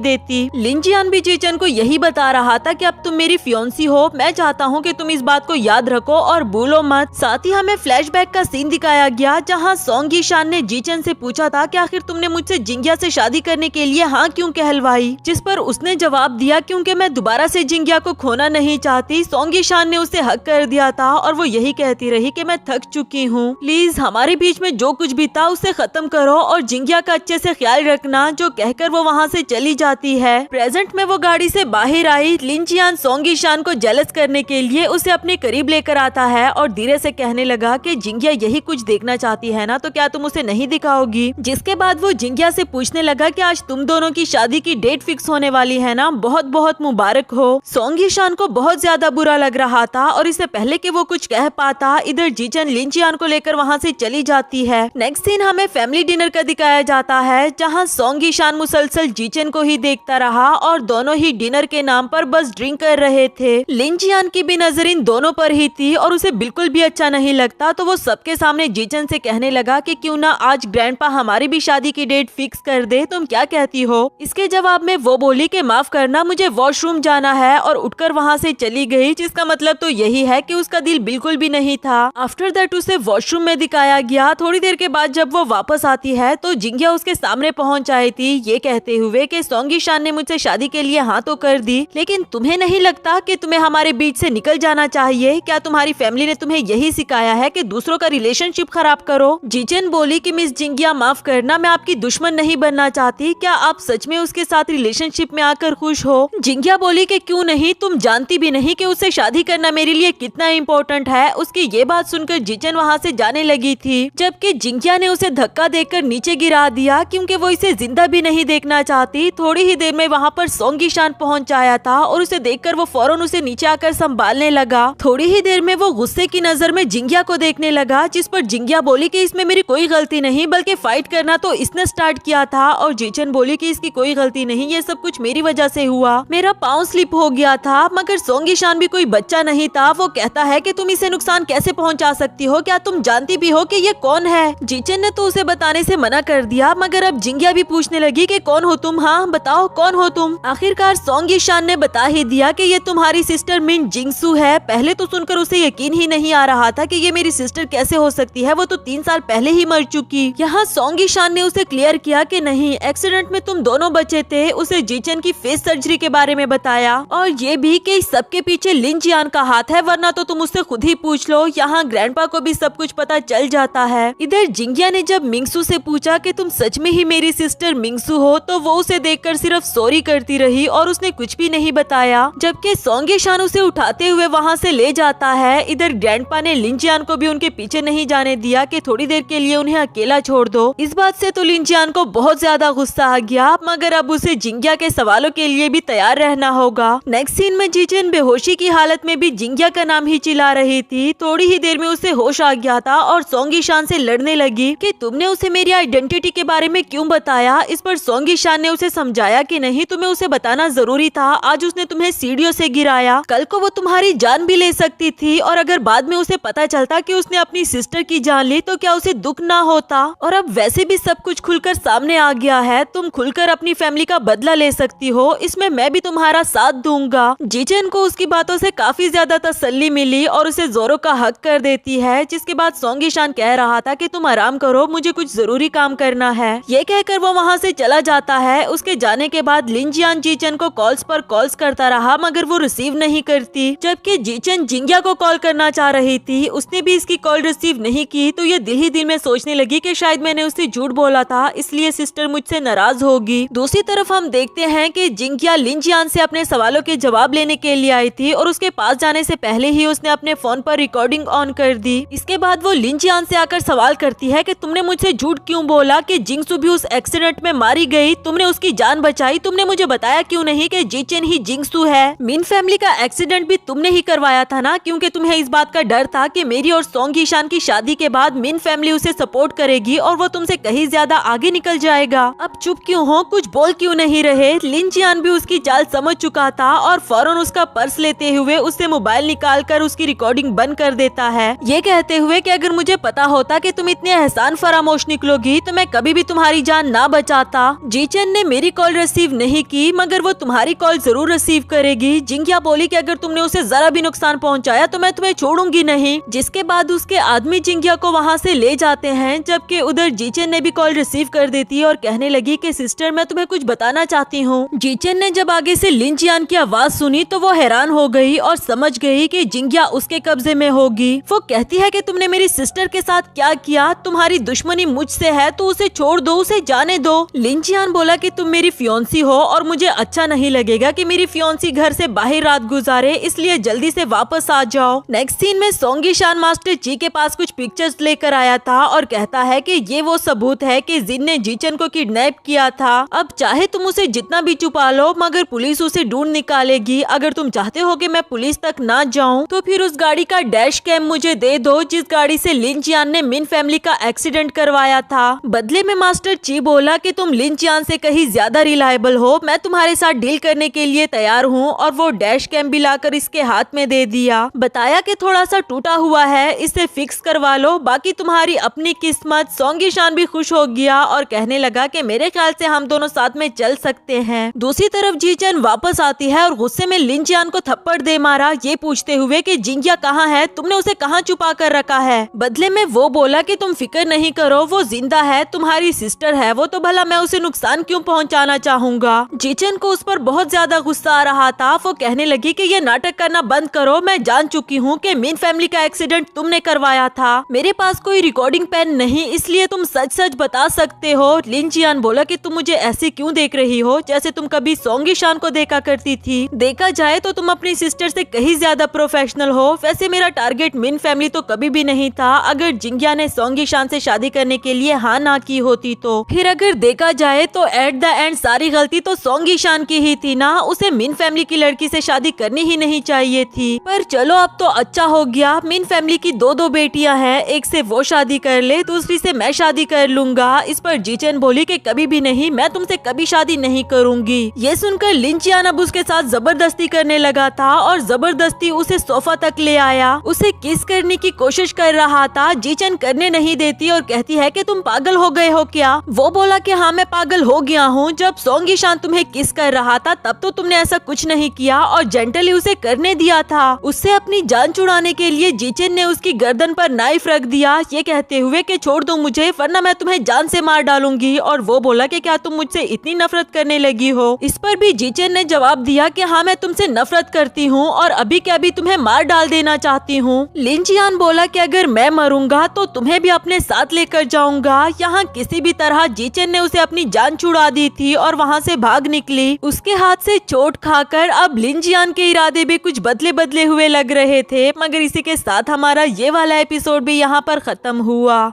देती। लिन जियान भी जीचन को यही बता रहा था कि अब तुम मेरी फियोंसी हो, मैं चाहता हूँ कि तुम इस बात को याद रखो और भूलो मत। साथ ही हमें फ्लैशबैक का सीन दिखाया गया जहां सोंगी शान ने जीचन से पूछा था कि आखिर तुमने मुझसे जिंगिया से शादी करने के लिए हाँ क्यों कहलवाई, जिस पर उसने जवाब दिया क्योंकि मैं दोबारा से जिंगिया को खोना नहीं चाहती। सोंगी शान ने उसे हक कर दिया था और वो यही कहती रही कि मैं थक चुकी हूँ, प्लीज हमारे बीच में जो कुछ भी था उसे खत्म करो और जिंगिया का अच्छे से ख्याल रखना। जो कहकर वो वहाँ से चली जाती है। प्रेजेंट में वो गाड़ी से बाहर आई। लिन जियान सोंगी शान को जेलस करने के लिए उसे अपने करीब लेकर आता है और धीरे से कहने लगा कि जिंगिया यही कुछ देखना चाहती है ना, तो क्या तुम उसे नहीं दिखाओगी। जिसके बाद वो जिंगिया से पूछने लगा कि आज तुम दोनों की शादी की डेट फिक्स होने वाली है ना, बहुत बहुत मुबारक हो। सोंगी शान को बहुत ज्यादा बुरा लग रहा था और इससे पहले कि वो कुछ कह पाता, इधर जीचन लिन जियान को लेकर वहाँ से चली जाती है। नेक्स्ट सीन हमें फैमिली डिनर का दिखाया जाता है, जहाँ सोंगी शान मुसलसल जीचन को ही देखता रहा और दोनों ही डिनर के नाम पर बस ड्रिंक कर रहे थे। लिन जियान की भी नजर इन दोनों पर ही थी और उसे बिल्कुल भी अच्छा नहीं लगता, तो वो सबके सामने जीचन से कहने लगा कि क्यों ना आज ग्रैंडपा हमारी भी शादी की डेट फिक्स कर दे, तुम क्या कहती हो। इसके जवाब में वो बोली कि माफ करना, मुझे वॉशरूम जाना है, और उठकर वहाँ से चली गई, जिसका मतलब तो यही है कि उसका दिल बिल्कुल भी नहीं था। आफ्टर दैट उसे वॉशरूम में दिखाया गया। थोड़ी देर के बाद जब वो वापस आती है तो जिंगिया उसके सामने पहुँच आई थी, ये कहते हुए कि सोंगी शान ने मुझसे शादी के लिए हाँ तो कर दी, लेकिन तुम्हें नहीं लगता कि तुम्हें हमारे बीच से निकल जाना चाहिए? क्या तुम्हारी फैमिली ने तुम्हें यही सिखाया है कि दूसरों का रिलेशनशिप खराब करो? जीचन बोली कि मिस जिंगिया माफ करना, मैं आपकी दुश्मन नहीं बनना चाहती, क्या आप सच में उसके साथ रिलेशनशिप में आकर खुश हो? जिंगिया बोली कि क्यों नहीं, तुम जानती भी नहीं कि उससे शादी करना मेरे लिए कितना इम्पोर्टेंट है। उसकी ये बात सुनकर जीचन वहाँ से जाने लगी थी, जबकि जिंगिया ने उसे धक्का देकर नीचे गिरा दिया क्योंकि वो इसे जिंदा भी नहीं देखना चाहती। थोड़ी ही देर में वहाँ पर सोंगी शान पहुँच आया था और उसे देखकर वो फौरन उसे नीचे आकर संभालने लगा। थोड़ी ही देर में वो गुस्से की नजर में जिंगिया को देखने लगा, जिस पर जिंगिया बोली कि इसमें मेरी कोई गलती नहीं, बल्कि फाइट करना तो इसने स्टार्ट किया था। और जीचन बोली कि इसकी कोई गलती नहीं, ये सब कुछ मेरी वजह से हुआ, मेरा पाँव स्लिप हो गया था। मगर सोंगी शान भी कोई बच्चा नहीं था, वो कहता है कि तुम इसे नुकसान कैसे पहुंचा सकती हो, क्या तुम जानती भी हो कि ये कौन है? जीचन ने तो उसे बताने से मना कर दिया, मगर अब जिंगिया भी पूछने लगी कि कौन हो तुम, हाँ बताओ कौन हो तुम। आखिरकार सोंगी शान ने बता ही दिया कि ये तुम्हारी सिस्टर मिन जिंगसू है। पहले तो सुन सुनकर उसे यकीन ही नहीं आ रहा था कि ये मेरी सिस्टर कैसे हो सकती है, वो तो 3 साल पहले ही मर चुकी। यहाँ सोंग ईशान ने उसे क्लियर किया कि नहीं, एक्सीडेंट में तुम दोनों बचे थे। उसे जीचन की फेस सर्जरी के बारे में बताया और ये भी कि इस सबके पीछे लिन जियान का हाथ है, वरना तो तुम उससे खुद ही पूछ लो। यहाँ ग्रैंडपा को भी सब कुछ पता चल जाता है। इधर जिंगिया ने जब मिंगसू से पूछा कि तुम सच में ही मेरी सिस्टर मिंगसू हो, तो वो उसे देखकर सिर्फ सॉरी करती रही और उसने कुछ भी नहीं बताया। जबकि सोंग ईशान उसे उठाते हुए वहाँ से ले जाता है। इधर ग्रैंडपा ने लिन जियान को भी उनके पीछे नहीं जाने दिया कि थोड़ी देर के लिए उन्हें अकेला छोड़ दो। इस बात से तो लिन जियान को बहुत ज्यादा गुस्सा आ गया, मगर अब उसे जिंगिया के सवालों के लिए भी तैयार रहना होगा। नेक्स्ट सीन में जीचन बेहोशी की हालत में भी जिंगिया का नाम ही चिल्ला रही थी। थोड़ी ही देर में उसे होश आ गया था और सोंग ईशान से लड़ने लगी कि तुमने उसे मेरी आइडेंटिटी के बारे में क्यों बताया। इस पर सोंग ईशान ने उसे समझाया कि नहीं, तुम्हें उसे बताना जरूरी था। आज उसने तुम्हें सीढ़ियों से गिराया, कल को वो तुम्हारी जान भी ले सकती थी, और अगर बाद में उसे पता चलता कि उसने अपनी सिस्टर की जान ली तो क्या उसे दुख ना होता। और अब वैसे भी सब कुछ खुलकर सामने आ गया है, तुम खुलकर अपनी फैमिली का बदला ले सकती हो, इसमें मैं भी तुम्हारा साथ दूंगा। जीचन को उसकी बातों से काफी ज्यादा तसल्ली मिली और उसे जोरों का हक कर देती है। जिसके बाद सोंग ईशान कह रहा था कि तुम आराम करो, मुझे कुछ जरूरी काम करना है। ये कहकर वो वहाँ से चला जाता है। उसके जाने के बाद लिन जियान जीचन को कॉल्स पर कॉल्स करता रहा, मगर वो रिसीव नहीं करती। जबकि जीचन जिंगिया को कॉल करना चाह रही थी, उसने भी इसकी कॉल रिसीव नहीं की। तो ये दिल ही दिल में सोचने लगी कि शायद मैंने उससे झूठ बोला था, इसलिए सिस्टर मुझसे नाराज होगी। दूसरी तरफ हम देखते हैं कि जिंगिया लिन जियान से अपने सवालों के जवाब लेने के लिए आई थी और उसके पास जाने से पहले ही उसने अपने फोन पर रिकॉर्डिंग ऑन कर दी। इसके बाद वो लिन जियान से आकर सवाल करती है कि तुमने मुझसे झूठ क्यों बोला कि जिंगसू भी उस एक्सीडेंट में मारी गई, तुमने उसकी जान बचाई, तुमने मुझे बताया क्यों नहीं कि जीचन ही जिंगसू है। मिन फैमिली का एक्सीडेंट भी तुमने ही करवाया था ना, क्योंकि तुम्हें इस बात का डर था कि मेरी और सोंग ईशान की शादी के बाद मिन फैमिली उसे सपोर्ट करेगी और वो तुमसे कहीं ज्यादा आगे निकल जाएगा। अब चुप क्यों हो, कुछ बोल क्यों नहीं रहे। लिन जियान भी उसकी चाल समझ चुका था और फौरन उसका पर्स लेते हुए उससे मोबाइल निकालकर उसकी रिकॉर्डिंग बंद कर देता है, ये कहते हुए कि अगर मुझे पता होता कि तुम इतने एहसान फरामोश निकलोगी तो मैं कभी भी तुम्हारी जान ना बचाता। जीचन ने मेरी कॉल रिसीव नहीं की, मगर वो तुम्हारी कॉल जरूर रिसीव करेगी। जिंगिया बोली कि अगर तुमने उसे जरा भी नुकसान पहुंचाया तो मैं तुम्हें छोड़ूंगी नहीं। जिसके बाद उसके आदमी जिंगिया को वहाँ से ले जाते हैं। जबकि उधर जीचन ने भी कॉल रिसीव कर देती है और कहने लगी कि सिस्टर मैं तुम्हें कुछ बताना चाहती हूँ। जीचन ने जब आगे से लिन जियान की आवाज सुनी तो वो हैरान हो गई और समझ गई कि जिंगिया उसके कब्जे में होगी। वो कहती है कि तुमने मेरी सिस्टर के साथ क्या किया, तुम्हारी दुश्मनी मुझसे है तो उसे छोड़ दो, उसे जाने दो। लिन जियान बोला कि तुम मेरी फियोंसी हो और मुझे अच्छा नहीं लगेगा कि मेरी फियोंसी घर से बाहर रात गुजारे, इसलिए जल्दी से वापस आ जाओ। नेक्स्ट सीन में सोंग ईशान मास्टर जी के पास कुछ पिक्चर्स लेकर आया था और कहता है कि ये वो सबूत है कि जिन ने जीचन को किडनैप किया था। अब चाहे तुम उसे जितना भी छुपा लो, मगर पुलिस उसे ढूंढ निकालेगी। अगर तुम चाहते हो कि मैं पुलिस तक ना जाऊं, तो फिर उस गाड़ी का डैश कैम मुझे दे दो जिस गाड़ी से लिन जियान ने मिन फैमिली का एक्सीडेंट करवाया था। बदले में मास्टर ची बोला कि तुम लिन जियान से कहीं ज्यादा रिलायबल हो, मैं तुम्हारे साथ डील करने के लिए तैयार हूँ, और वो डैश कैम भी लाकर इसके हाथ में दे दिया। बताया कि थोड़ा सा टूटा हुआ है, इसे फिक्स करवा लो, बाकी तुम्हारी अपनी किस्मत। सोंग ईशान भी खुश हो गया और कहने लगा कि मेरे ख्याल से हम दोनों साथ में चल सकते हैं। दूसरी तरफ जीचन वापस आती है और गुस्से में लिन जियान को थप्पड़ दे मारा, ये पूछते हुए कि जिंगिया कहाँ है, तुमने उसे कहाँ छुपा कर रखा है। बदले में वो बोला कि तुम फिक्र नहीं करो, वो जिंदा है, तुम्हारी सिस्टर है वो, तो भला मैं उसे नुकसान क्यों पहुंचाना चाहूंगा। जीचन को उस पर बहुत ज्यादा गुस्सा आ रहा था। वो कहने लगी कि ये नाटक करना बंद करो, मैं जान चुकी हूँ कि मिन फैमिली का एक्सीडेंट तुमने करवाया था। मेरे पास कोई रिकॉर्डिंग पेन नहीं, इसलिए तुम सच सच बता सकते हो। लिन जियान बोला कि तुम मुझे ऐसे क्यों देख रही हो, जैसे तुम कभी सोंग ईशान को देखा करती थी। देखा जाए तो तुम अपनी सिस्टर से कहीं ज्यादा प्रोफेशनल हो। वैसे मेरा टारगेट मिन फैमिली तो कभी भी नहीं था। अगर जिंगिया ने सोंग ईशान से शादी करने के लिए हाँ ना की होती तो फिर अगर देखा जाए तो एट द एंड सारी गलती तो सोंग ईशान की ही थी ना। उसे मिन फैमिली की लड़की से शादी करनी ही नहीं चाहिए थी। पर चलो अब तो अच्छा हो गया, मिन फैमिली की दो बेटियां हैं, एक से वो शादी कर ले, दूसरी से मैं शादी कर लूंगा। इस पर जीचन बोली कि कभी भी नहीं, मैं तुमसे कभी शादी नहीं करूंगी। ये सुनकर लिन जियान अब उसके साथ जबरदस्ती करने लगा था और जबरदस्ती उसे सोफा तक ले आया। उसे किस करने की कोशिश कर रहा था, जीचन करने नहीं देती और कहती है कि तुम पागल हो गए हो क्या। वो बोला कि हाँ मैं पागल हो गया हूँ, जब सोंग ईशान तुम्हें किस कर रहा था तब तो तुमने ऐसा कुछ नहीं किया और जेंटली उसे करने दिया था। उससे उससे अपनी जान छुड़ाने के लिए जीचेन ने उसकी गर्दन पर नाइफ रख दिया, ये कहते हुए कि छोड़ दो मुझे वरना मैं तुम्हें जान से मार डालूंगी। और वो बोला कि क्या तुम मुझसे इतनी नफरत करने लगी हो। इस पर भी जीचेन ने जवाब दिया कि हाँ मैं तुमसे नफरत करती हूँ और अभी के अभी तुम्हें मार डाल देना चाहती हूँ। लिन जियान बोला कि अगर मैं मरूंगा तो तुम्हें भी अपने साथ लेकर जाऊंगा। यहाँ किसी भी तरह जीचेन ने उसे अपनी जान छुड़ा दी थी और वहाँ से भाग निकली। उसके हाथ से चोट खाकर अब लिन जियान के इरादे भी कुछ बदले बदले हुए लग रहे थे। मगर इसी के साथ हमारा ये वाला एपिसोड भी यहाँ पर खत्म हुआ।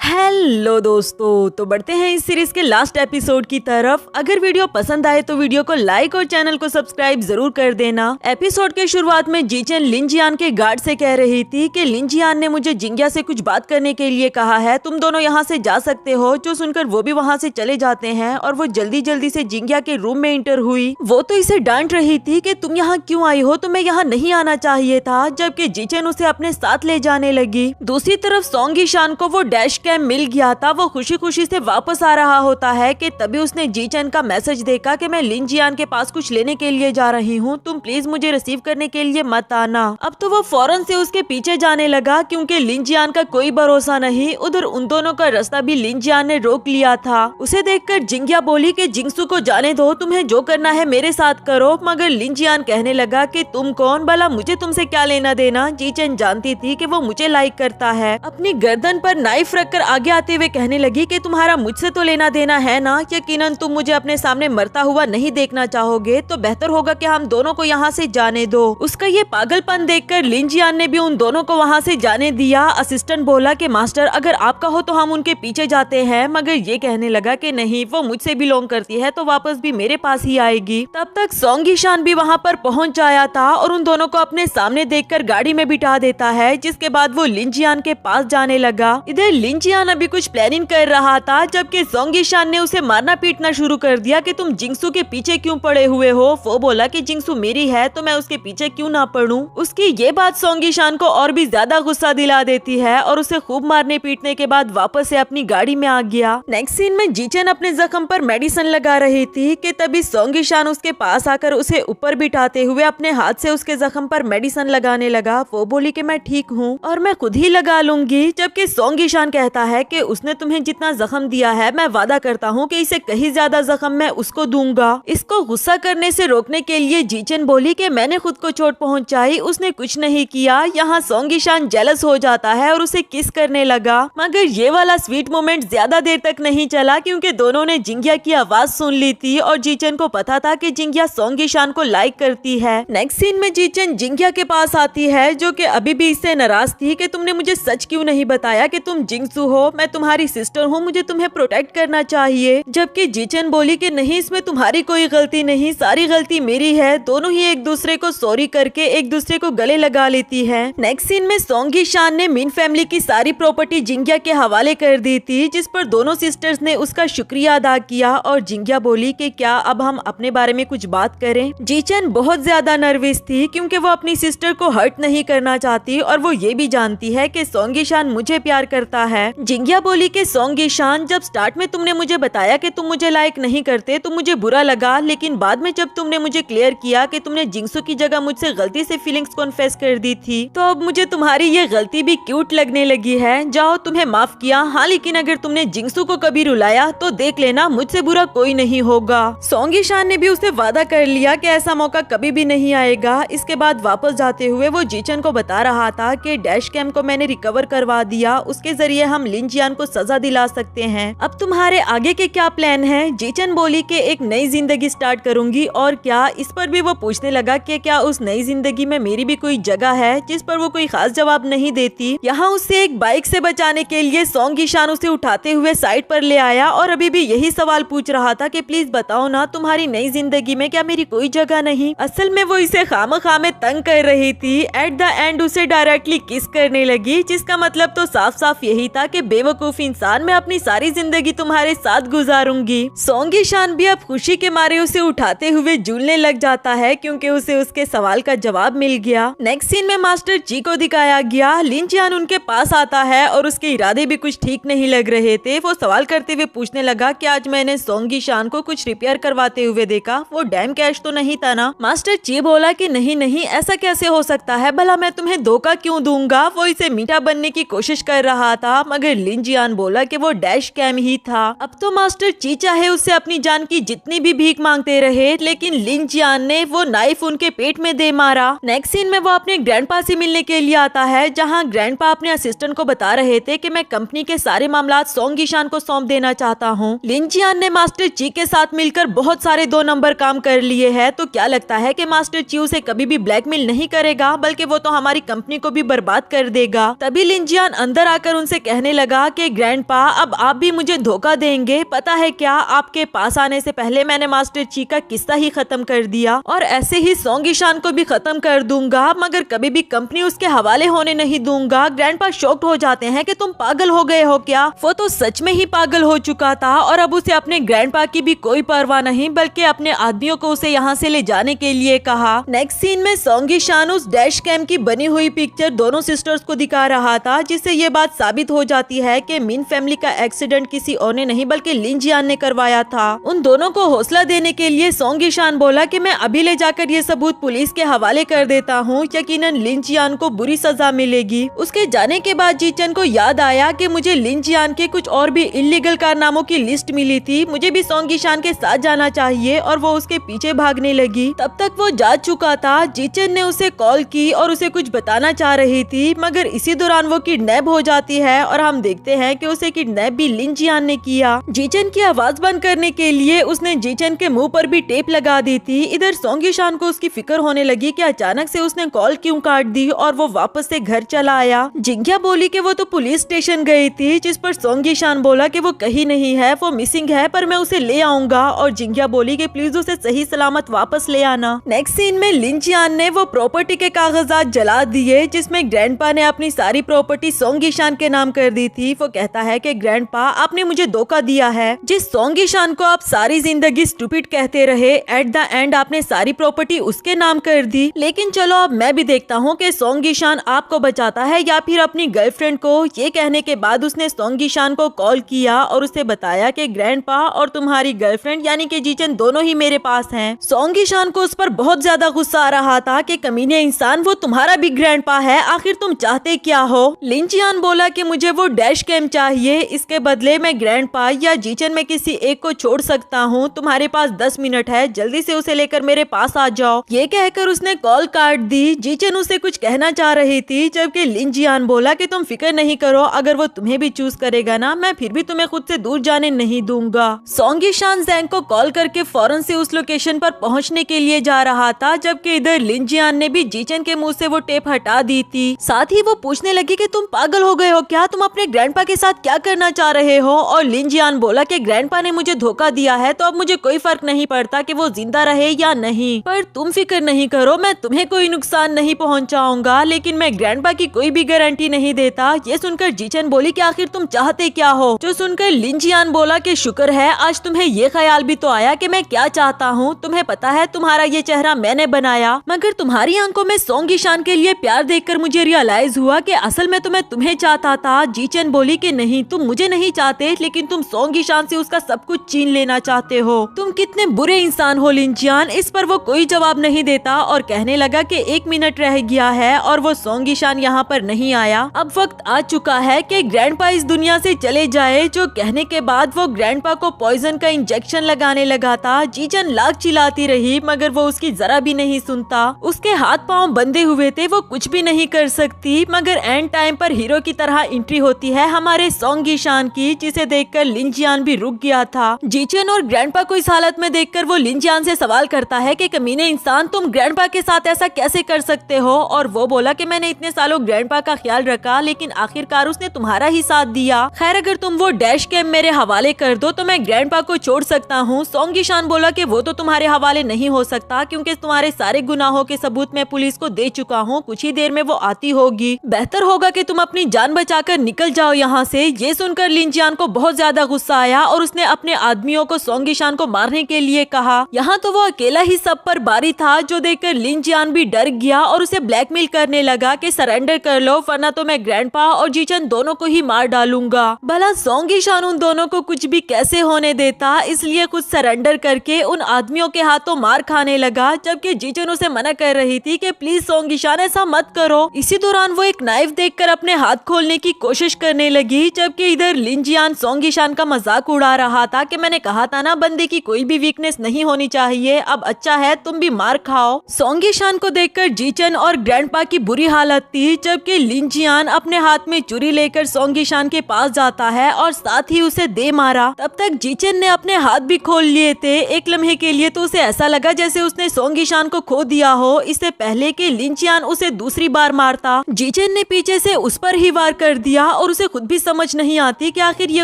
हेलो दोस्तों, तो बढ़ते हैं इस सीरीज के लास्ट एपिसोड की तरफ। अगर वीडियो पसंद आए तो वीडियो को लाइक और चैनल को सब्सक्राइब जरूर कर देना। एपिसोड के शुरुआत में जीचेन लिन जियान के गार्ड से कह रही थी कि लिन जियान ने मुझे जिंग्या से कुछ बात करने के लिए कहा है, तुम दोनों यहाँ से जा सकते हो। जो सुनकर वो भी वहाँ से चले जाते हैं और वो जल्दी जल्दी से जिंग्या के रूम में इंटर हुई। वो तो इसे डांट रही थी कि तुम यहाँ क्यों आई हो, तुम्हें यहाँ नहीं आना चाहिए था, जबकि जीचेन उसे अपने साथ ले जाने लगी। दूसरी तरफ सोंग यीशान को वो डैश कैम मिल गया था। वो खुशी खुशी से वापस आ रहा होता है कि तभी उसने जीचेन का मैसेज देखा कि मैं लिन जियान के पास कुछ लेने के लिए जा रही हूँ, तुम प्लीज मुझे रिसीव करने के लिए मत आना। अब तो वो फौरन से उसके पीछे जाने लगा क्योंकि लिन जियान का कोई भरोसा नहीं। उधर उन दोनों का रास्ता भी लिन जियान ने रोक लिया था। उसे देखकर जिंग्या बोली कि जिंगसू को जाने दो, तुम्हें जो करना है मेरे साथ करो। मगर लिन जियान कहने लगा कि तुम कौन, भला मुझे तुमसे क्या लेना देना। जीचेन जानती थी कि वो मुझे लाइक करता है। अपनी गर्दन पर नाइफ रखकर आगे आते हुए कहने लगी कि तुम्हारा मुझसे तो लेना देना है ना, यकीनन तुम मुझे अपने सामने मरता हुआ नहीं देखना चाहोगे, तो बेहतर होगा कि हम दोनों को यहाँ से जाने दो। उसका ये पागलपन देखकर लिन जियान ने भी उन दोनों को वहाँ से जाने दिया। असिस्टेंट बोला कि मास्टर अगर आपका हो तो हम उनके पीछे जाते हैं, मगर ये कहने लगा कि नहीं, वो मुझसे बिलोंग करती है तो वापस भी मेरे पास ही आएगी। तब तक सोंग यीशान भी वहाँ पर पहुँच आया था और उन दोनों को अपने सामने देखकर गाड़ी में बिठा देता है, जिसके बाद वो लिन जियान के पास जाने लगा। इधर लिन जियान अभी कुछ प्लानिंग कर रहा था, जबकि सोंग यीशान ने उसे मारना पीटना शुरू कर दिया कि तुम जिंगसू के पीछे क्यों पड़े हुए हो। वो बोला कि जिंगसू मेरी है तो मैं उसके पीछे क्यों ना पड़ूं। उसकी ये बात सोंग यीशान को और भी ज्यादा गुस्सा दिला देती है और उसे खूब मारने पीटने के बाद वापस से अपनी गाड़ी में आ गया। नेक्स्ट सीन में जीचेन अपने जख्म पर मेडिसिन लगा रही थी कि तभी सोंग यीशान उसके पास आकर उसे ऊपर बिठाते हुए अपने हाथ से उसके जख्म पर मेडिसिन लगाने लगा। वो बोली कि मैं ठीक हूँ और मैं खुद ही लगा लूंगी, जबकि सोंग यीशान कहता है कि उसने तुम्हें जितना जख्म दिया है मैं वादा करता हूँ कि इसे कहीं ज्यादा जख्म मैं उसको दूंगा। इसको गुस्सा करने से रोकने के लिए जीचेन बोली कि मैंने खुद को चोट पहुँचाई, उसने कुछ नहीं किया। यहाँ सोंग यीशान जेलस हो जाता है और उसे किस करने लगा। मगर ये वाला स्वीट मोमेंट ज्यादा देर तक नहीं चला क्योंकि दोनों ने जिंग्या की आवाज सुन ली थी और जीचेन को पता था कि जिंग्या सोंग यीशान को लाइक करती है। नेक्स्ट सीन में जीचेन जिंग्या के पास आती है जो कि अभी भी इससे नाराज थी कि तुमने मुझे सच क्यों नहीं बताया कि तुम जिंगसू हो, मैं तुम्हारी सिस्टर हूँ, मुझे तुम्हें प्रोटेक्ट करना चाहिए। जबकि जीचेन बोली कि नहीं, इसमें तुम्हारी कोई गलती नहीं, सारी गलती मेरी है। दोनों ही एक दूसरे को सॉरी करके एक दूसरे को गले लगा लेती है। नेक्स्ट सीन में सोंग यीशान ने मिन फैमिली की सारी प्रॉपर्टी जिंग्या के हवाले कर दी थी, जिस पर दोनों सिस्टर्स ने उसका शुक्रिया अदा किया। और जिंग्या बोली कि क्या अब हम अपने बारे में कुछ बात करें। जीचेन बहुत ज्यादा नर्वस थी क्योंकि वो अपनी सिस्टर को हर्ट नहीं करना चाहती और वो ये भी जानती है कि सोंग यीशान मुझे प्यार करता है। जिंग्या बोली कि सोंग यीशान, जब स्टार्ट में तुमने मुझे बताया कि तुम मुझे लाइक नहीं करते तो मुझे बुरा लगा, लेकिन बाद में जब तुमने मुझे क्लियर किया कि तुमने जिंगसू की जगह मुझसे गलती से फीलिंग्स कॉन्फेस कर दी थी, तो अब मुझे तुम्हारी ये गलती भी क्यूट लगने लगी है। जाओ, तुम्हें माफ किया। हाँ, लेकिन अगर तुमने जिंगसू को कभी रुलाया तो देख लेना, मुझसे बुरा कोई नहीं होगा। सोंग यीशान ने भी उसे वादा कर लिया कि ऐसा मौका कभी भी नहीं आएगा। इसके बाद वापस जाते हुए वो जीचेन को बता रहा था कि डैश कैम को मैंने रिकवर करवा दिया, उसके जरिए हम लिन जियान को सजा दिला सकते हैं। अब तुम्हारे आगे के क्या प्लान है। जीचेन बोली कि एक नई जिंदगी स्टार्ट करूंगी। और क्या। इस पर भी वो पूछने लगा कि क्या उस नई जिंदगी में मेरी भी कोई जगह है, जिस पर वो कोई खास जवाब नहीं देती। यहाँ उससे एक बाइक से बचाने के लिए सोंग यीशान उसे उठाते हुए साइड पर ले आया और अभी भी यही सवाल पूछ रहा था कि प्लीज बताओ ना, तुम्हारी नई जिंदगी में क्या मेरी कोई जगह नहीं। असल में वो इसे खामखा में तंग कर रही थी। एट द एंड उसे डायरेक्टली किस करने लगी, जिसका मतलब तो साफ साफ यही था कि बेवकूफ इंसान, मैं अपनी सारी जिंदगी तुम्हारे साथ गुजारूंगी। सोंग ईशान भी अब खुशी के मारे उसे उठाते हुए झूलने लग जाता है क्योंकि उसे उसके सवाल का जवाब मिल गया। नेक्स्ट सीन में मास्टर ची को दिखाया गया। लिन जियान उनके पास आता है और उसके इरादे भी कुछ ठीक नहीं लग रहे थे। वो सवाल करते हुए पूछने लगा कि आज मैंने सोंग ईशान को कुछ रिपेयर करवाते हुए देखा, वो डैम कैश तो नहीं था ना? मास्टर ची बोला कि नहीं नहीं, ऐसा कैसे हो सकता है, भला मैं तुम्हें धोखा क्यों दूंगा। वो इसे मीठा बनने की कोशिश कर रहा था मगर लिन जियान बोला कि वो डैश कैम ही था। अब तो मास्टर ची चाहे उससे अपनी जान की जितनी भी भीख मांगते रहे लेकिन लिन जियान ने वो नाइफ उनके पेट में दे मारा। नेक्स्ट सीन में वो अपने ग्रैंडपा से मिलने के लिए आता है जहाँ ग्रैंडपा अपने असिस्टेंट को बता रहे थे कि मैं कंपनी के सारे मामला सोंग ईशान को सौंप देना चाहता हूँ। लिन जियान ने मास्टर ची के साथ मिलकर बहुत सारे 2 नंबर काम कर लिए हैं, तो क्या लगता है कि मास्टर ची उसे कभी भी ब्लैकमेल नहीं करेगा बल्कि वो तो हमारी कंपनी को भी बर्बाद कर देगा। तभी लिन जियान अंदर आकर उनसे कहने लगा कि ग्रैंडपा अब आप भी मुझे धोखा देंगे, पता है क्या, आपके पास आने से पहले मैंने मास्टर ची का किस्सा ही खत्म कर दिया और ऐसे ही सोंग ईशान को भी खत्म कर दूंगा मगर कभी भी कंपनी उसके हवाले होने नहीं दूंगा। ग्रैंडपा शॉक्ड हो जाते हैं कि तुम पागल हो गए हो क्या? वो तो सच में ही पागल हो चुका था और अब उसे अपने ग्रैंडपा की भी कोई परवाह नहीं बल्कि अपने आदमियों को उसे यहाँ से ले जाने के लिए कहा। नेक्स्ट सीन में सोंग ईशान उस डैश कैम की बनी हुई पिक्चर दोनों सिस्टर्स को दिखा रहा था जिससे ये बात साबित हो जाती है कि मिन फैमिली का एक्सीडेंट किसी और ने नहीं बल्कि लिन जियान ने करवाया था। उन दोनों को हौसला देने के लिए सोंग ईशान बोला कि मैं अभी ले जाकर ये सबूत पुलिस के हवाले कर देता हूँ, यकीनन लिन जियान को बुरी सजा मिलेगी। उसके जाने के बाद जीचन को याद आया कि मुझे लिन जियान के कुछ और भी इल्लीगल कारनामों की लिस्ट मिली थी, मुझे भी सोंग ईशान के साथ जाना चाहिए और वो उसके पीछे भागने लगी। तब तक वो जा चुका था। जीचन ने उसे कॉल की और उसे कुछ बताना चाह रही थी मगर इसी दौरान वो किडनैप हो जाती है और हम देखते हैं कि उसे किडनैप भी लिन जियान ने किया। जीचन की आवाज बंद करने के लिए उसने जीचन के मुंह पर भी टेप लगा दी थी। इधर सोंग ईशान को उसकी फिक्र होने लगी कि अचानक से उसने कॉल क्यों काट दी और वो वापस से घर चला आया। जिंग्या बोली कि वो तो पुलिस स्टेशन गई थी, जिस पर सोंग ईशान बोला कि वो कहीं नहीं है, वो मिसिंग है पर मैं उसे ले आऊंगा और जिंग्या बोली कि प्लीज उसे सही सलामत वापस ले आना। नेक्स्ट सीन में लिन जियान ने वो प्रॉपर्टी के कागजात जला दिए जिसमें ग्रैंडपा ने अपनी सारी प्रॉपर्टी सोंग ईशान के नाम कर दी थी। वो कहता है कि ग्रैंडपा आपने मुझे धोखा दिया है, जिस सोंग ईशान को आप सारी जिंदगी स्टूपिड कहते रहे, एट द एंड आपने सारी प्रॉपर्टी उसके नाम कर दी। लेकिन चलो अब मैं भी देखता हूँ कि सोंग ईशान आपको बचाता है या फिर अपनी गर्लफ्रेंड को। ये कहने के बाद उसने सोंग ईशान को कॉल किया और उसे बताया कि ग्रैंडपा और तुम्हारी गर्लफ्रेंड यानी कि जीचन दोनों ही मेरे पास हैं। सोंग ईशान को उस पर बहुत ज्यादा गुस्सा आ रहा था कि कमीने इंसान, वो तुम्हारा भी ग्रैंडपा है, आखिर तुम चाहते क्या हो? लिन जियान बोला कि मुझे वो डैश कैम चाहिए, इसके बदले मैं ग्रैंडपा या जीचन में किसी एक को छोड़ सकता हूँ। तुम्हारे पास 10 मिनट है, जल्दी से उसे लेकर मेरे पास आ जाओ। ये कहकर उसने कॉल काट दी। जीचन उसे कुछ कहना चाह रही थी जबकि लिन जियान बोला कि तुम फिक्र नहीं करो, अगर वो तुम्हें भी चूज करेगा ना, मैं फिर भी तुम्हें खुद से दूर जाने नहीं दूंगा। सोंग ईशान जैंग को कॉल करके फौरन से उस लोकेशन पर पहुंचने के लिए जा रहा था जबकि इधर लिन जियान ने भी जीचन के मुंह से वो टेप हटा दी थी। साथ ही वो पूछने लगी कि तुम पागल हो गए हो क्या, तुम अपने ग्रैंडपा के साथ क्या करना चाह रहे हो? और लिन जियान बोला कि ग्रैंडपा ने मुझे धोखा दिया है तो अब मुझे कोई फर्क नहीं पड़ता कि वो जिंदा रहे या नहीं, पर तुम फिक्र नहीं करो, मैं तुम्हें कोई नुकसान नहीं पहुंचाऊंगा, लेकिन मैं ग्रैंडपा की कोई भी गारंटी नहीं देता। ये सुनकर जीचन बोली कि आखिर तुम चाहते क्या हो? जो सुनकर लिन जियान बोला कि शुक्र है आज तुम्हें ये ख्याल भी तो आया कि मैं क्या चाहता हूँ। तुम्हें पता है तुम्हारा ये चेहरा मैंने बनाया, मगर तुम्हारी आंखों में सोंग ईशान के लिए प्यार देखकर मुझे रियलाइज हुआ कि असल में तो मैं तुम्हें चाहता था। जीचन बोली कि नहीं, तुम मुझे नहीं चाहते, लेकिन तुम सोंग ईशान से उसका सब कुछ छीन लेना चाहते हो। तुम कितने बुरे इंसान हो लिन जियान। इस पर वो कोई जवाब नहीं देता और कहने लगा कि 1 मिनट रह गया है और वो सोंग ईशान यहाँ पर नहीं आया। अब वक्त आ चुका है कि ग्रैंडपा इस दुनिया से चले जाए। जो कहने के बाद वो ग्रैंडपा को पॉइजन का इंजेक्शन लगाने लगा था। जीचन लाख चिल्लाती रही मगर वो उसकी जरा भी नहीं सुनता। उसके हाथ पांव बंधे हुए थे, वो कुछ भी नहीं कर सकती। मगर एंड टाइम पर हीरो की तरह एंट्री होती है हमारे सोंग ईशान की, जिसे देखकर लिन जियान भी रुक गया था। जीचन और ग्रैंडपा को इस हालत में देखकर वो लिन जियान से सवाल करता है कि कमीने इंसान, तुम ग्रैंडपा के साथ ऐसा कैसे कर सकते हो? और वो बोला कि मैंने इतने सालों ग्रैंडपा का ख्याल रखा, लेकिन आखिरकार उसने तुम्हारा ही साथ दिया। खैर अगर तुम वो डैश कैम मेरे हवाले कर दो तो मैं ग्रैंडपा को छोड़ सकता हूँ। सोंग ईशान बोला कि वो तो तुम्हारे हवाले नहीं हो सकता क्योंकि तुम्हारे सारे गुनाहों के सबूत मैं पुलिस को दे चुका हूँ, कुछ ही देर में वो आती होगी। बेहतर होगा कि तुम अपनी जान बचाकर निकल निकल जाओ यहाँ से। ये सुनकर लिंजियान को बहुत ज्यादा गुस्सा आया और उसने अपने आदमियों को सोंगिशान को मारने के लिए कहा। यहाँ तो वो अकेला ही सब पर भारी था, जो देखकर लिंजियान भी डर गया और उसे ब्लैकमेल करने लगा कि सरेंडर कर लो वरना तो मैं ग्रैंडपा और जीचन दोनों को ही मार डालूंगा। भला सोंगिशान उन दोनों को कुछ भी कैसे होने देता, इसलिए खुद सरेंडर करके उन आदमियों के हाथों मार खाने लगा, जबकि जीचन उसे मना कर रही थी कि प्लीज सोंगिशान ऐसा मत करो। इसी दौरान वो एक नाइफ देखकर अपने हाथ खोलने की कोशिश करने लगी, जबकि इधर लिंजियान सोंगिशान का मजाक उड़ा रहा था कि मैंने कहा था ना बंदे की कोई भी वीकनेस नहीं होनी चाहिए, अब अच्छा है तुम भी मार खाओ। सोंगिशान को देखकर जीचन और ग्रैंडपा की बुरी हालत थी, जबकि लिंजियान अपने हाथ में चुरी लेकर सोंगिशान के पास जाता है और साथ ही उसे दे मारा। तब तक जीचन ने अपने हाथ भी खोल लिए थे। एक लम्हे के लिए तो उसे ऐसा लगा जैसे उसने सोंगिशान को खो दिया हो, इससे पहले कि लिंजियान उसे दूसरी बार मारता। जीचन ने पीछे से उस पर ही वार कर दिया और उसे खुद भी समझ नहीं आती कि आखिर ये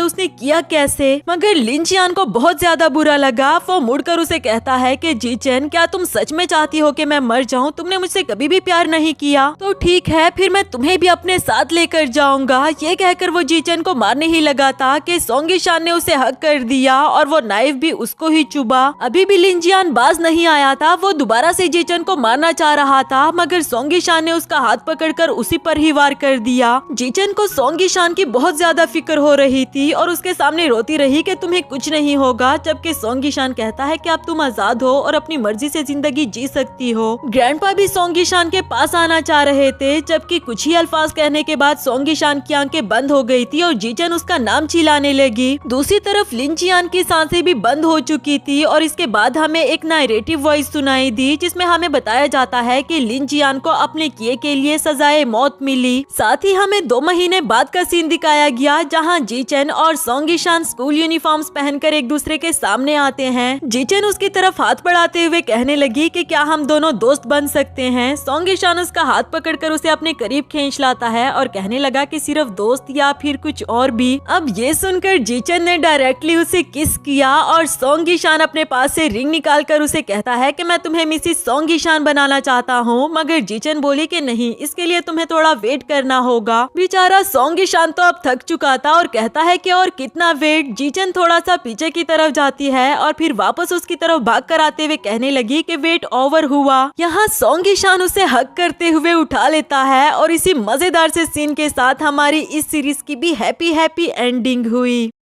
उसने किया कैसे, मगर लिंजियान को बहुत ज्यादा बुरा लगा। वो मुड़कर उसे कहता है कि जीचन क्या तुम सच में चाहती हो कि मैं मर जाऊं? तुमने मुझसे कभी भी प्यार नहीं किया, तो ठीक है फिर मैं तुम्हें भी अपने साथ लेकर जाऊंगा। ये कहकर वो जीचन को मारने ही लगा था कि सोंगिशान ने उसे हक कर दिया और वो नाइफ भी उसको ही चुभा। अभी भी लिंजियान बाज नहीं आया था, वो दोबारा से जीचन को मारना चाह रहा था, मगर सोंगिशान ने उसका हाथ पकड़कर उसी पर ही वार कर दिया। जीचन को सोंगिशान की बहुत ज्यादा फिक्र हो रही थी और उसके सामने रोती रही कि तुम्हें कुछ नहीं होगा, जबकि सोंगिशान कहता है कि अब तुम आजाद हो और अपनी मर्जी से जिंदगी जी सकती हो। ग्रैंडपा भी सोंगिशान के पास आना चाह रहे थे, जबकि कुछ ही अल्फाज कहने के बाद सोंगिशान की आंखें बंद हो गई थी और जीचन उसका नाम चिल्लाने लगी। दूसरी तरफ लिंजियान की सांसें भी बंद हो चुकी थी और इसके बाद हमें एक नैरेटिव वॉइस सुनाई दी, जिसमें हमें बताया जाता है कि लिंजियान को अपने किए के लिए सजाए मौत मिली। साथ ही हमें 2 महीने बाद का सीन दिखाया गया, जहां जीचन और सोंगिशान स्कूल यूनिफॉर्म्स पहनकर एक दूसरे के सामने आते हैं। जीचन उसकी तरफ हाथ बढ़ाते हुए कहने लगी कि क्या हम दोनों दोस्त बन सकते हैं। सोंगिशान उसका हाथ पकड़कर उसे अपने करीब खींच लाता है और कहने लगा कि सिर्फ दोस्त या फिर कुछ और भी। अब ये सुनकर जीचन ने डायरेक्टली उसे किस किया और सोंगिशान अपने पास से रिंग निकालकर उसे कहता है कि मैं तुम्हें मिसिस सोंगिशान बनाना चाहता हूँ, मगर जीचन बोली कि नहीं, इसके लिए तुम्हें थोड़ा वेट करना होगा। बेचारा सोंगिशान तो अब थक चुका था और कहता है कि और कितना वेट। जीचन थोड़ा सा पीछे की तरफ जाती है और फिर वापस उसकी तरफ भाग कर आते हुए कहने लगी कि वेट ओवर हुआ। यहाँ सोंगिशान उसे हक करते हुए उठा लेता है और इसी मजेदार से सीन के साथ हमारी इस सीरीज की भी हैप्पी एंडिंग हुई।